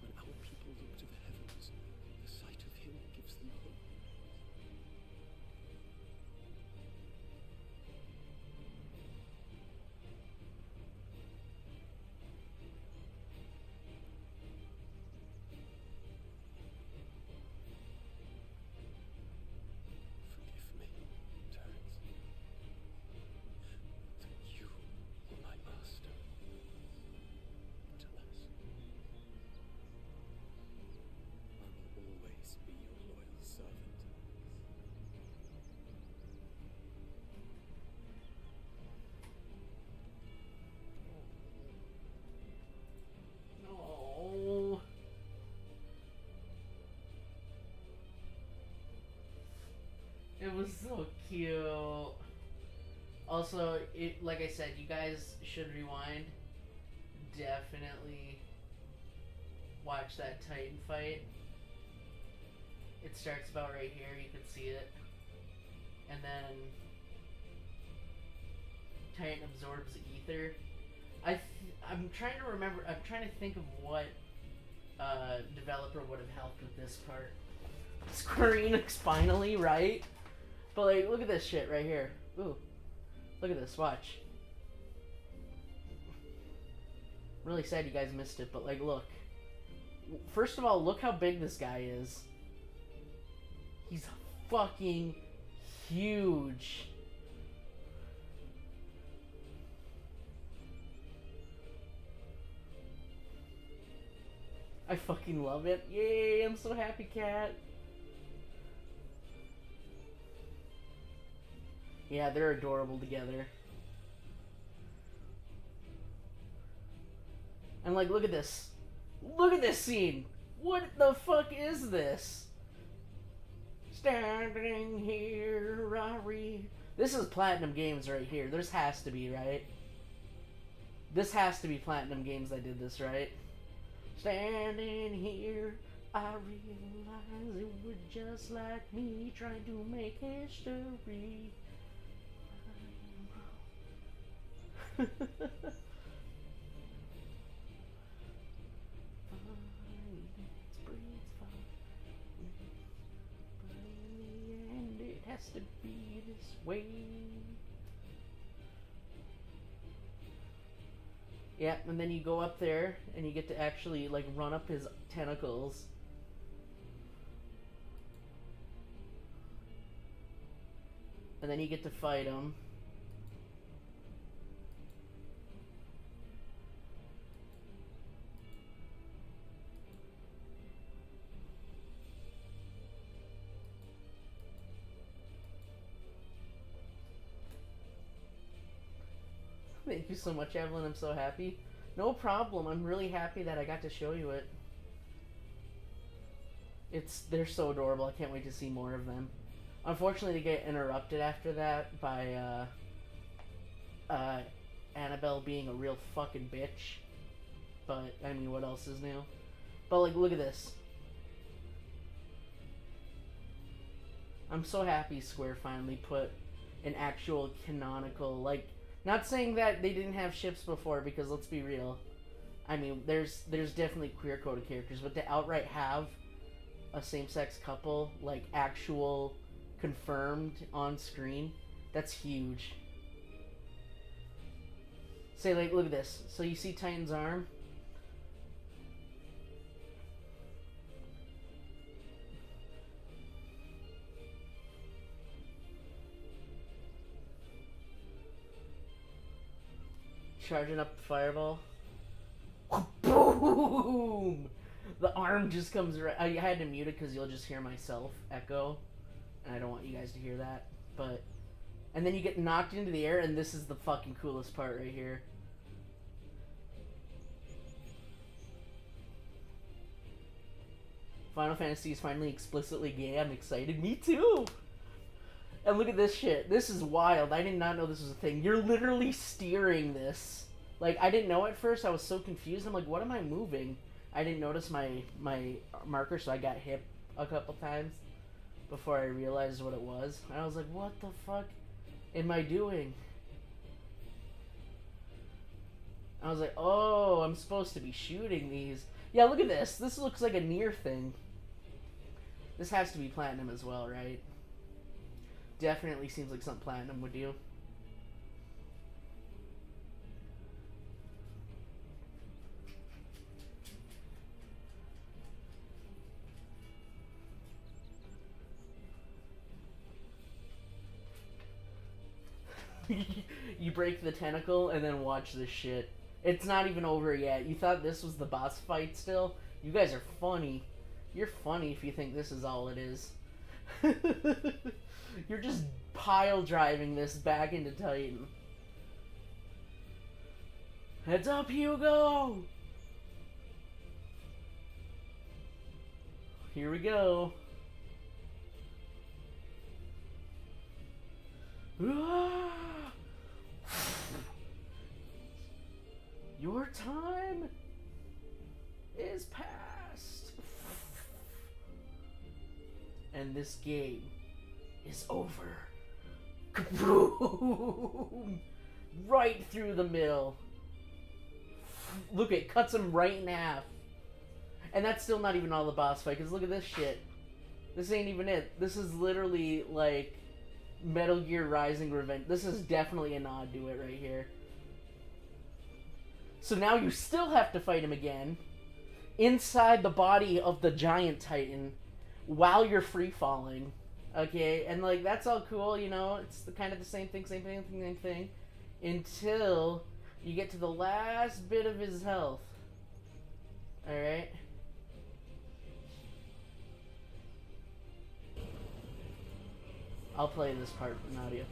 S9: When our people look to the heavens, the sight of him gives them hope. Forgive me, Terence. That you were my master. But alas, I will always be your loyal servant.
S5: No. It was so cute. Also, like I said, you guys should rewind. Definitely watch that Titan fight. It starts about right here, you can see it. And then Titan absorbs ether. I'm trying to remember, I'm trying to think of what developer would have helped with this part. Square Enix finally, right? But like, look at this shit right here. Ooh. Look at this, watch. Really sad you guys missed it, but like, look. First of all, look how big this guy is. He's fucking huge. I fucking love it. Yay, I'm so happy, cat. Yeah, they're adorable together. And like, look at this. Look at this scene. What the fuck is this? Standing here, This is Platinum Games right here. This has to be, right? This has to be Platinum Games that did this, right? Standing here, I realize it was just like me trying to make history. And it has to be this way. Yeah, and then you go up there and you get to actually like run up his tentacles. And then you get to fight him. Thank you so much, Evelyn. I'm so happy. No problem. I'm really happy that I got to show you it. They're so adorable. I can't wait to see more of them. Unfortunately, they get interrupted after that by Annabelle being a real fucking bitch. But I mean, what else is new? But like, look at this. I'm so happy Square finally put an actual canonical, like, not saying that they didn't have ships before, because let's be real. I mean, there's definitely queer-coded characters, but to outright have a same-sex couple, like, actual confirmed on screen, that's huge. Say, like, look at this. So you see Titan's arm? Charging up the fireball. Boom! The arm just comes right. I had to mute it because you'll just hear myself echo, and I don't want you guys to hear that. But, and then you get knocked into the air, and this is the fucking coolest part right here. Final Fantasy is finally explicitly gay. I'm excited. Me too! And look at this shit. This is wild. I did not know this was a thing. You're literally steering this. Like, I didn't know at first. I was so confused. I'm like, what am I moving? I didn't notice my marker, so I got hit a couple times before I realized what it was. I was like, what the fuck am I doing? I was like, oh, I'm supposed to be shooting these. Yeah, look at this. This looks like a Nier thing. This has to be Platinum as well, right? Definitely seems like something Platinum would do. You break the tentacle and then watch this shit. It's not even over yet. You thought this was the boss fight still? You guys are funny. You're funny if you think this is all it is. You're just pile driving this back into Titan. Heads up, Hugo! Here we go. Your time is past. And this game is over. Kaboom! Right through the middle. Look, it cuts him right in half. And that's still not even all the boss fight, because look at this shit. This ain't even it. This is literally like Metal Gear Rising Revenge. This is definitely a nod to it right here. So now you still have to fight him again inside the body of the giant Titan while you're free falling. Okay, and like that's all cool, you know, it's kind of the same thing, until you get to the last bit of his health. Alright? I'll play this part in audio.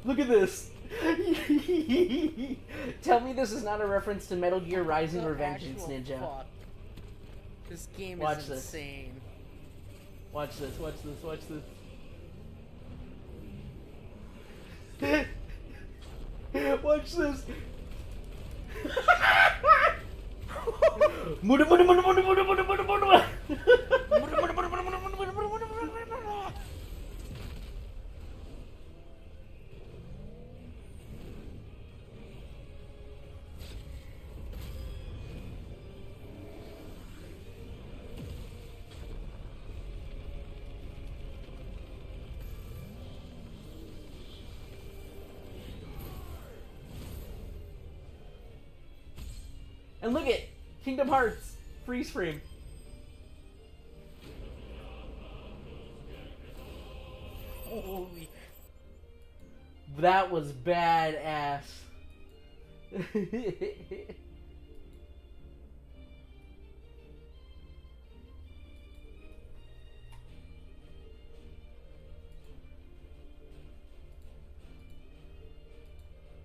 S5: Look at this! Tell me this is not a reference to Metal Gear Rising Revengeance, Ninja. Fuck. This game Watch is this. insane. Watch this, watch this, watch this. Watch this. And look at Kingdom Hearts freeze frame. Holy, that was badass.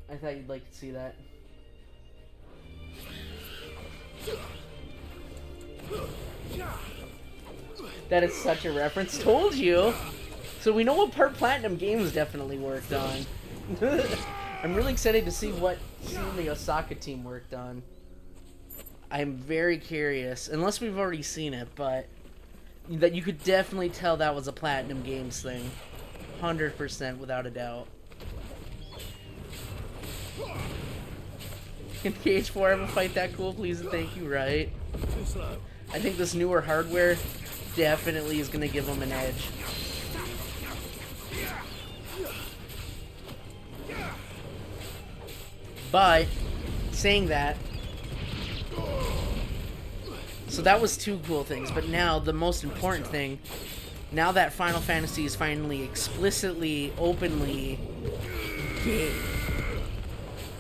S5: I thought you'd like to see that. That is such a reference. Told you. So we know what part Platinum Games definitely worked on. I'm really excited to see what the Osaka team worked on. I'm very curious, unless we've already seen it, but that you could definitely tell that was a Platinum Games thing. 100% without a doubt. Can KH4 ever fight that cool, please and thank you, right? I think this newer hardware definitely is going to give them an edge. But, saying that, so that was two cool things, but now the most important thing, now that Final Fantasy is finally explicitly, openly gay,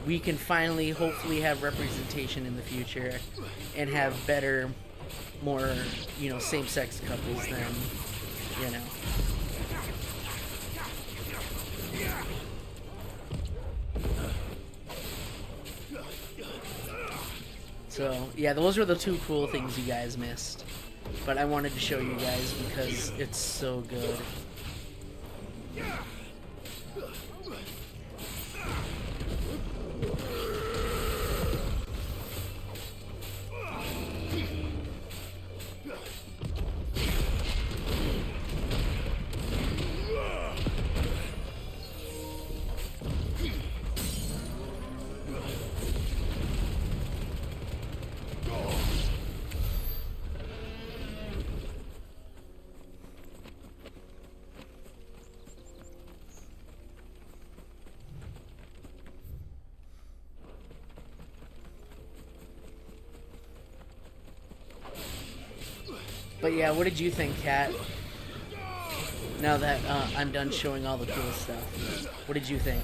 S5: we can finally, hopefully, have representation in the future and have better, more, you know, same-sex couples than, you know. So, yeah, those were the two cool things you guys missed. But I wanted to show you guys because it's so good. But yeah, what did you think, Kat? Now that I'm done showing all the cool stuff. What did you think?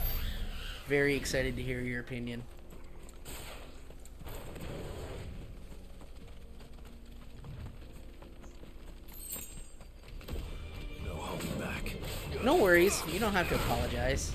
S5: Very excited to hear your opinion.
S7: No holding back.
S5: No worries, you don't have to apologize.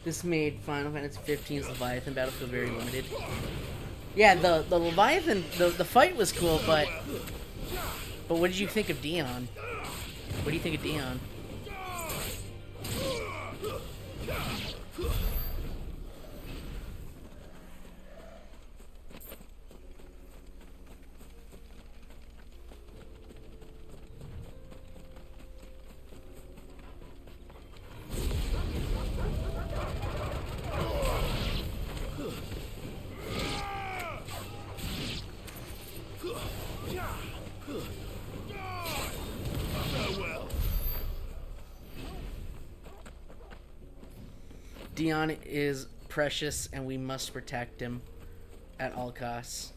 S5: This made Final Fantasy 15's Leviathan battle feel very limited. Yeah, the Leviathan, the fight was cool, but what did you think of Dion? What do you think of Dion? Dion is precious, and we must protect him at all costs.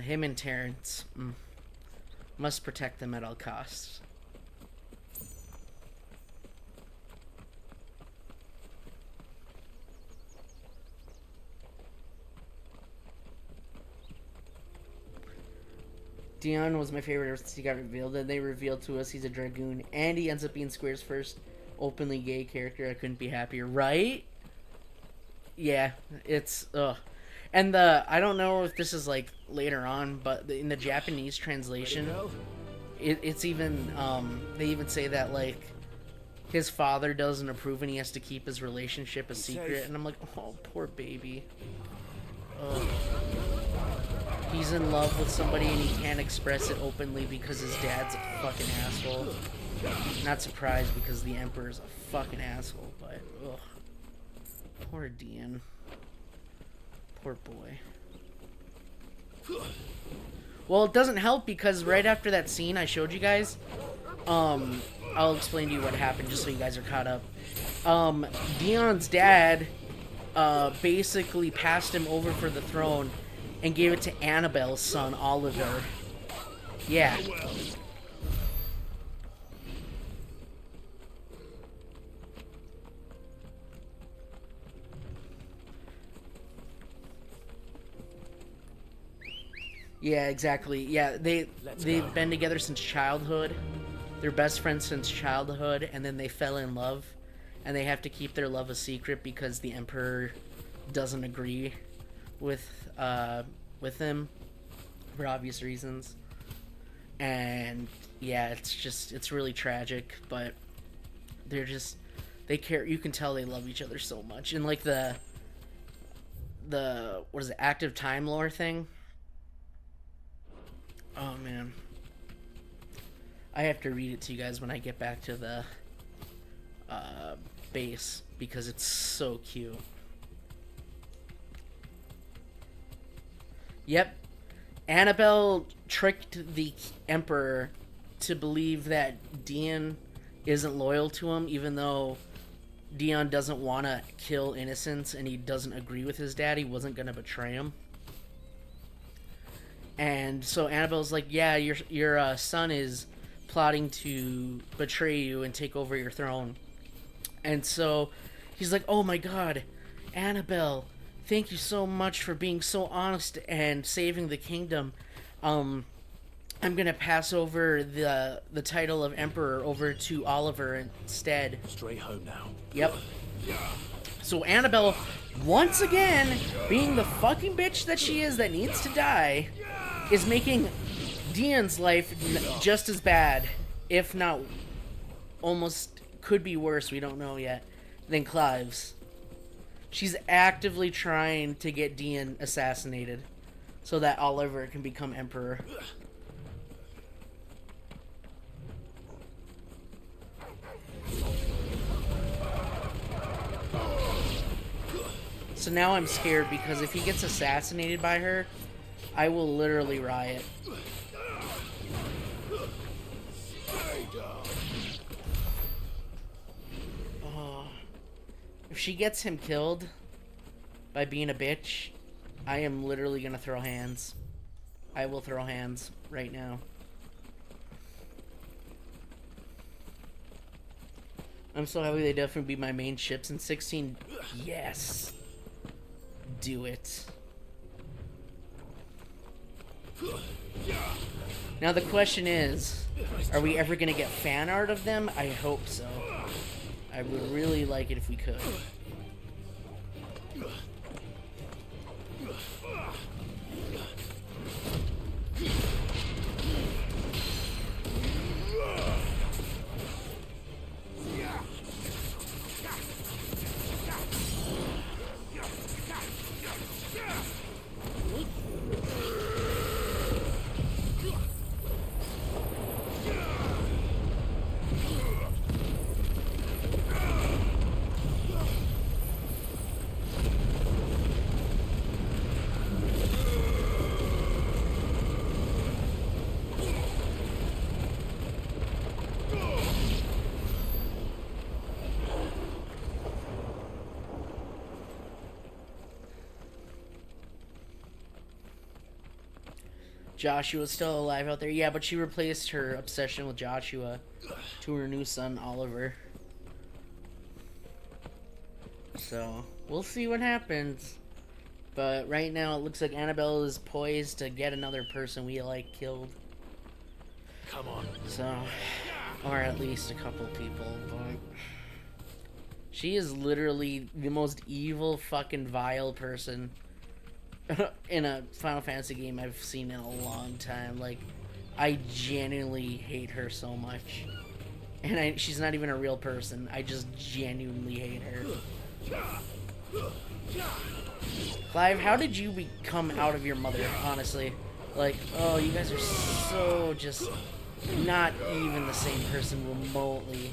S5: Him and Terrence. Must protect them at all costs. Dion was my favorite ever since he got revealed. Then they revealed to us he's a dragoon, and he ends up being Square's first openly gay character. I couldn't be happier, right? Yeah, it's and I don't know if this is like later on, but in the Japanese translation, it's even they even say that like his father doesn't approve and he has to keep his relationship a secret. And I'm like, oh, poor baby. Ugh. He's in love with somebody and he can't express it openly because his dad's a fucking asshole. Not surprised because the Emperor's a fucking asshole, but ugh. Poor Dion. Poor boy. Well, it doesn't help because right after that scene I showed you guys, I'll explain to you what happened just so you guys are caught up. Dion's dad basically passed him over for the throne and gave it to Annabelle's son, Oliver. Yeah. Yeah, exactly. Yeah, they've been together since childhood. They're best friends since childhood, and then they fell in love, and they have to keep their love a secret because the Emperor doesn't agree with him for obvious reasons. And yeah, it's really tragic, but they care. You can tell they love each other so much. And like the what is it, active time lore thing? Oh man, I have to read it to you guys when I get back to the base because it's so cute. Yep, Annabelle tricked the Emperor to believe that Dion isn't loyal to him, even though Dion doesn't want to kill innocents and he doesn't agree with his dad. He wasn't going to betray him. And so Annabelle's like, yeah, your son is plotting to betray you and take over your throne. And so he's like, oh my god, Annabelle, thank you so much for being so honest and saving the kingdom. I'm gonna pass over the title of Emperor over to Oliver instead.
S22: Straight home now.
S5: Yep. So Annabelle, once again, being the fucking bitch that she is that needs to die, is making Dion's life just as bad, if not almost could be worse, we don't know yet, than Clive's. She's actively trying to get Dion assassinated so that Oliver can become Emperor. So now I'm scared because if he gets assassinated by her, I will literally riot. If she gets him killed by being a bitch, I am literally gonna throw hands. I will throw hands right now. I'm so happy they definitely be my main ships in 16. Yes. Do it. Now the question is, are we ever gonna get fan art of them? I hope so. I would really like it if we could. Joshua's still alive out there. Yeah, but she replaced her obsession with Joshua to her new son, Oliver. So, we'll see what happens. But right now, it looks like Annabelle is poised to get another person we like killed.
S7: Come on.
S5: So, or at least a couple people, but she is literally the most evil, fucking vile person in a Final Fantasy game I've seen in a long time. Like, I genuinely hate her so much. And she's not even a real person. I just genuinely hate her. Clive, how did you become out of your mother, honestly? Like, oh, you guys are so just not even the same person remotely.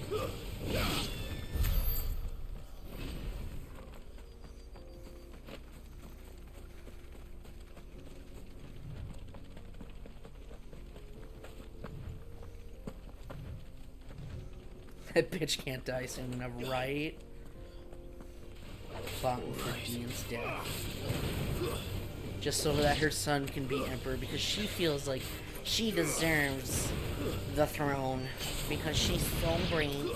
S5: That bitch can't die soon enough, right? Plotting for Dean's death. Just so that her son can be emperor, because she feels like she deserves the throne because she's so brave.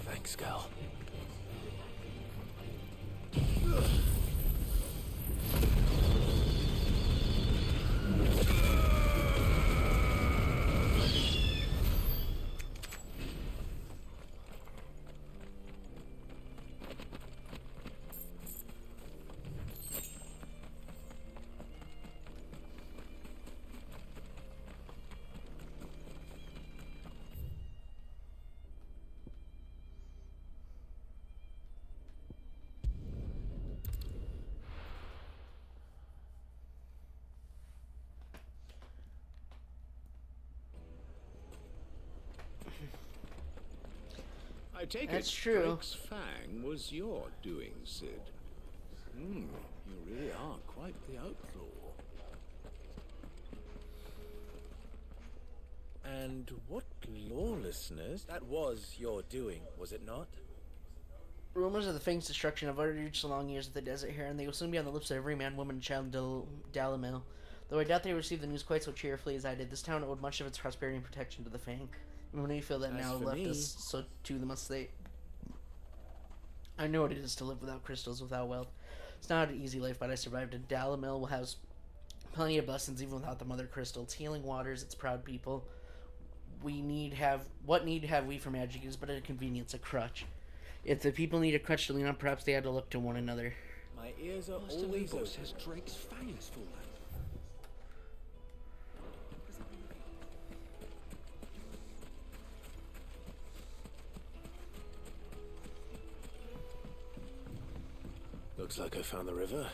S7: Thanks, girl.
S3: I take
S5: That's
S3: it
S5: true.
S3: Drake's Fang was your doing, Sid.
S22: You really are quite the outlaw.
S13: And what lawlessness? That was your doing, was it not?
S5: Rumors of the Fang's destruction have already reached the long years of the desert here, and they will soon be on the lips of every man, woman, and child in Dalamil. Though I doubt they received the news quite so cheerfully as I did, this town owed much of its prosperity and protection to the Fang. And when we feel that
S13: As
S5: now
S13: for
S5: left
S13: me-
S5: us, so too must they. I know what it is to live without crystals, without wealth. It's not an easy life, but I survived, and Dalamil will have plenty of blessings even without the mother crystal. Its healing waters, its proud people. What need have we for magic is but a convenience, a crutch. If the people need a crutch to lean on, perhaps they had to look to one another.
S13: My ears are
S7: Master
S13: always
S7: Lubo
S13: open.
S7: says Drake's Fang has fallen.
S22: Looks like I found the river.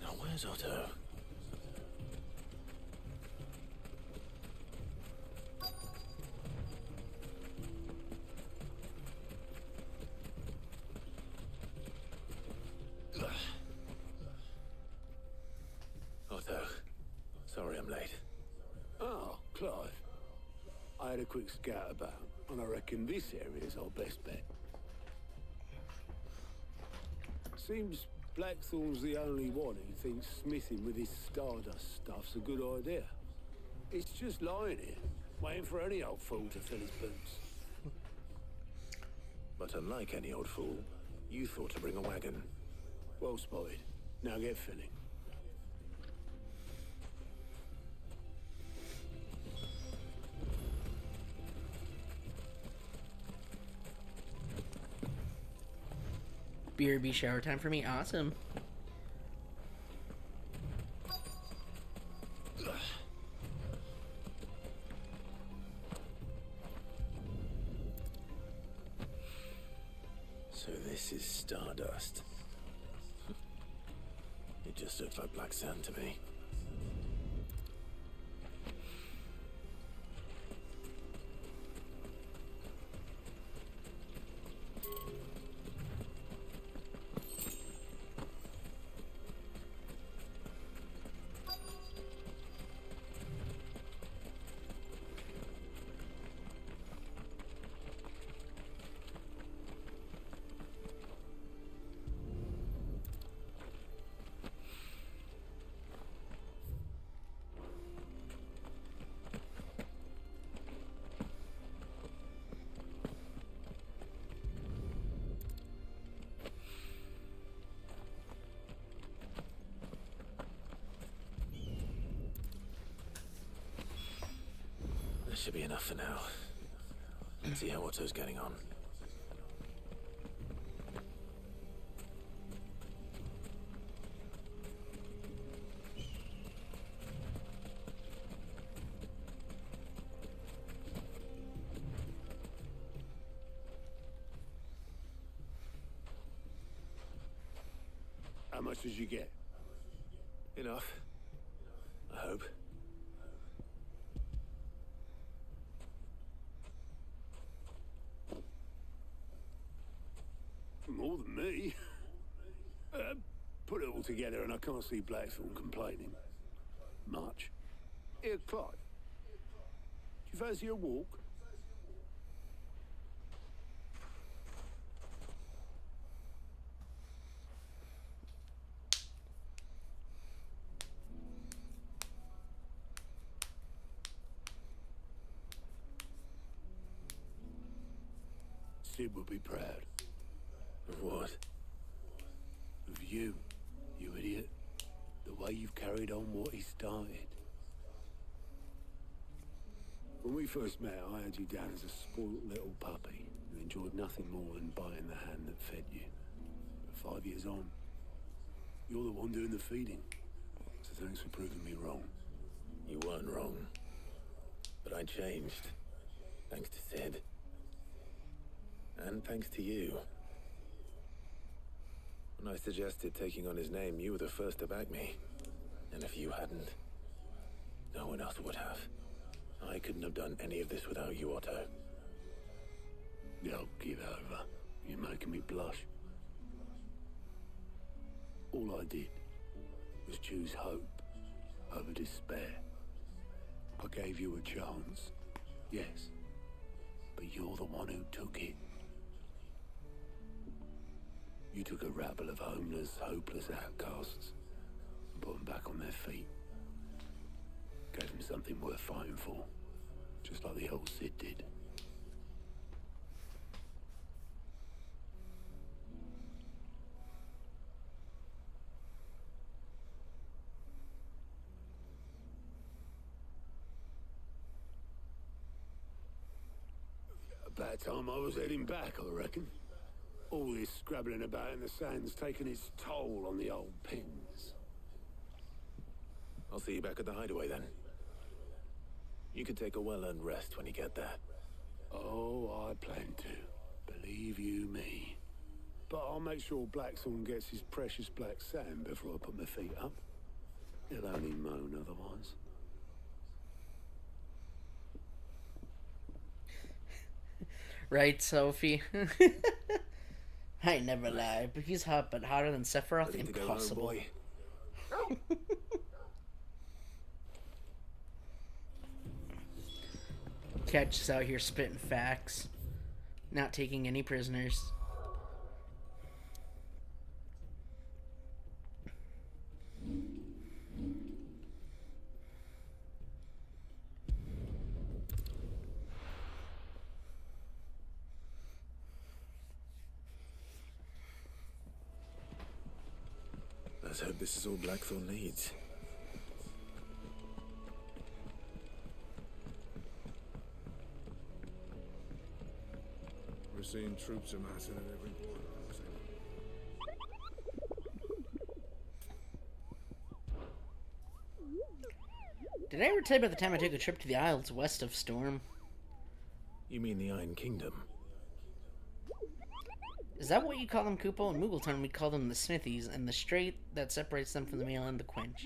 S22: Now where's Otto? Otto, sorry I'm late. Oh, Clive. I had a quick scout about, and I reckon this area's our best bet. Seems Blackthorn's the only one who thinks smithing with his Stardust stuff's a good idea. It's just lying here, waiting for any old fool to fill his boots.
S16: But unlike any old fool, you thought to bring a wagon.
S22: Well spotted. Now get filling.
S5: BRB shower time for me. Awesome.
S16: So this is Stardust. It It just looked like black sand to me. That should be enough for now. Let's see how Otto's getting on.
S22: How much did you get?
S16: Enough. I hope.
S22: More than me. Put it all together and I can't see Blackthorn complaining. Much. Here, Clive. Do you fancy a walk? Sid would be proud.
S16: Of what?
S22: Of you, you idiot. The way you've carried on what he started. When we first met, I had you down as a spoilt little puppy who enjoyed nothing more than biting the hand that fed you. But 5 years on, you're the one doing the feeding. So thanks for proving me wrong.
S16: You weren't wrong. But I changed. Thanks to Sid. And thanks to you. When I suggested taking on his name, you were the first to back me. And if you hadn't, no one else would have. I couldn't have done any of this without you, Otto.
S22: Yo, give over. You're making me blush. All I did was choose hope over despair. I gave you a chance, yes, but you're the one who took it. You took a rabble of homeless, hopeless outcasts and put them back on their feet. Gave them something worth fighting for, just like the old Sid did. About time I was heading back, I reckon. All this scrabbling about in the sand's taken its toll on the old pins.
S16: I'll see you back at the hideaway then. You can take a well-earned rest when you get there.
S22: Oh, I plan to. Believe you me. But I'll make sure Blackthorn gets his precious black sand before I put my feet up. He'll only moan otherwise.
S5: Right, Sophie? I never lie, but he's hot, but hotter than Sephiroth? Impossible. Catch us out here spitting facts, not taking any prisoners.
S16: Let's hope this is all Blackthorn needs.
S1: We're seeing troops amassing at every border.
S5: Did I ever tell you about the time I took a trip to the Isles west of Storm?
S16: You mean the Iron Kingdom?
S5: Is that what you call them, Kupo? In Muggleton, we call them the Smithies, and the strait that separates them from the mainland, the Quench.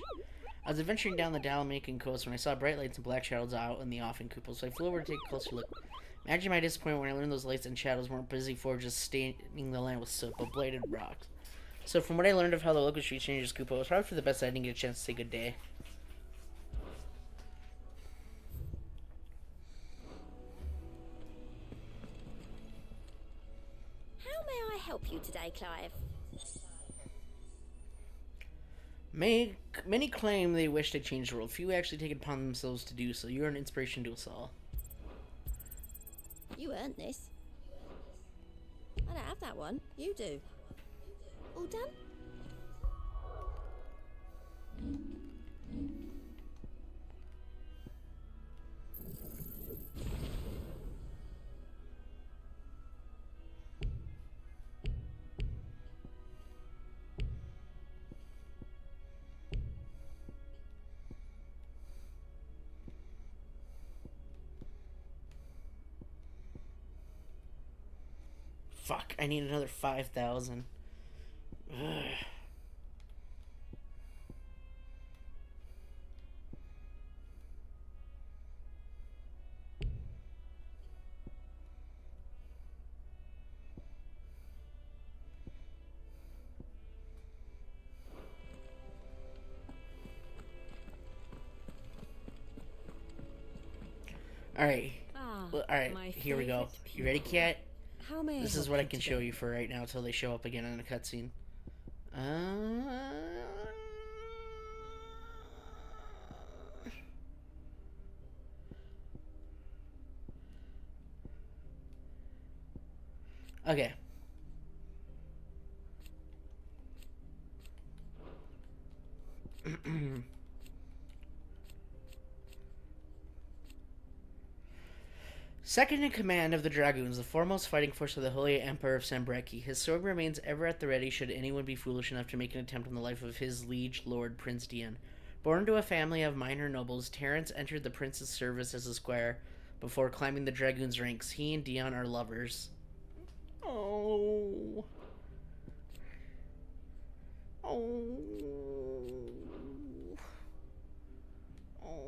S5: I was adventuring down the Dalmatian coast when I saw bright lights and black shadows out in the offing, Kupo, so I flew over to take a closer look. Imagine my disappointment when I learned those lights and shadows weren't busy forges staining the land with soot, but bladed rocks. So from what I learned of how the local street changes, Kupo, it was probably for the best I didn't get a chance to say good day.
S6: How may I help you today, Clive?
S5: Many claim they wish to change the world. Few actually take it upon themselves to do so. You are an inspiration to us all.
S6: You earned this. I don't have that one. You do. All done?
S5: Fuck, I need another 5,000. Alright. Alright, here we go. You ready, Cat?
S6: How may
S5: This is what I can show you for right now until they show up again in a cutscene. Okay. Second in command of the Dragoons, the foremost fighting force of the Holy Emperor of Sambreki, his sword remains ever at the ready should anyone be foolish enough to make an attempt on the life of his liege lord, Prince Dion. Born to a family of minor nobles, Terence entered the prince's service as a squire before climbing the Dragoons' ranks. He and Dion are lovers. Oh. Oh. Oh.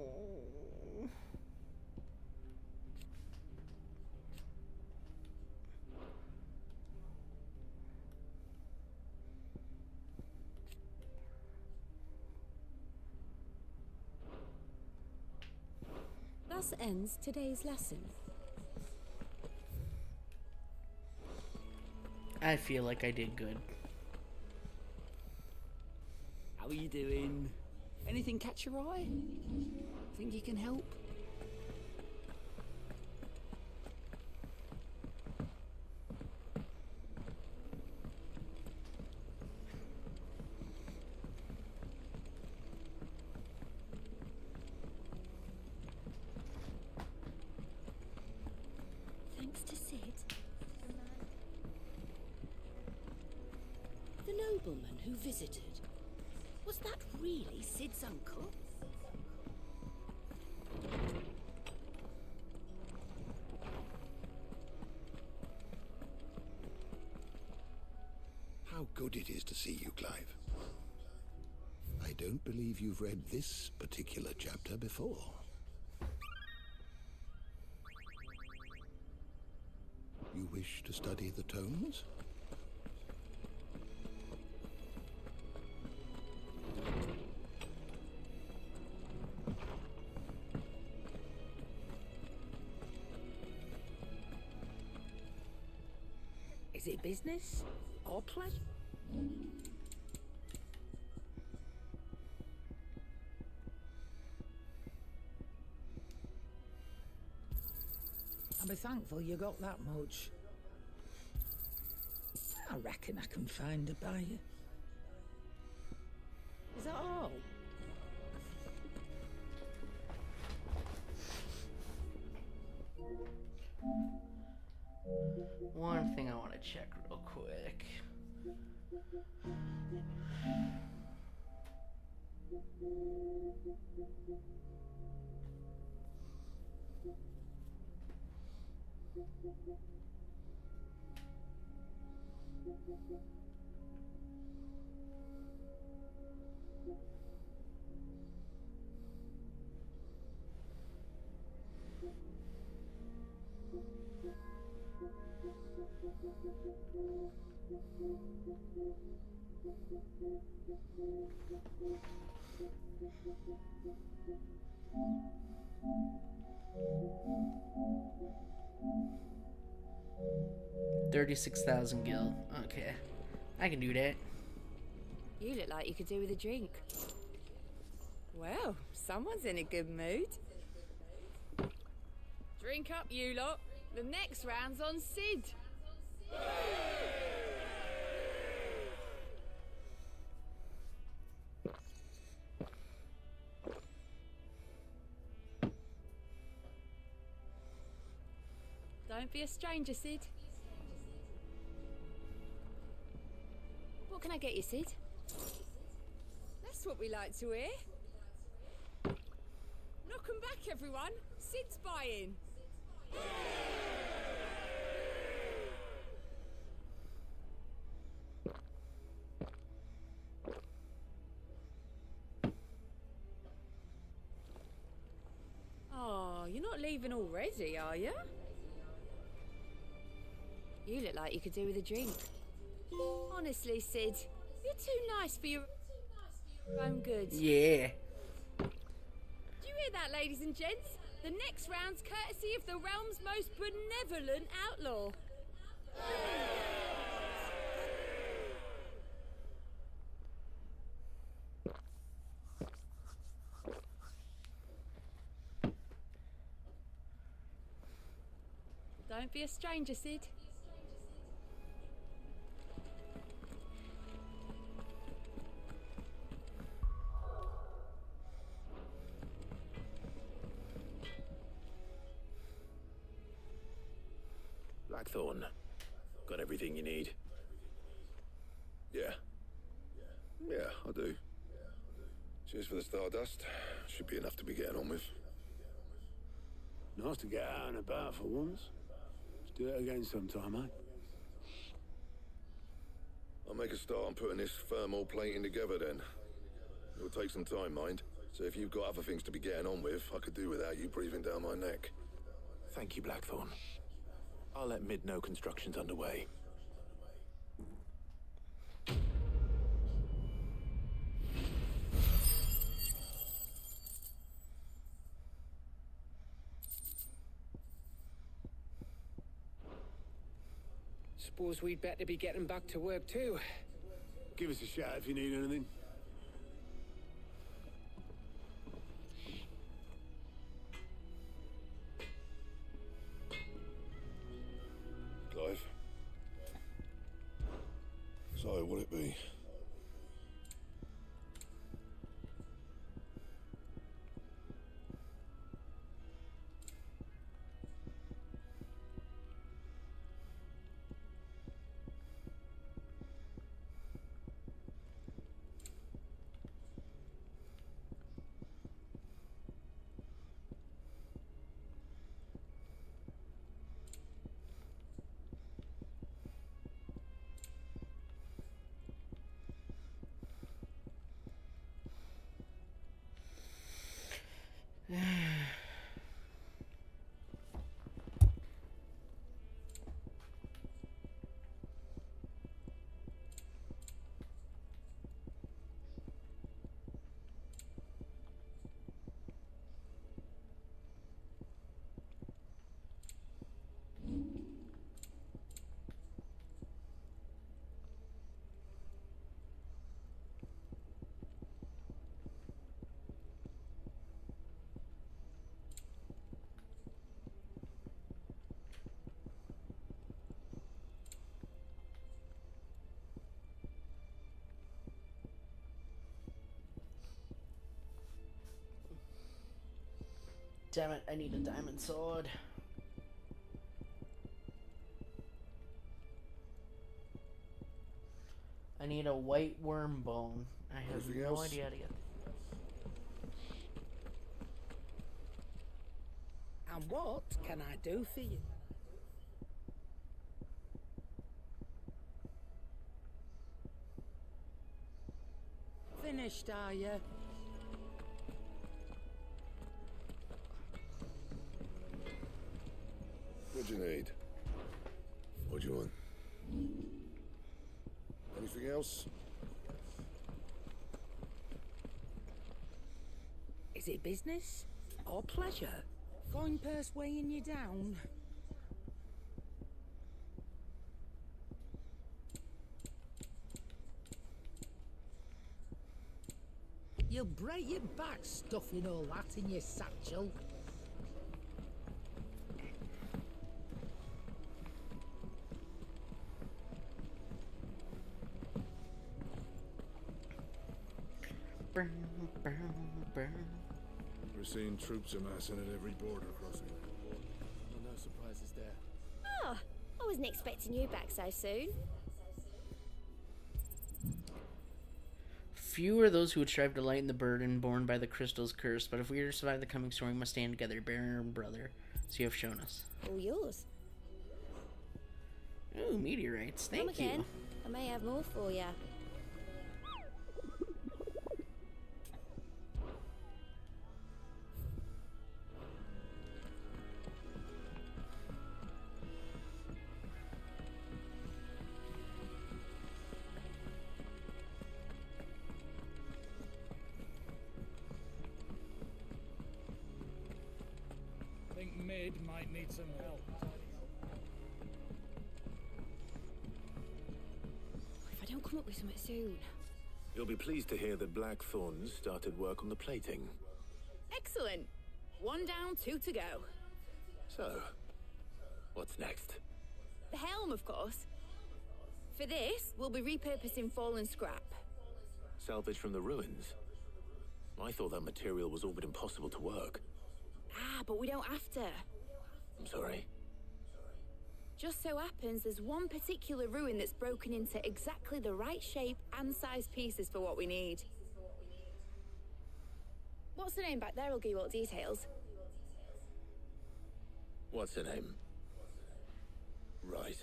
S15: Thus ends today's lesson.
S5: I feel like I did good.
S4: How are you doing? Anything catch your eye? Think you can help?
S17: Thanks to Sid. The nobleman who visited. Was that really Sid's uncle?
S20: How good it is to see you, Clive. I don't believe you've read this particular chapter before. You wish to study the tomes?
S17: Is it business or pleasure?
S10: I'll be thankful you got that much. I reckon I can find a buyer.
S17: Is that all?
S5: One thing I want to check real quick. $36,000 gil. Okay, I can do that.
S15: You look like you could do with a drink. Well, someone's in a good mood. Drink up, you lot. The next round's on Sid. Don't be a stranger, Sid. What can I get you, Sid? That's what we like to hear. Knock 'em back, everyone. Sid's buying. Oh, you're not leaving already, are you? You look like you could do with a drink. Honestly, Sid, you're too nice for your own good.
S5: Yeah.
S15: Do you hear that, ladies and gents? The next round's courtesy of the realm's most benevolent outlaw. Don't be a stranger, Sid.
S16: Blackthorn, got everything you need?
S14: Yeah. Yeah, I do. Cheers for the stardust. Should be enough to be getting on with.
S22: Nice to get out and about for once. Let's do it again sometime, eh?
S14: I'll make a start on putting this thermal plating together then. It'll take some time, mind. So if you've got other things to be getting on with, I could do without you breathing down my neck.
S16: Thank you, Blackthorn. I'll let Mid know construction's underway.
S8: Suppose we'd better be getting back to work too.
S22: Give us a shout if you need anything.
S14: Clive. So, what'd it be?
S5: Damn it, I need a diamond sword. I need a white worm bone. I have
S14: Anything
S5: no
S14: else?
S5: idea how to get
S10: And what can I do for you? finished, are you?
S14: What do you need? What do you want? Anything else?
S10: Is it business or pleasure? Coin purse weighing you down? You'll break your back stuffing all that in your satchel.
S1: We're seeing troops amassing at every border crossing.
S13: Well, no surprises there.
S6: Oh, I wasn't expecting you back so soon.
S5: Few are those who would strive to lighten the burden borne by the crystal's curse, but if we are to survive the coming storm, we must stand together, bearer and brother, as you have shown us.
S6: All yours.
S5: Ooh, meteorites.
S6: Come
S5: Thank
S6: again.
S5: you.
S6: I may have more for you.
S8: I think Mid might need some help.
S15: If I don't come up with something soon.
S16: You'll be pleased to hear that Blackthorn's started work on the plating.
S15: Excellent. 1 down, 2 to go.
S16: So, what's next?
S15: The helm, of course. For this, we'll be repurposing fallen scrap.
S16: Salvage from the ruins? I thought that material was all but impossible to work.
S15: Ah, but we don't have to.
S16: I'm sorry.
S15: Just so happens there's one particular ruin that's broken into exactly the right shape and size pieces for what we need. What's the name back there? I'll give you all the details.
S16: What's her name? Right.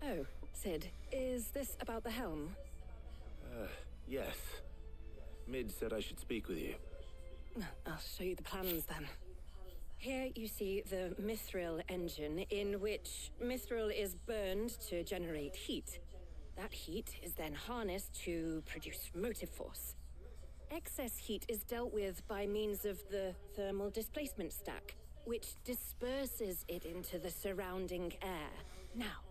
S17: Oh, Sid, is this about the helm?
S16: Yes. Mid said I should speak with you.
S17: I'll show you the plans then. Here you see the mithril engine, in which mithril is burned to generate heat. That heat is then harnessed to produce motive force. Excess heat is dealt with by means of the thermal displacement stack, which disperses it into the surrounding air. Now,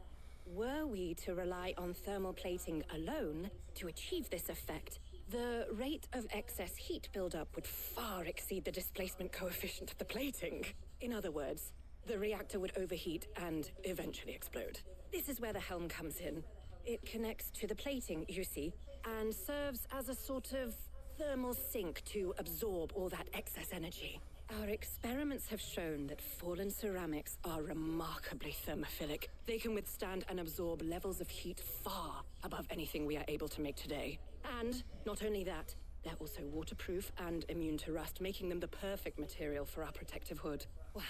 S17: were we to rely on thermal plating alone to achieve this effect, the rate of excess heat buildup would far exceed the displacement coefficient of the plating. In other words, the reactor would overheat and eventually explode. This is where the helm comes in. It connects to the plating, you see, and serves as a sort of thermal sink to absorb all that excess energy. Our experiments have shown that fallen ceramics are remarkably thermophilic. They can withstand and absorb levels of heat far above anything we are able to make today. And not only that, they're also waterproof and immune to rust, making them the perfect material for our protective hood. Why,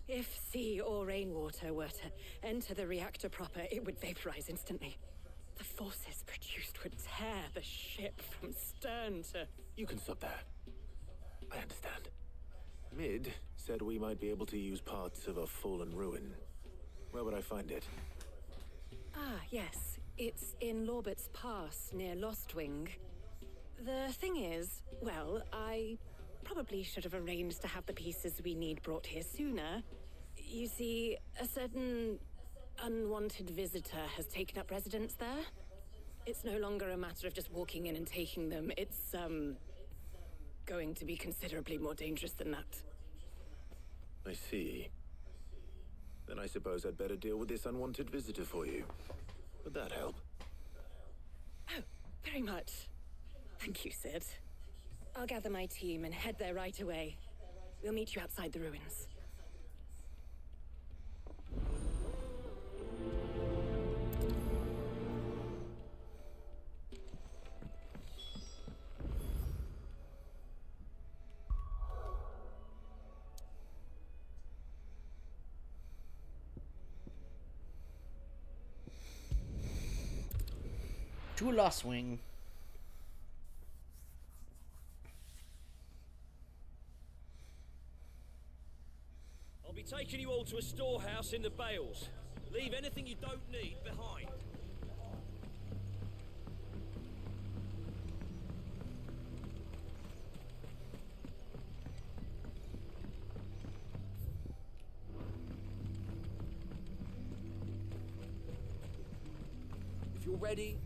S17: if sea or rainwater were to enter the reactor proper, it would vaporize instantly. The forces produced would tear the ship from stern to...
S16: You can stop there. I understand. Mid said we might be able to use parts of a fallen ruin. Where would I find it?
S17: Ah, yes. It's in Lorbert's Pass, near Lostwing. The thing is, well, I probably should have arranged to have the pieces we need brought here sooner. You see, a certain unwanted visitor has taken up residence there. It's no longer a matter of just walking in and taking them. It's, going to be considerably more dangerous than that.
S16: I see. Then I suppose I'd better deal with this unwanted visitor for you. Would that help?
S17: Oh, very much. Thank you, Sid. I'll gather my team and head there right away. We'll meet you outside the ruins.
S5: to a lost wing.
S18: I'll be taking you all to a storehouse in the Bales. Leave anything you don't need behind.
S4: If you're ready,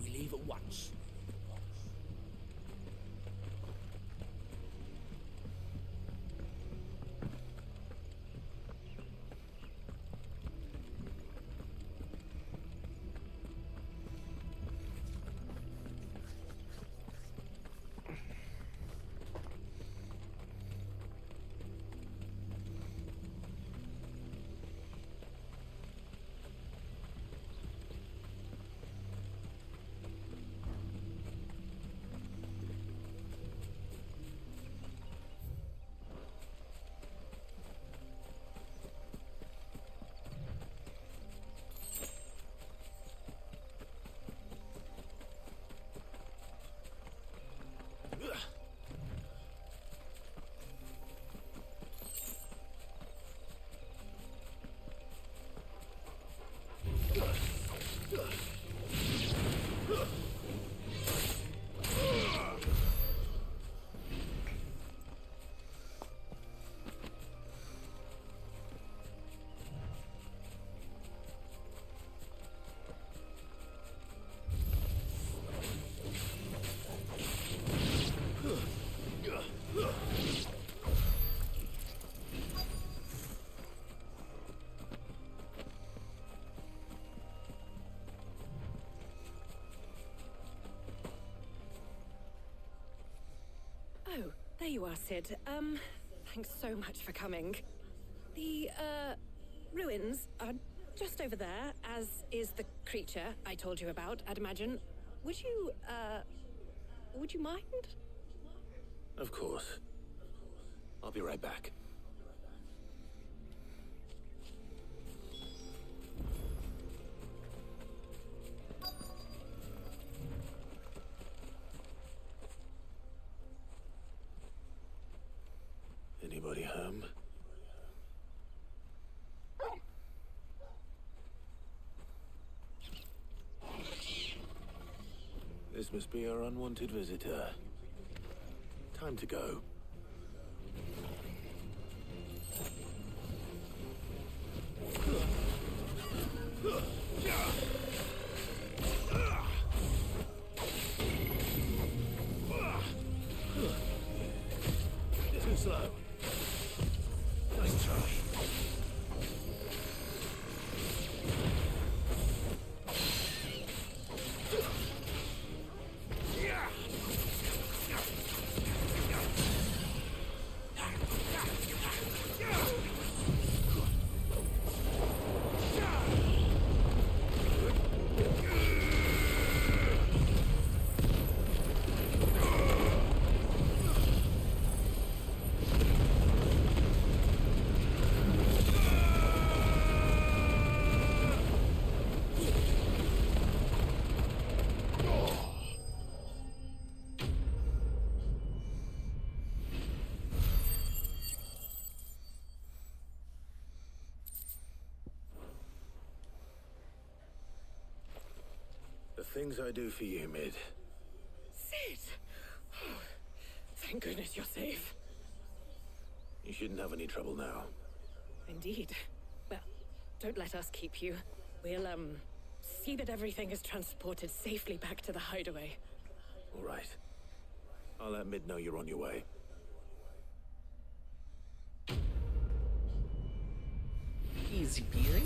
S4: we leave at once.
S17: Oh, there you are, Sid. Thanks so much for coming. The, ruins are just over there, as is the creature I told you about, I'd imagine. Would you mind?
S16: Of course. I'll be right back. Anybody home? This must be our unwanted visitor. Time to go. Too slow. Nice try. The things I do for you, Mid.
S17: Sid! Oh, thank goodness you're safe.
S16: You shouldn't have any trouble now.
S17: Indeed. Well, don't let us keep you. We'll, see that everything is transported safely back to the hideaway.
S16: All right. I'll let Mid know you're on your way.
S5: Easy peasy.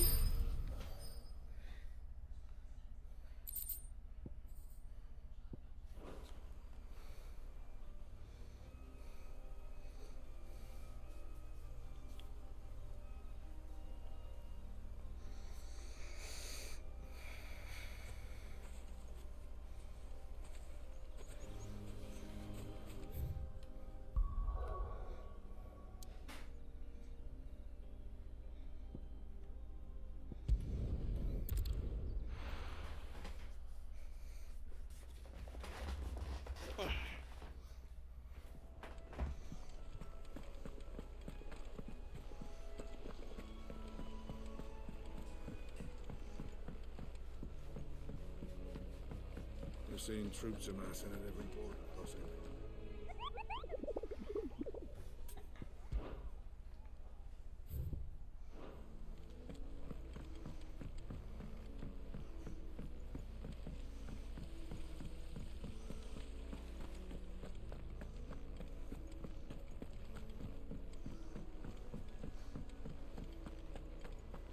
S3: seen troops amassing at every port crossing.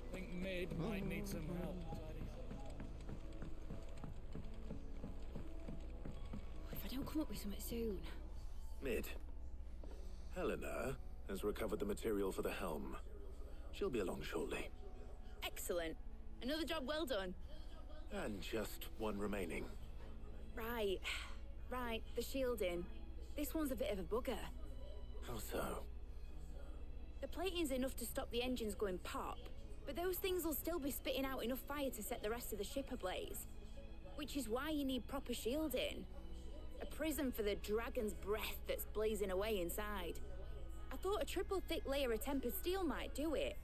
S8: I think Mid might need some help.
S15: If I don't come up with something soon.
S16: Mid. Helena has recovered the material for the helm. She'll be along shortly.
S15: Excellent. Another job well done.
S16: And just one remaining.
S15: Right. Right, the shielding. This one's a bit of a bugger.
S16: How so?
S15: The plating's enough to stop the engines going pop, but those things will still be spitting out enough fire to set the rest of the ship ablaze. Which is why you need proper shielding. A prison for the dragon's breath that's blazing away inside. I thought a triple thick layer of tempered steel might do it.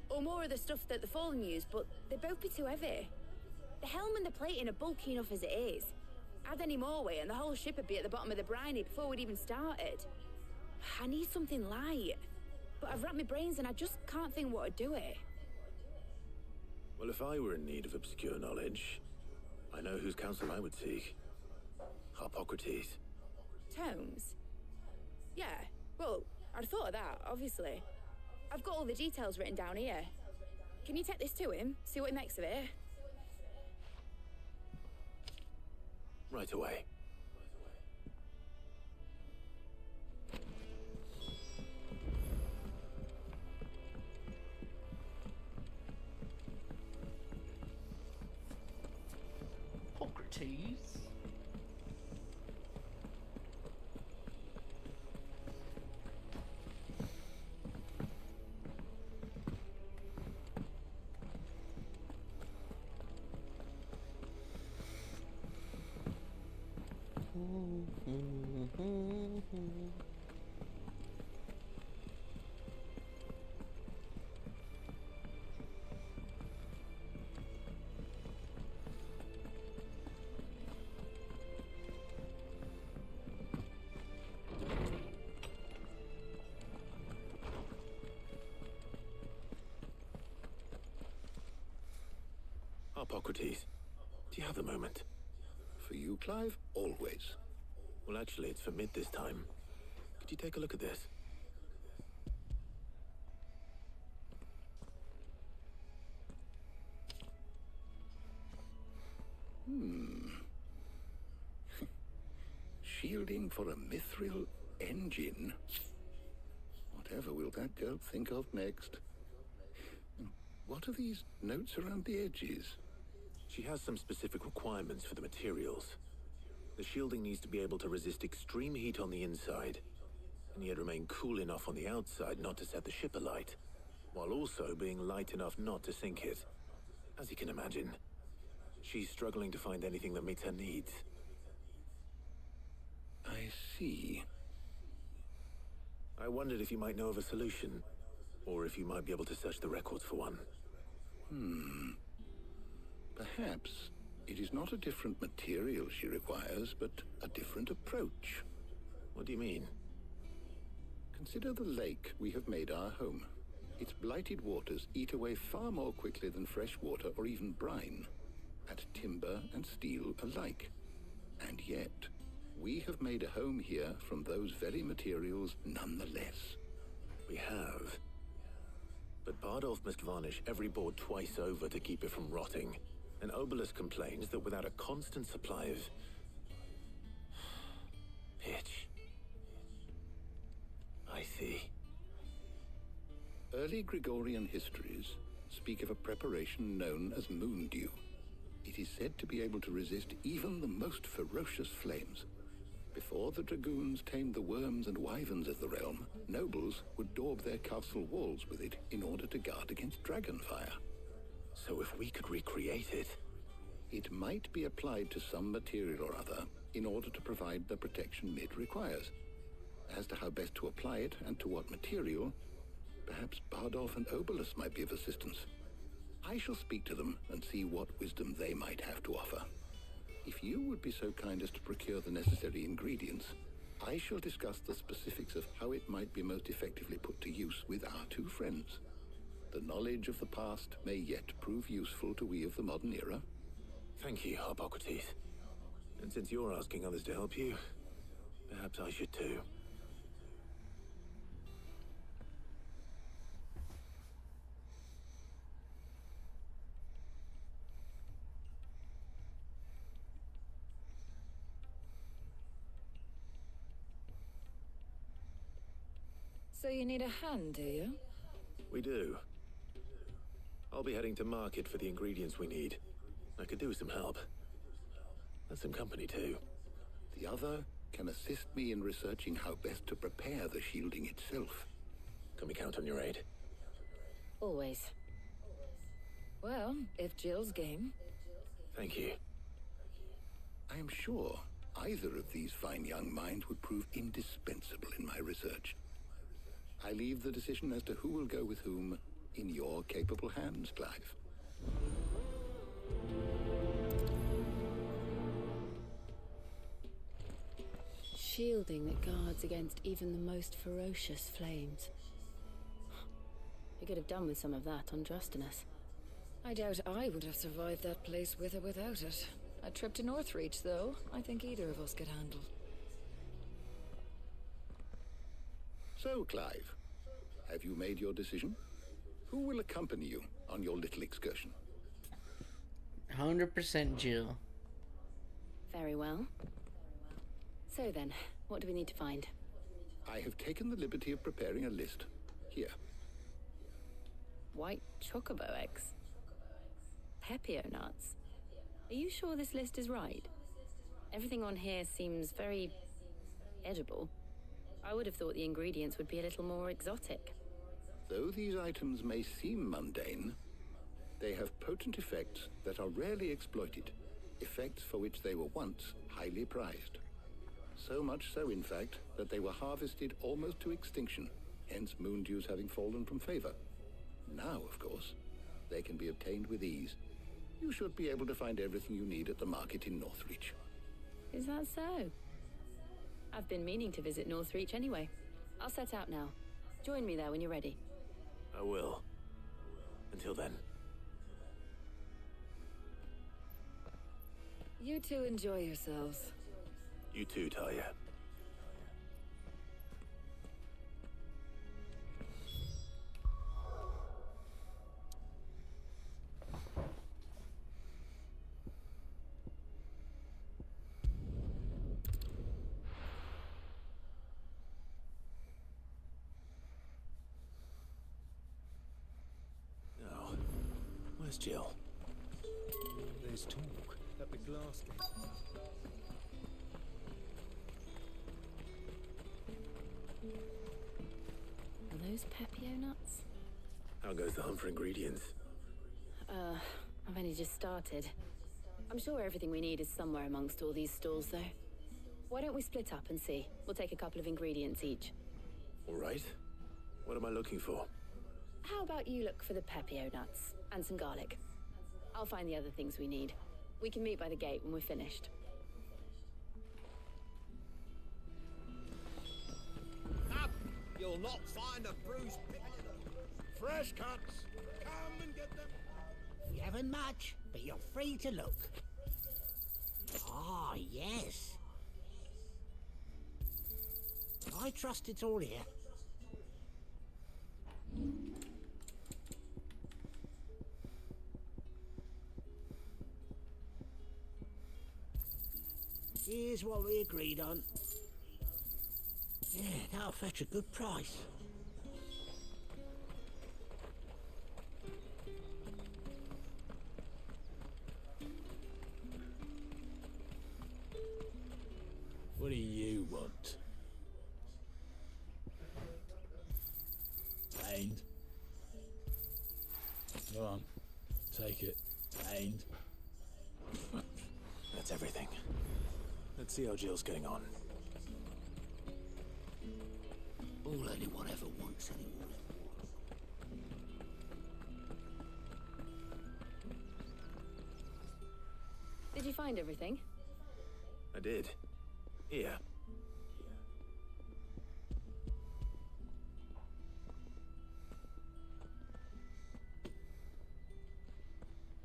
S15: Or more of the stuff that the Fallen use, but they'd both be too heavy. The helm and the plating are bulky enough as it is. Add any more weight and the whole ship would be at the bottom of the briny before we'd even started. I need something light. But I've racked my brains and I just can't think what would do it.
S16: Well, if I were in need of obscure knowledge, I know whose counsel I would seek. Harpocrates.
S15: Tomes? Yeah, well, I'd thought of that, obviously. I've got all the details written down here. Can you take this to him, see what he makes of it?
S16: Right away.
S5: Hippocrates.
S16: Harpocrates, do you have a moment?
S20: For you, Clive? Always.
S16: Well, actually, it's for Mid this time. Could you take a look at this?
S20: Shielding for a mithril engine? Whatever will that girl think of next? What are these notes around the edges?
S16: She has some specific requirements for the materials. The shielding needs to be able to resist extreme heat on the inside, and yet remain cool enough on the outside not to set the ship alight, while also being light enough not to sink it. As you can imagine, she's struggling to find anything that meets her needs.
S20: I see.
S16: I wondered if you might know of a solution, or if you might be able to search the records for one.
S20: Perhaps it is not a different material she requires, but a different approach.
S16: What do you mean?
S20: Consider the lake we have made our home. Its blighted waters eat away far more quickly than fresh water or even brine, at timber and steel alike. And yet, we have made a home here from those very materials nonetheless.
S16: We have. But Bardolph must varnish every board twice over to keep it from rotting. And Obelisk complains that without a constant supply of pitch. I see.
S20: Early Gregorian histories speak of a preparation known as moon dew. It is said to be able to resist even the most ferocious flames. Before the dragoons tamed the worms and wyverns of the realm, nobles would daub their castle walls with it in order to guard against dragonfire.
S16: So if we could recreate it...
S20: It might be applied to some material or other in order to provide the protection Mid requires. As to how best to apply it and to what material, perhaps Bardolph and Obelisk might be of assistance. I shall speak to them and see what wisdom they might have to offer. If you would be so kind as to procure the necessary ingredients, I shall discuss the specifics of how it might be most effectively put to use with our two friends. The knowledge of the past may yet prove useful to we of the modern era.
S16: Thank you, Hippocrates. And since you're asking others to help you, perhaps I should too.
S19: So you need a hand, do you?
S16: We do. I'll be heading to market for the ingredients we need. I could do with some help. And some company too.
S20: The other can assist me in researching how best to prepare the shielding itself.
S16: Can we count on your aid?
S19: Always. Well, if Jill's game.
S16: Thank you.
S20: I am sure either of these fine young minds would prove indispensable in my research. I leave the decision as to who will go with whom in your capable hands, Clive.
S15: Shielding that guards against even the most ferocious flames. You could have done with some of that on Drustinus.
S19: I doubt I would have survived that place with or without it. A trip to Northreach, though, I think either of us could handle.
S20: So, Clive, have you made your decision? Who will accompany you on your little excursion?
S5: 100% Jill.
S15: Very well. So then, what do we need to find?
S20: I have taken the liberty of preparing a list. Here.
S15: White chocobo eggs. Pepio nuts. Are you sure this list is right? Everything on here seems very edible. I would have thought the ingredients would be a little more exotic.
S20: Though these items may seem mundane, they have potent effects that are rarely exploited, effects for which they were once highly prized. So much so, in fact, that they were harvested almost to extinction, hence moon dews having fallen from favor. Now, of course, they can be obtained with ease. You should be able to find everything you need at the market in Northreach.
S15: Is that so? I've been meaning to visit Northreach anyway. I'll set out now. Join me there when you're ready.
S16: I will. Until then.
S19: You two enjoy yourselves.
S16: You too, Talia. Now, where's Jill?
S2: There's talk at the glass gate.
S15: Are those Pepio nuts?
S16: How goes the hunt for ingredients?
S15: I've only just started. I'm sure everything we need is somewhere amongst all these stalls, though. Why don't we split up and see? We'll take a couple of ingredients each.
S16: All right. What am I looking for?
S15: How about you look for the Pepio nuts and some garlic? I'll find the other things we need. We can meet by the gate when we're finished.
S3: Up! You'll not find a bruised pig. Fresh cuts. Come and get them.
S21: You haven't much, but you're free to look. Ah, yes. I trust it's all here. Here's what we agreed on. Yeah, that'll fetch a good price.
S2: What do you want? And? Go on, take it. And?
S16: That's everything. Let's see how Jill's getting on.
S21: All anyone ever wants anymore.
S15: Did you find everything?
S16: I did. Here.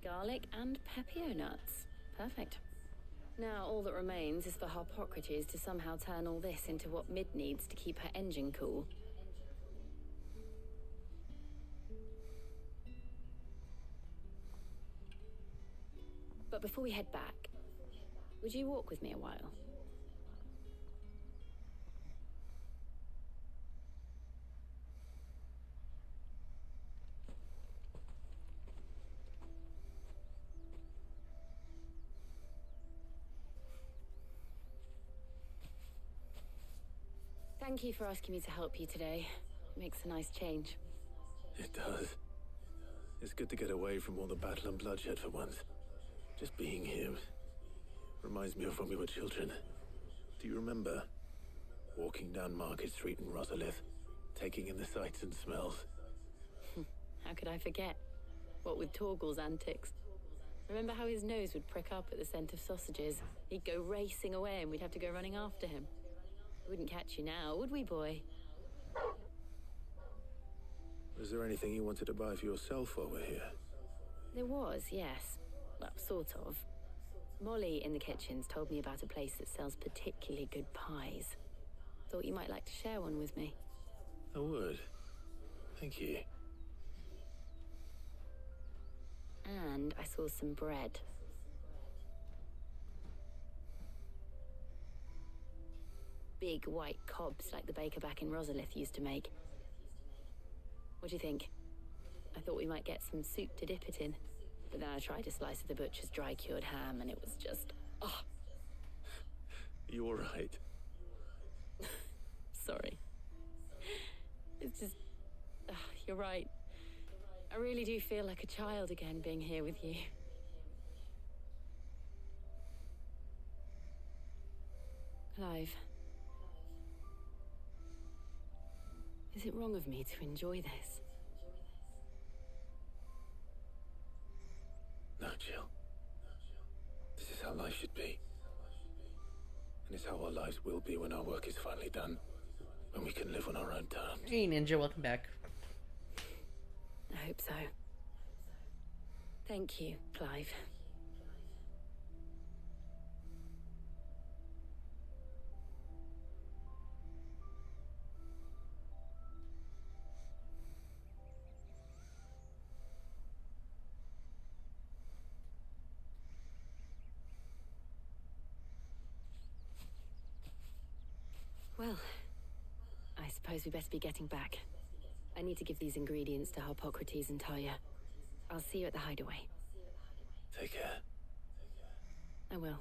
S15: Garlic and pepio nuts. Perfect. Now all that remains is for Harpocrates to somehow turn all this into what Mid needs to keep her engine cool. But before we head back, would you walk with me a while? Thank you for asking me to help you today. It makes a nice change.
S16: It does. It's good to get away from all the battle and bloodshed for once. Just being here reminds me of when we were children. Do you remember walking down Market Street in Rosalith, taking in the sights and smells?
S15: How could I forget? What with Torgal's antics. Remember how his nose would prick up at the scent of sausages? He'd go racing away and we'd have to go running after him. We wouldn't catch you now, would we, boy?
S16: Was there anything you wanted to buy for yourself while we're here?
S15: There was, yes. Well, sort of. Molly in the kitchens told me about a place that sells particularly good pies. Thought you might like to share one with me.
S16: I would. Thank you.
S15: And I saw some bread. Big white cobs like the baker back in Rosalith used to make. What do you think? I thought we might get some soup to dip it in. But then I tried a slice of the butcher's dry-cured ham and it was just... oh.
S16: You all right?
S15: Sorry. It's just... you're right. I really do feel like a child again being here with you. Clive. Is it wrong of me to enjoy this?
S16: No, Jill. This is how life should be. And it's how our lives will be when our work is finally done. When we can live on our own terms.
S5: Hey, Ninja, welcome back.
S15: I hope so. Thank you, Clive. Well, I suppose we best be getting back. I need to give these ingredients to Harpocrates and Talia. I'll see you at the hideaway.
S16: Take care.
S15: I will.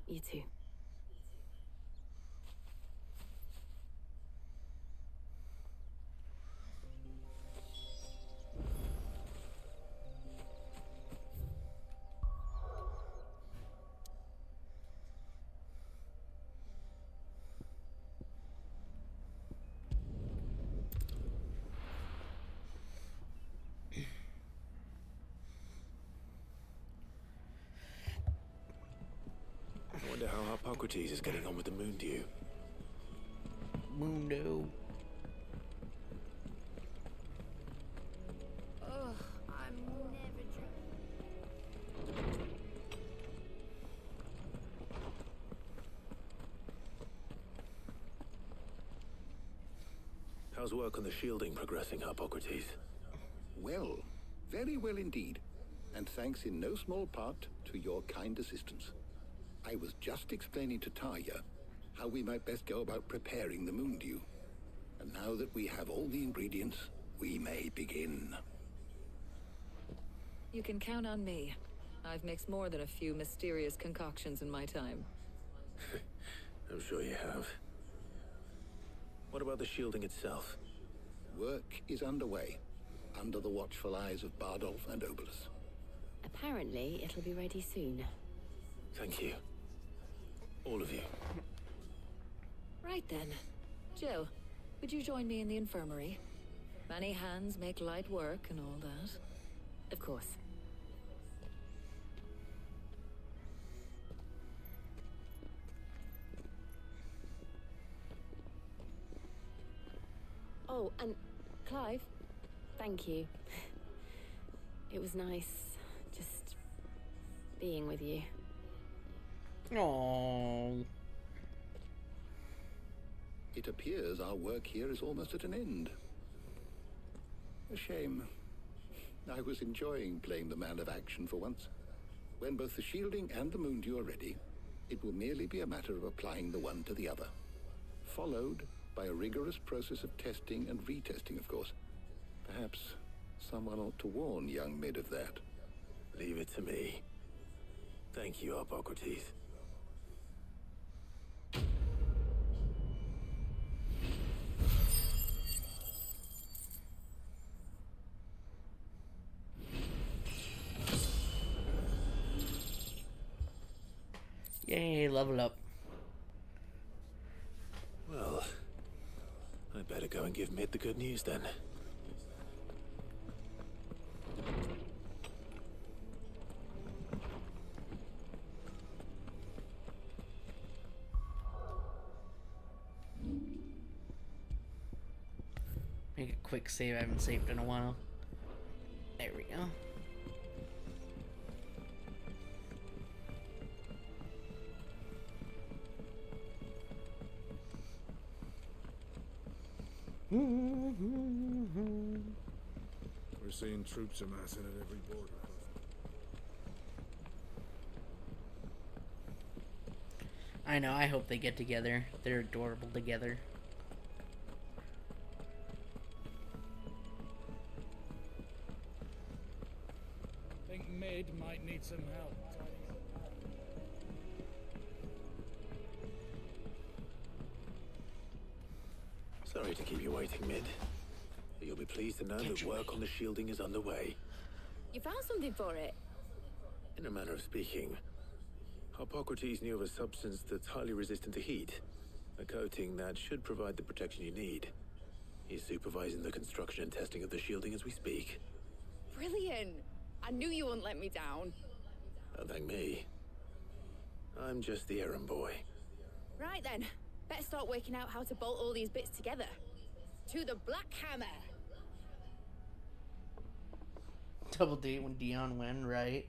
S15: You too.
S16: I wonder how Harpocrates is getting on with the moon dew.
S5: Mundo.
S6: Ugh, I'm never drunk.
S16: How's work on the shielding progressing, Harpocrates?
S20: Well, very well indeed. And thanks in no small part to your kind assistance. I was just explaining to Tarja how we might best go about preparing the moon dew. And now that we have all the ingredients, we may begin.
S19: You can count on me. I've mixed more than a few mysterious concoctions in my time.
S16: I'm sure you have. What about the shielding itself?
S20: Work is underway, under the watchful eyes of Bardolph and Obolus.
S15: Apparently, it'll be ready soon.
S16: Thank you. All of you.
S19: Right then. Jill, would you join me in the infirmary? Many hands make light work and all that.
S15: Of course. Oh, and Clive, thank you. It was nice just being with you.
S5: Aww.
S20: It appears our work here is almost at an end. A shame. I was enjoying playing the man of action for once. When both the shielding and the moondew are ready, it will merely be a matter of applying the one to the other. Followed by a rigorous process of testing and retesting, of course. Perhaps someone ought to warn young Mid of that.
S16: Leave it to me. Thank you, Hippocrates.
S5: Yay, level up.
S16: Well, I better go and give Mid the good news then.
S5: Make a quick save. I haven't saved in a while. There we go.
S2: We're seeing troops amassing at every border.
S5: I know, I hope they get together. They're adorable together.
S8: Think Mid might need some help.
S16: Sorry to keep you waiting, Mid. But you'll be pleased to know that work on the shielding is underway.
S15: You found something for it?
S16: In a manner of speaking, Hippocrates knew of a substance that's highly resistant to heat. A coating that should provide the protection you need. He's supervising the construction and testing of the shielding as we speak.
S15: Brilliant! I knew you wouldn't let me down.
S16: Don't thank me. I'm just the errand boy.
S15: Right then, better start working out how to bolt all these bits together. To the Black Hammer!
S5: Double date when Dion went, right?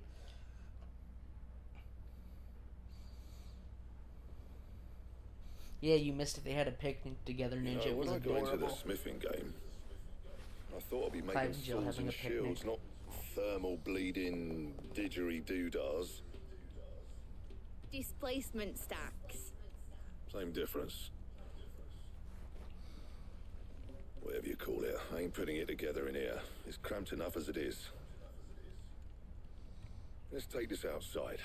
S5: Yeah, you missed it. They had a picnic together, Ninja.
S14: You know,
S5: It was
S14: when I got
S5: adorable.
S14: into the smithing game, I thought I'd be making
S5: Clive and Jill
S14: swords
S5: having
S14: and
S5: a picnic.
S14: shields, not thermal bleeding didgeridoo-dahs.
S15: Displacement stacks.
S14: Same difference. Whatever you call it, I ain't putting it together in here. It's cramped enough as it is. Let's take this outside.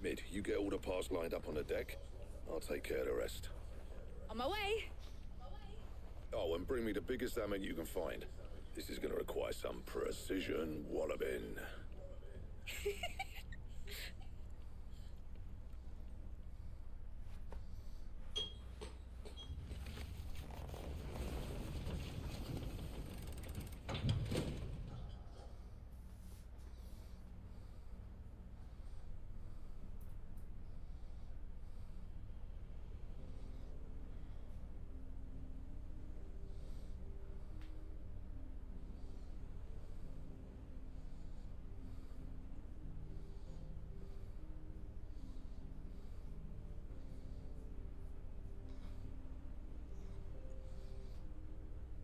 S14: Mid, you get all the parts lined up on the deck. I'll take care of the rest.
S15: On my way!
S14: Oh, and bring me the biggest hammer you can find. This is gonna require some precision walloping.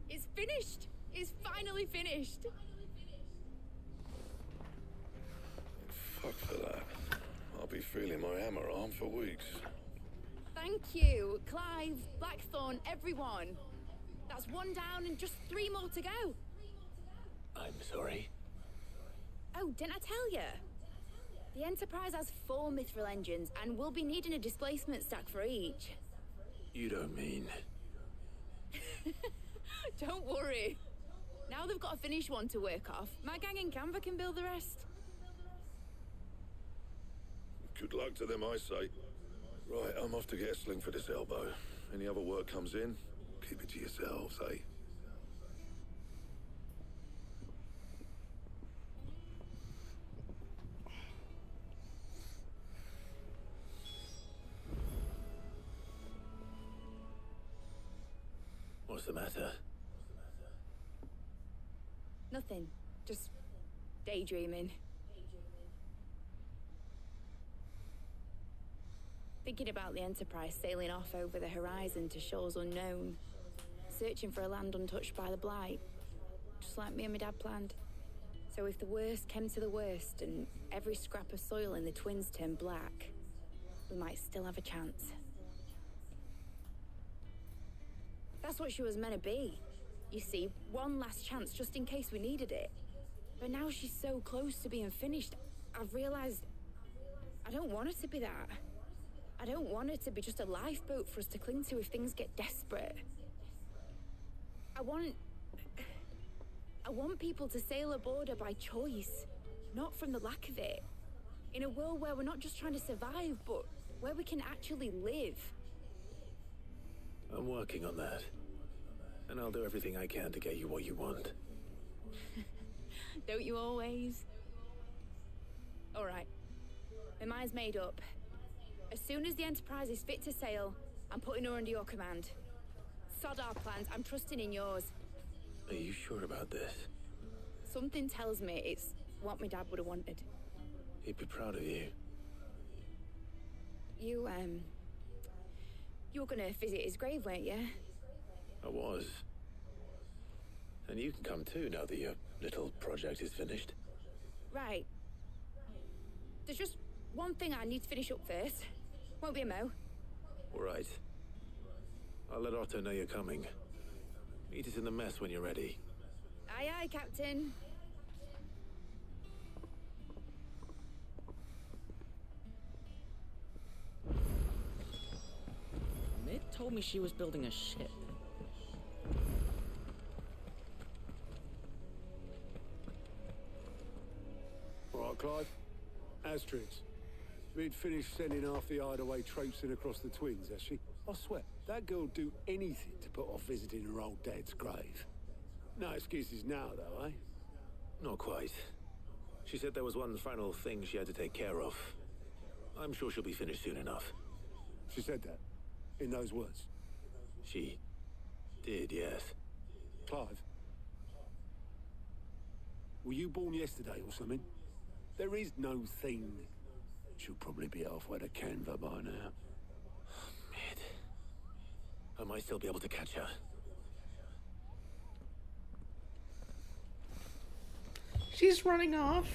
S15: It's finished! It's finally finished!
S14: Fuck for that. I'll be feeling my hammer arm for weeks.
S15: Thank you, Clive, Blackthorn, everyone. That's one down and just 3 more to go.
S16: I'm sorry.
S15: Oh, didn't I tell you? The Enterprise has 4 mithril engines and we'll be needing a displacement stack for each.
S16: You don't mean...
S15: Don't worry. Now they've got a finished one to work off. My gang in Canva can build the rest.
S14: Good luck to them, I say. Right, I'm off to get a sling for this elbow. Any other work comes in, keep it to yourselves, eh?
S16: What's the matter?
S15: Nothing. Just daydreaming. Thinking about the Enterprise sailing off over the horizon to shores unknown. Searching for a land untouched by the Blight. Just like me and my dad planned. So if the worst came to the worst and every scrap of soil in the Twins turned black, we might still have a chance. That's what she was meant to be. You see, one last chance just in case we needed it. But now she's so close to being finished, I've realized I don't want her to be that. I don't want her to be just a lifeboat for us to cling to if things get desperate. I want people to sail aboard her by choice, not from the lack of it. In a world where we're not just trying to survive, but where we can actually live.
S16: I'm working on that. And I'll do everything I can to get you what you want.
S15: Don't you always? All right. My mind's made up. As soon as the Enterprise is fit to sail, I'm putting her under your command. Sod our plans, I'm trusting in yours.
S16: Are you sure about this?
S15: Something tells me it's what my dad would have wanted.
S16: He'd be proud of you.
S15: You were gonna visit his grave, weren't you?
S16: I was. And you can come too now that your little project is finished.
S15: Right. There's just one thing I need to finish up first. Won't be a mo.
S16: All right. I'll let Otto know you're coming. Meet us in the mess when you're ready.
S15: Aye, aye, Captain.
S4: Mid told me she was building a ship.
S22: All right, Clive. Asterix. We'd finished sending half the hideaway traipsing across the Twins, has she? I swear, that girl'd do anything to put off visiting her old dad's grave. No excuses now, though, eh?
S16: Not quite. She said there was one final thing she had to take care of. I'm sure she'll be finished soon enough.
S22: She said that? In those words?
S16: She did, yes.
S22: Clive? Were you born yesterday or something? There is no thing. She'll probably be halfway to Canva by now.
S16: Mid. I might still be able to catch her.
S5: She's running off.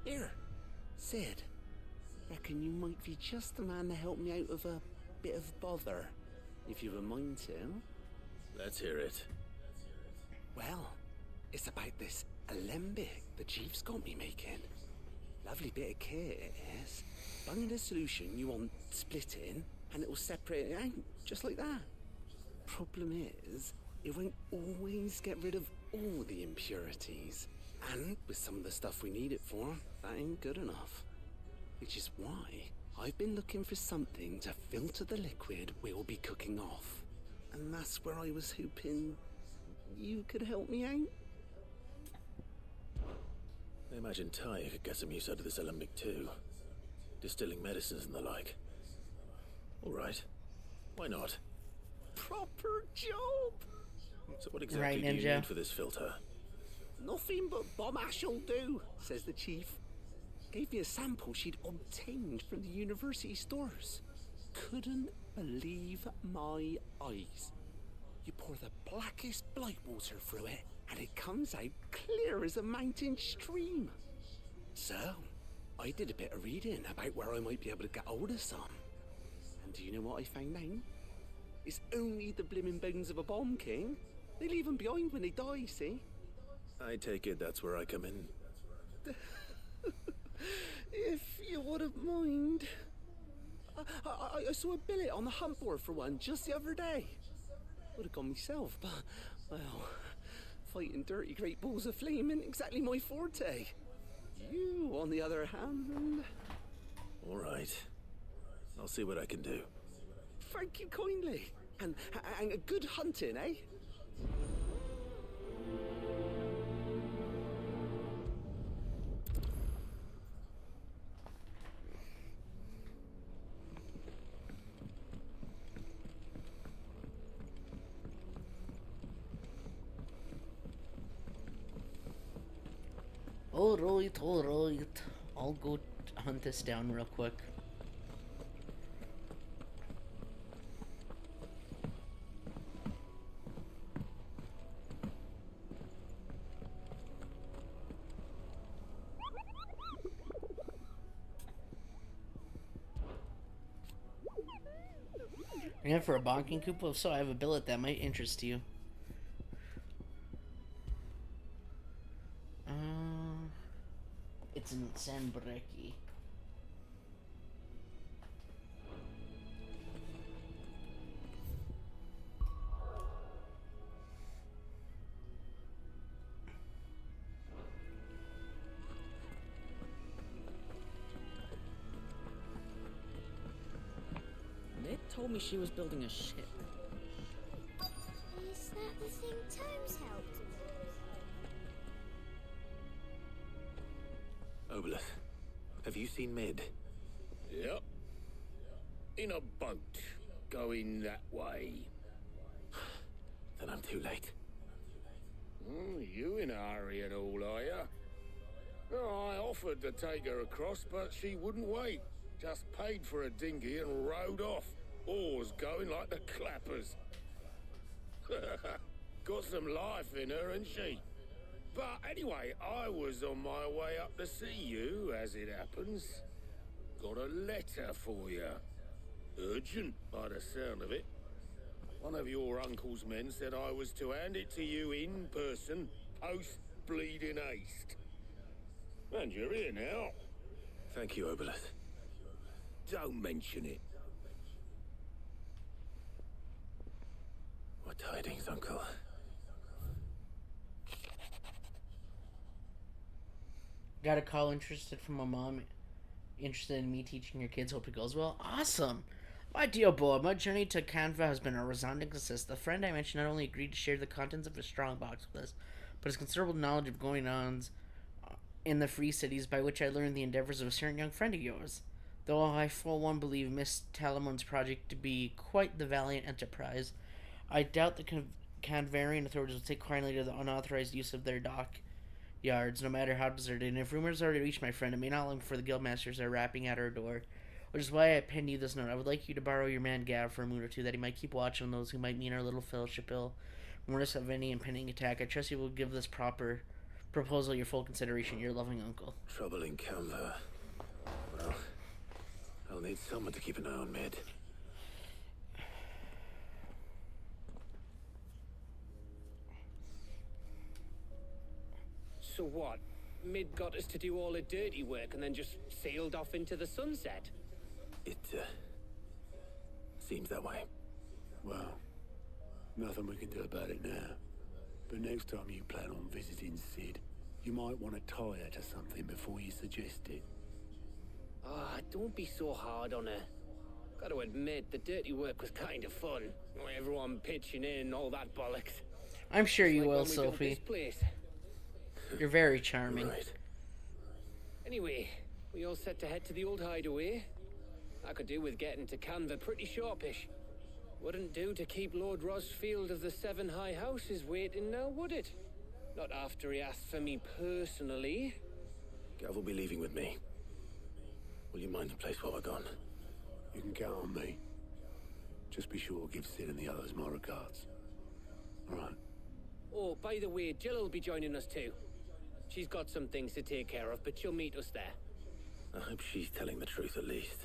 S21: Here, Sid. Reckon you might be just the man to help me out of a bit of bother, if you've a mind to.
S16: Let's hear it.
S21: Well, it's about this alembic the Chief's got me making. Lovely bit of kit it is. Bung the solution you want splitting, and it will separate it out, just like that. Problem is, it won't always get rid of all the impurities. And with some of the stuff we need it for, that ain't good enough. Which is why I've been looking for something to filter the liquid we'll be cooking off. And that's where I was hoping you could help me out.
S16: I imagine Ty could get some use out of this alembic too. Distilling medicines and the like. All right. Why not?
S21: Proper job!
S16: So what exactly do you need for this filter?
S21: Nothing but bomb ash'll do, says the Chief. Gave me a sample she'd obtained from the university stores. Couldn't believe my eyes. You pour the blackest blight water through it, and it comes out clear as a mountain stream. So, I did a bit of reading about where I might be able to get hold of some. And do you know what I found out? It's only the blimmin' bones of a bomb king. They leave them behind when they die, see?
S16: I take it that's where I come in.
S21: If you wouldn't mind. I saw a billet on the hunt board for one just the other day. Would have gone myself, but, well, fighting dirty great balls of flame isn't exactly my forte. You, on the other hand...
S16: All right. I'll see what I can do.
S21: Thank you kindly. And good hunting, eh?
S5: Alright, alright. I'll go hunt this down real quick. And for a bonking Koopa, so I have a billet that might interest you. It's in Sanbreki.
S4: Ned told me she was building a ship.
S6: Is that the thing Tomes helped?
S16: Obelith, have you seen Mid?
S22: Yep. In a boat, going that way.
S16: Then I'm too late.
S22: You in a hurry at all, are you? Oh, I offered to take her across, but she wouldn't wait. Just paid for a dinghy and rowed off. Oars going like the clappers. Got some life in her, ain't she? But anyway, I was on my way up to see you, as it happens. Got a letter for you. Urgent, by the sound of it. One of your uncle's men said I was to hand it to you in person, post-bleeding haste. And you're here now.
S16: Thank you, Obelith.
S22: Don't mention it.
S16: What tidings, Uncle?
S5: Got a call interested from my mom. Interested in me teaching your kids. Hope it goes well. Awesome. My dear boy, my journey to Canva has been a resounding success. The friend I mentioned not only agreed to share the contents of his strongbox with us, but his considerable knowledge of going-ons in the free cities, by which I learned the endeavors of a certain young friend of yours. Though I full one believe Miss Talamon's project to be quite the valiant enterprise, I doubt the Canvarian authorities will take kindly to the unauthorized use of their dockyards, no matter how deserted. And if rumors already reached my friend, it may not long before the guildmasters are rapping at our door. Which is why I penned you this note. I would like you to borrow your man Gav for a moon or two, that he might keep watch on those who might mean our little fellowship ill. Warn us of any impending attack. I trust you will give this proposal your full consideration. Your loving uncle.
S16: Trouble in Canva. Well, I'll need someone to keep an eye on Mid.
S11: So what? Mid got us to do all the dirty work and then just sailed off into the sunset?
S16: It, seems that way.
S22: Well, nothing we can do about it now. But next time you plan on visiting Sid, you might want to tie her to something before you suggest it.
S11: Ah, don't be so hard on her. Gotta admit, the dirty work was kind of fun. Everyone pitching in, all that bollocks.
S5: I'm sure you
S11: Like
S5: will,
S11: when we built
S5: Sophie.
S11: this place.
S5: You're very charming.
S16: Right.
S11: Anyway, we all set to head to the old hideaway. I could do with getting to Canva pretty sharpish. Wouldn't do to keep Lord Rosfield of the Seven High Houses waiting now, would it? Not after he asked for me personally.
S16: Gav will be leaving with me. Will you mind the place while we're gone?
S22: You can count on me. Just be sure to give Sid and the others my regards. All right.
S11: Oh, by the way, Jill will be joining us too. She's got some things to take care of, but she'll meet us there.
S16: I hope she's telling the truth at least.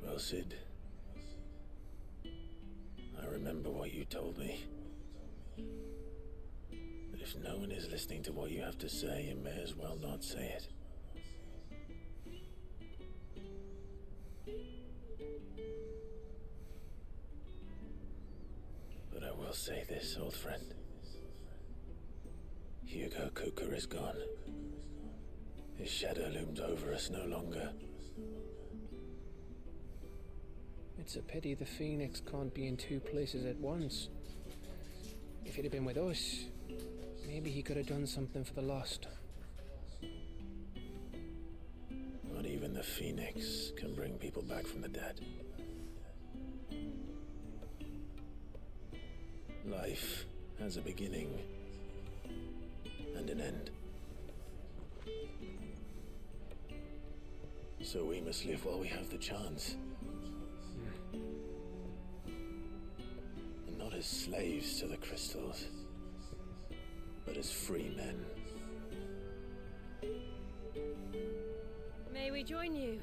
S16: Well, Sid, I remember what you told me. But if no one is listening to what you have to say, you may as well not say it. But I will say this, old friend. Hugo Kuka is gone. His shadow looms over us no longer.
S11: It's a pity the Phoenix can't be in two places at once. If he'd have been with us, maybe he could have done something for the lost.
S16: Not even the Phoenix can bring people back from the dead. Life has a beginning and an end. So we must live while we have the chance. And not as slaves to the crystals, but as free men.
S17: May we join you?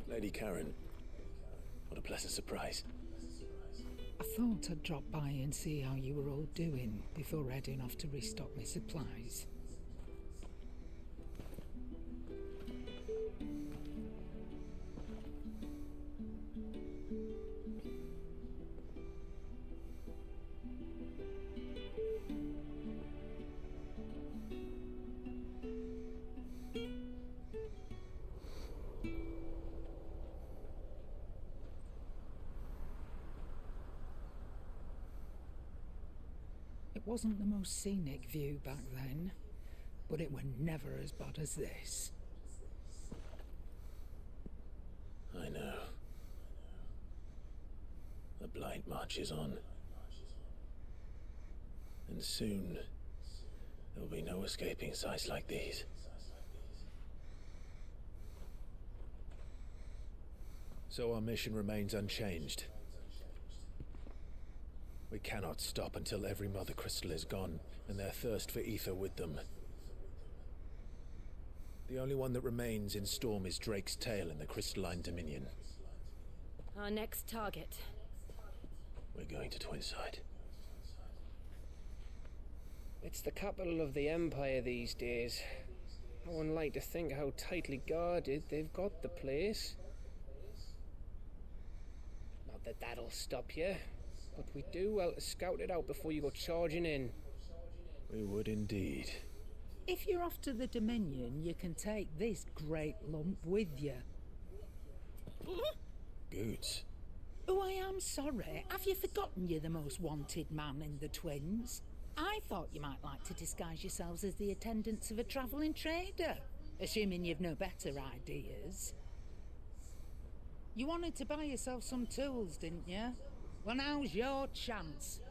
S16: Lady Karen, what a pleasant surprise.
S10: I thought I'd drop by and see how you were all doing before heading off to restock my supplies. It wasn't the most scenic view back then, but it were never as bad as this.
S16: I know. The Blight marches on. And soon, there'll be no escaping sights like these.
S9: So our mission remains unchanged. We cannot stop until every Mother Crystal is gone, and their thirst for ether with them. The only one that remains in Storm is Drake's Tail in the Crystalline Dominion.
S17: Our next target.
S16: We're going to Twinside.
S11: It's the capital of the Empire these days. I wouldn't like to think how tightly guarded they've got the place. Not that that'll stop you, but we do well to scout it out before you go charging in.
S9: We would indeed.
S10: If you're off to the Dominion, you can take this great lump with you.
S9: Goods.
S10: Oh, I am sorry. Have you forgotten you're the most wanted man in the Twins? I thought you might like to disguise yourselves as the attendants of a travelling trader, assuming you've no better ideas. You wanted to buy yourself some tools, didn't you? Well, now's your chance.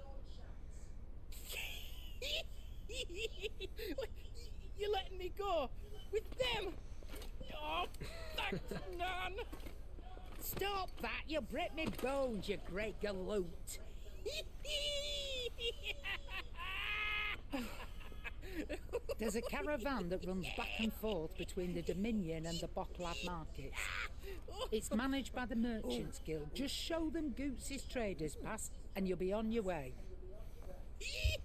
S12: You're letting me go with them? Oh, thanks, Nan.
S10: Stop that! You'll break me bones, you great galoot. There's a caravan that runs back and forth between the Dominion and the Bocklad markets. It's managed by the Merchants Guild. Just show them Goots' traders pass and you'll be on your way.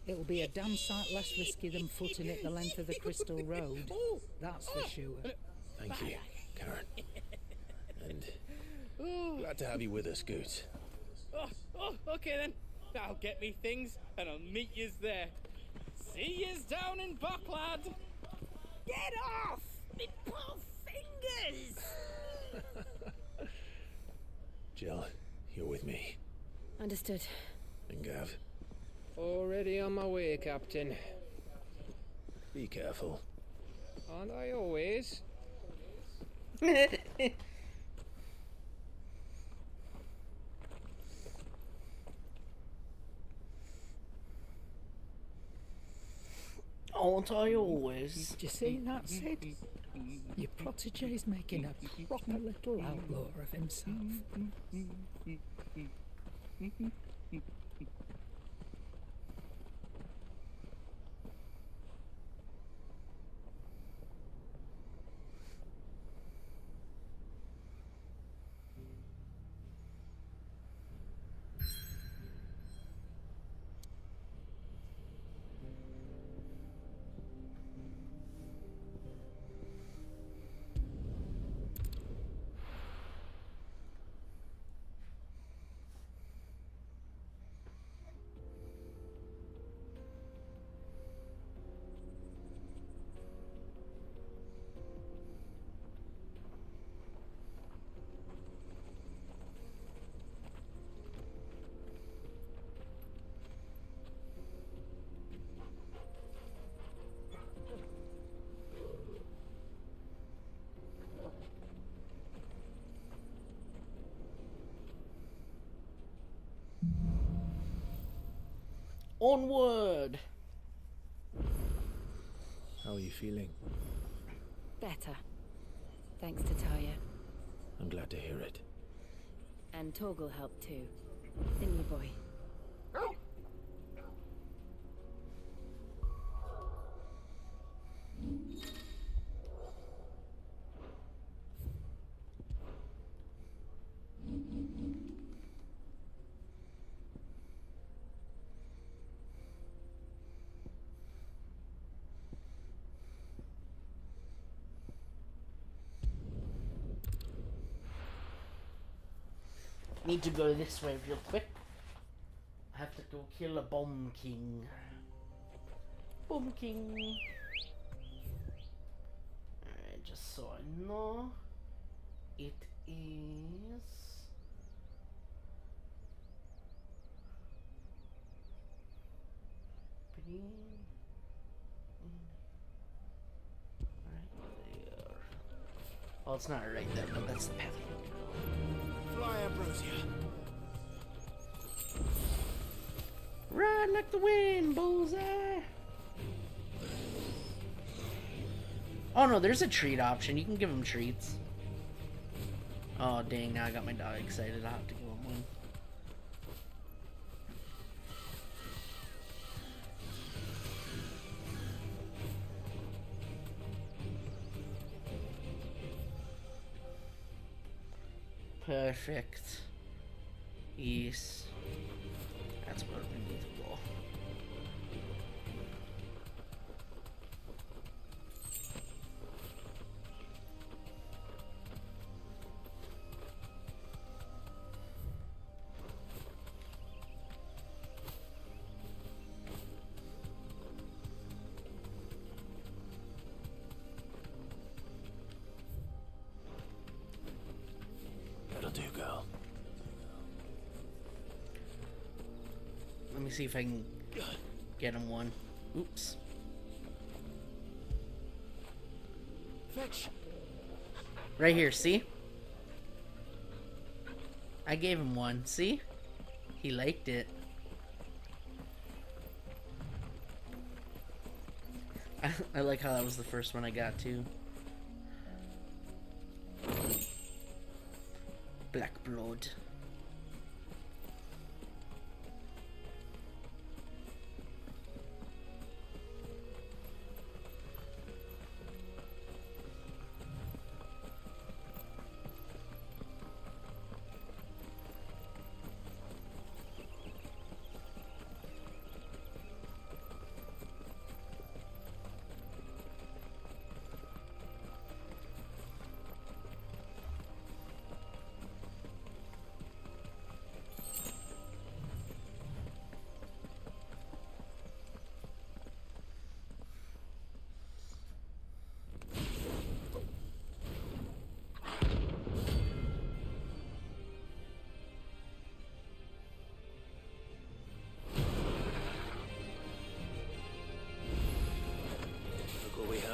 S10: It'll be a damn sight less risky than footing it the length of the Crystal Road. That's for sure.
S16: Thank you, Karen. And glad to have you with us, Goots.
S12: Okay then. I'll get me things and I'll meet yous there. See yous down in Bocklad.
S10: Get off! Me poor fingers!
S16: Jill, you're with me.
S15: Understood.
S16: And Gav.
S11: Already on my way, Captain.
S16: Be careful.
S11: Aren't I always?
S5: Aren't I always?
S10: Do you see that, Sid? Your protege's making a proper little outlaw of himself.
S5: Onward!
S9: How are you feeling?
S15: Better. Thanks to Taya.
S9: I'm glad to hear it.
S15: And Torgal helped too. Didn't you, boy?
S5: Need to go this way real quick. I have to go kill a bomb king. Bomb king. Alright, just so I know. It is... right there. Oh, it's not right there, but that's the path.
S3: Fly, Ambrosia.
S5: Ride like the wind, bullseye. Oh no, there's a treat option. You can give him treats. Oh dang, now I got my dog excited. I'll have to give him one. Perfect. Yes. That's where we need to go.
S9: That'll do, girl.
S5: Let me see if I can get him one. Oops.
S3: Fetch.
S5: Right here, see? I gave him one, see? He liked it. I like how that was the first one I got too. Black blood.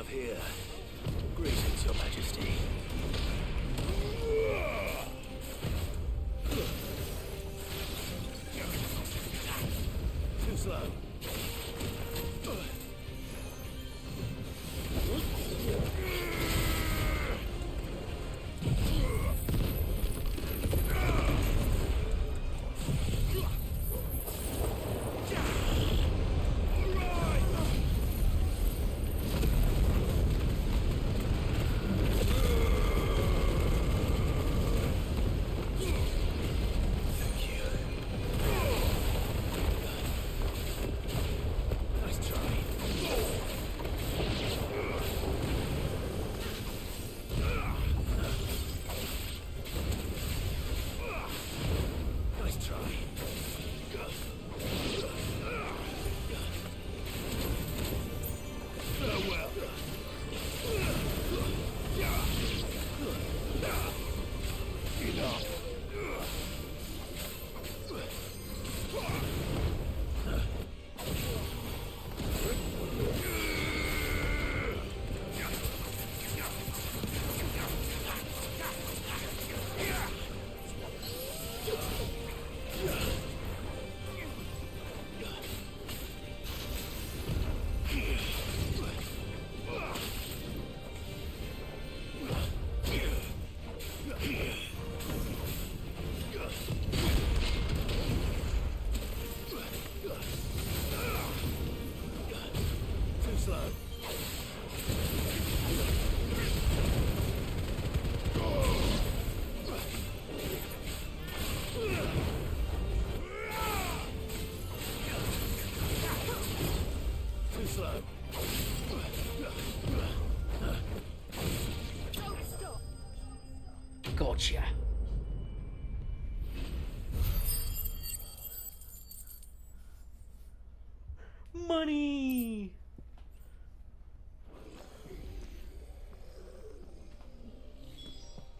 S9: Here. Greetings, Your Majesty. Too slow.
S5: Money!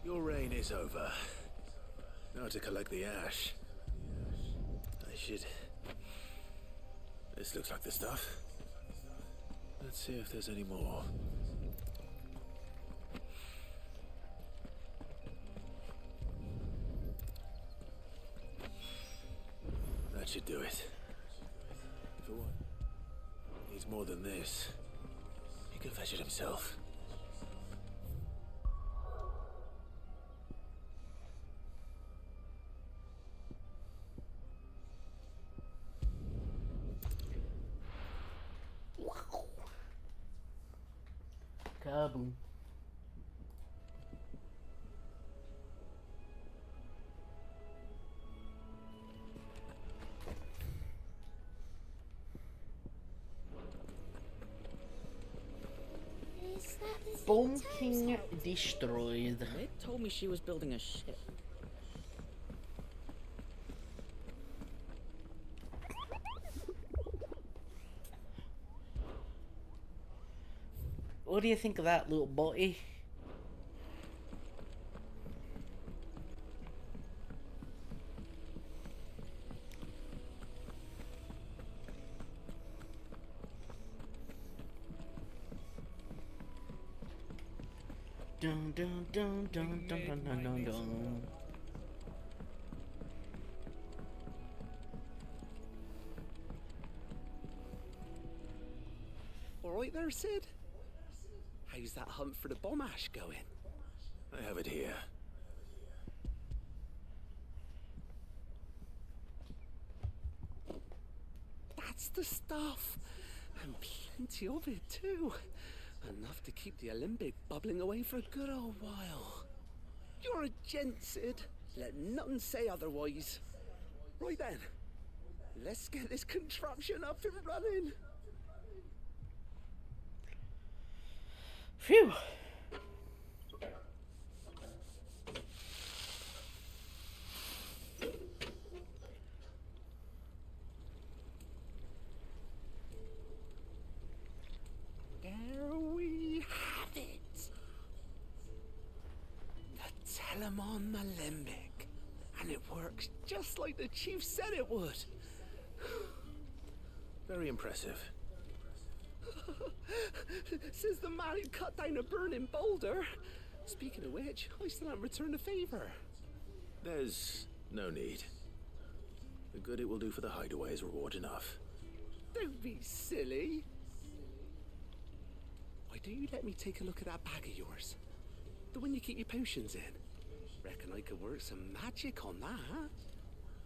S9: Your reign is over. Now to collect the ash. I should... This looks like the stuff. Let's see if there's any more. That should do it. For what? Needs more than this. He can fetch it himself.
S5: Kaboom. Bomb King destroyed.
S4: They told me she was building a ship.
S5: What do you think of that, little body? Dun dun dun dun dun dun dun dun dun.
S21: All right there, Sid. How's that hunt for the bomb ash going?
S9: I have it here.
S21: That's the stuff. And plenty of it, too. Enough to keep the alembic bubbling away for a good old while. You're a gent, Sid. Let nothing say otherwise. Right then. Let's get this contraption up and running.
S5: Phew.
S21: There we have it. The Telemon Alembic. And it works just like the chief said it would.
S9: Very impressive.
S21: Says the man who cut down a burning boulder. Speaking of which, I still haven't returned the favor.
S9: There's no need. The good it will do for the hideaway is reward enough.
S21: Don't be silly. Why don't you let me take a look at that bag of yours? The one you keep your potions in. Reckon I could work some magic on that.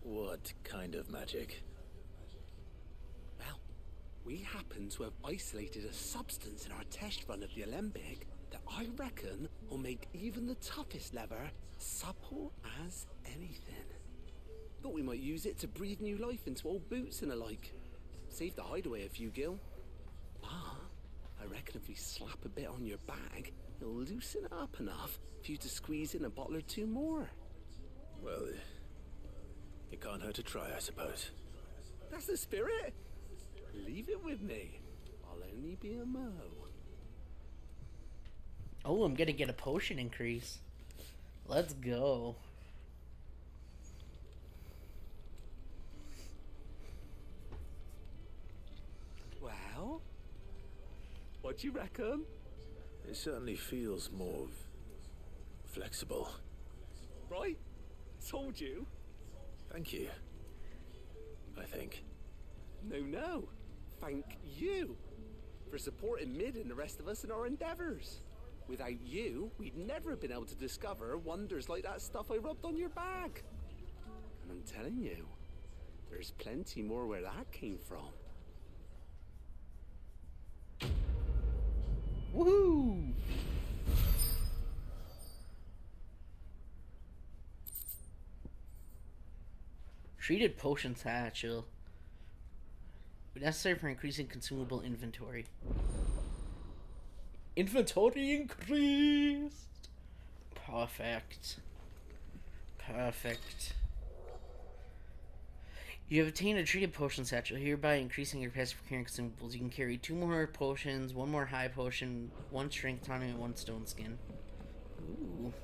S9: What kind of magic?
S21: Well, we happen to have isolated a substance in our test run of the alembic that I reckon will make even the toughest leather supple as anything. Thought we might use it to breathe new life into old boots and the like. Save the hideaway a few gil. But I reckon if we slap a bit on your bag, it'll loosen it up enough for you to squeeze in a bottle or two more.
S9: Well, it can't hurt to try, I suppose.
S21: That's the spirit. Leave it with me. I'll only be a mo.
S5: Oh, I'm gonna get a potion increase. Let's go.
S21: Well, what do you reckon?
S9: It certainly feels more flexible.
S21: Right? Told you.
S9: Thank you. I think.
S21: No. Thank you for supporting Mid and the rest of us in our endeavors. Without you, we'd never have been able to discover wonders like that stuff I rubbed on your bag. And I'm telling you, there's plenty more where that came from.
S5: Woohoo! Treated potions hatchel. Necessary for increasing consumable inventory. Inventory increased! Perfect. You have obtained a treated potion satchel, hereby increasing your capacity for carrying consumables. You can carry 2 more potions, 1 more high potion, 1 strength tonic, and 1 stone skin. Ooh.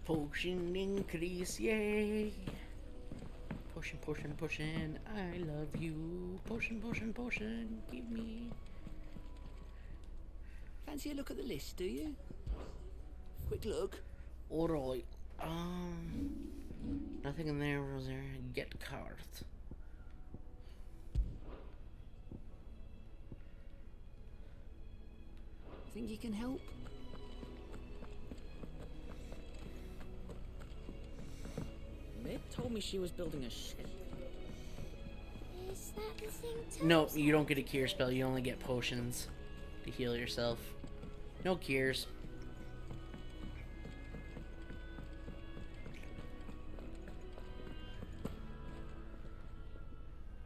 S5: Potion increase, yay! Potion, potion, potion, I love you. Potion, potion, potion, give me.
S4: Fancy a look at the list, do you? Quick look.
S5: Alright. Nothing in there, was there? Get card.
S4: Think you can help?
S17: Meg told me she was building a ship.
S6: Is that the thing?
S5: No, you don't get a cure spell. You only get potions to heal yourself. No cures.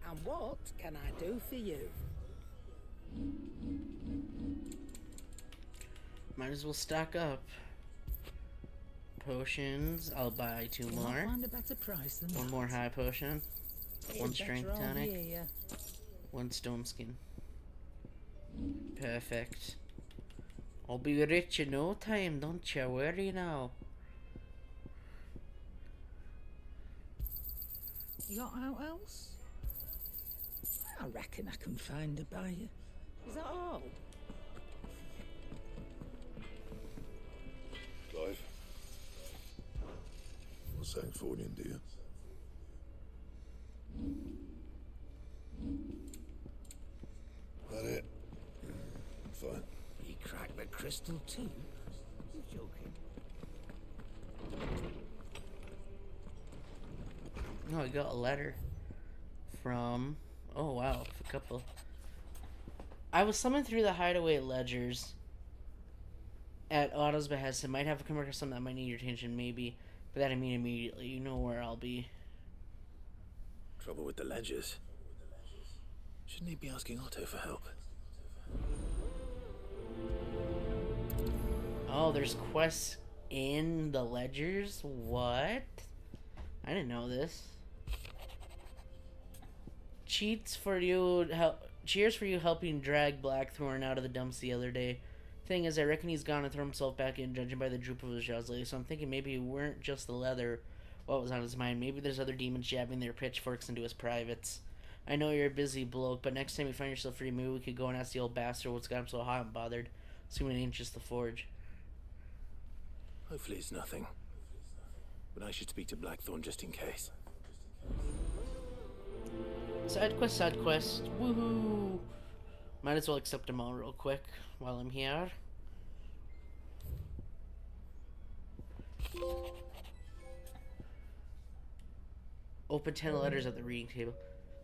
S10: And what can I do for you?
S5: Might as well stock up. Potions. I'll buy 2
S10: You'll
S5: more.
S10: not find a better price than
S5: 1
S10: that.
S5: more high potion.
S10: It's
S5: 1
S10: better
S5: strength
S10: on
S5: tonic.
S10: here.
S5: 1 stone skin. Perfect. I'll be rich in no time, don't you worry now.
S10: You got out else? I reckon I can find a buyer. Is that all?
S14: Clive. What's that Fordian, do you? That it? Fine.
S21: He cracked the crystal too? You joking?
S5: No, I got a letter from... Oh, wow. A couple. I was summoned through the hideaway ledgers at Otto's behest. It might have come across something that might need your attention, maybe. But that I mean immediately. You know where I'll be.
S16: Trouble with the ledgers. Shouldn't he be asking Otto for help?
S5: Oh, there's quests in the ledgers? What? I didn't know this. Cheers for you helping drag Blackthorn out of the dumps the other day. Thing is, I reckon he's gone and thrown himself back in, judging by the droop of his jaws lately. So I'm thinking maybe it weren't just the leather what was on his mind. Maybe there's other demons jabbing their pitchforks into his privates. I know you're a busy bloke, but next time you find yourself free, maybe we could go and ask the old bastard what's got him so hot and bothered. Assuming it ain't just the forge.
S16: Hopefully it's nothing. But I should speak to Blackthorn just in case.
S5: Side quest. Woohoo! Might as well accept them all real quick while I'm here. Open 10 letters at the reading table.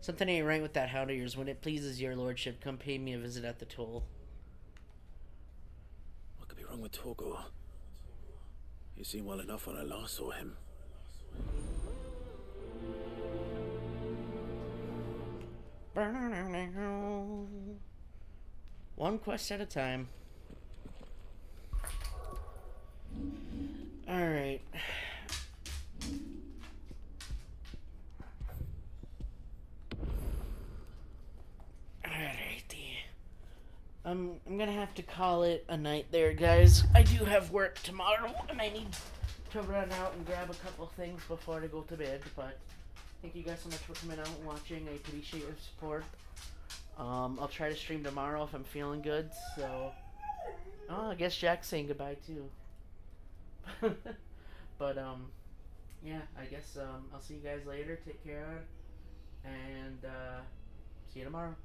S5: Something ain't right with that hound of yours. When it pleases your lordship, come pay me a visit at the toll.
S16: What could be wrong with Torgor? He seemed well enough when I last saw him.
S5: One quest at a time. Alright. I'm gonna have to call it a night there, guys. I do have work tomorrow, and I need to run out and grab a couple things before I go to bed, but thank you guys so much for coming out and watching. I appreciate your support. I'll try to stream tomorrow if I'm feeling good, so... Oh, I guess Jack's saying goodbye, too. But, yeah, I guess, I'll see you guys later. Take care, and, see you tomorrow.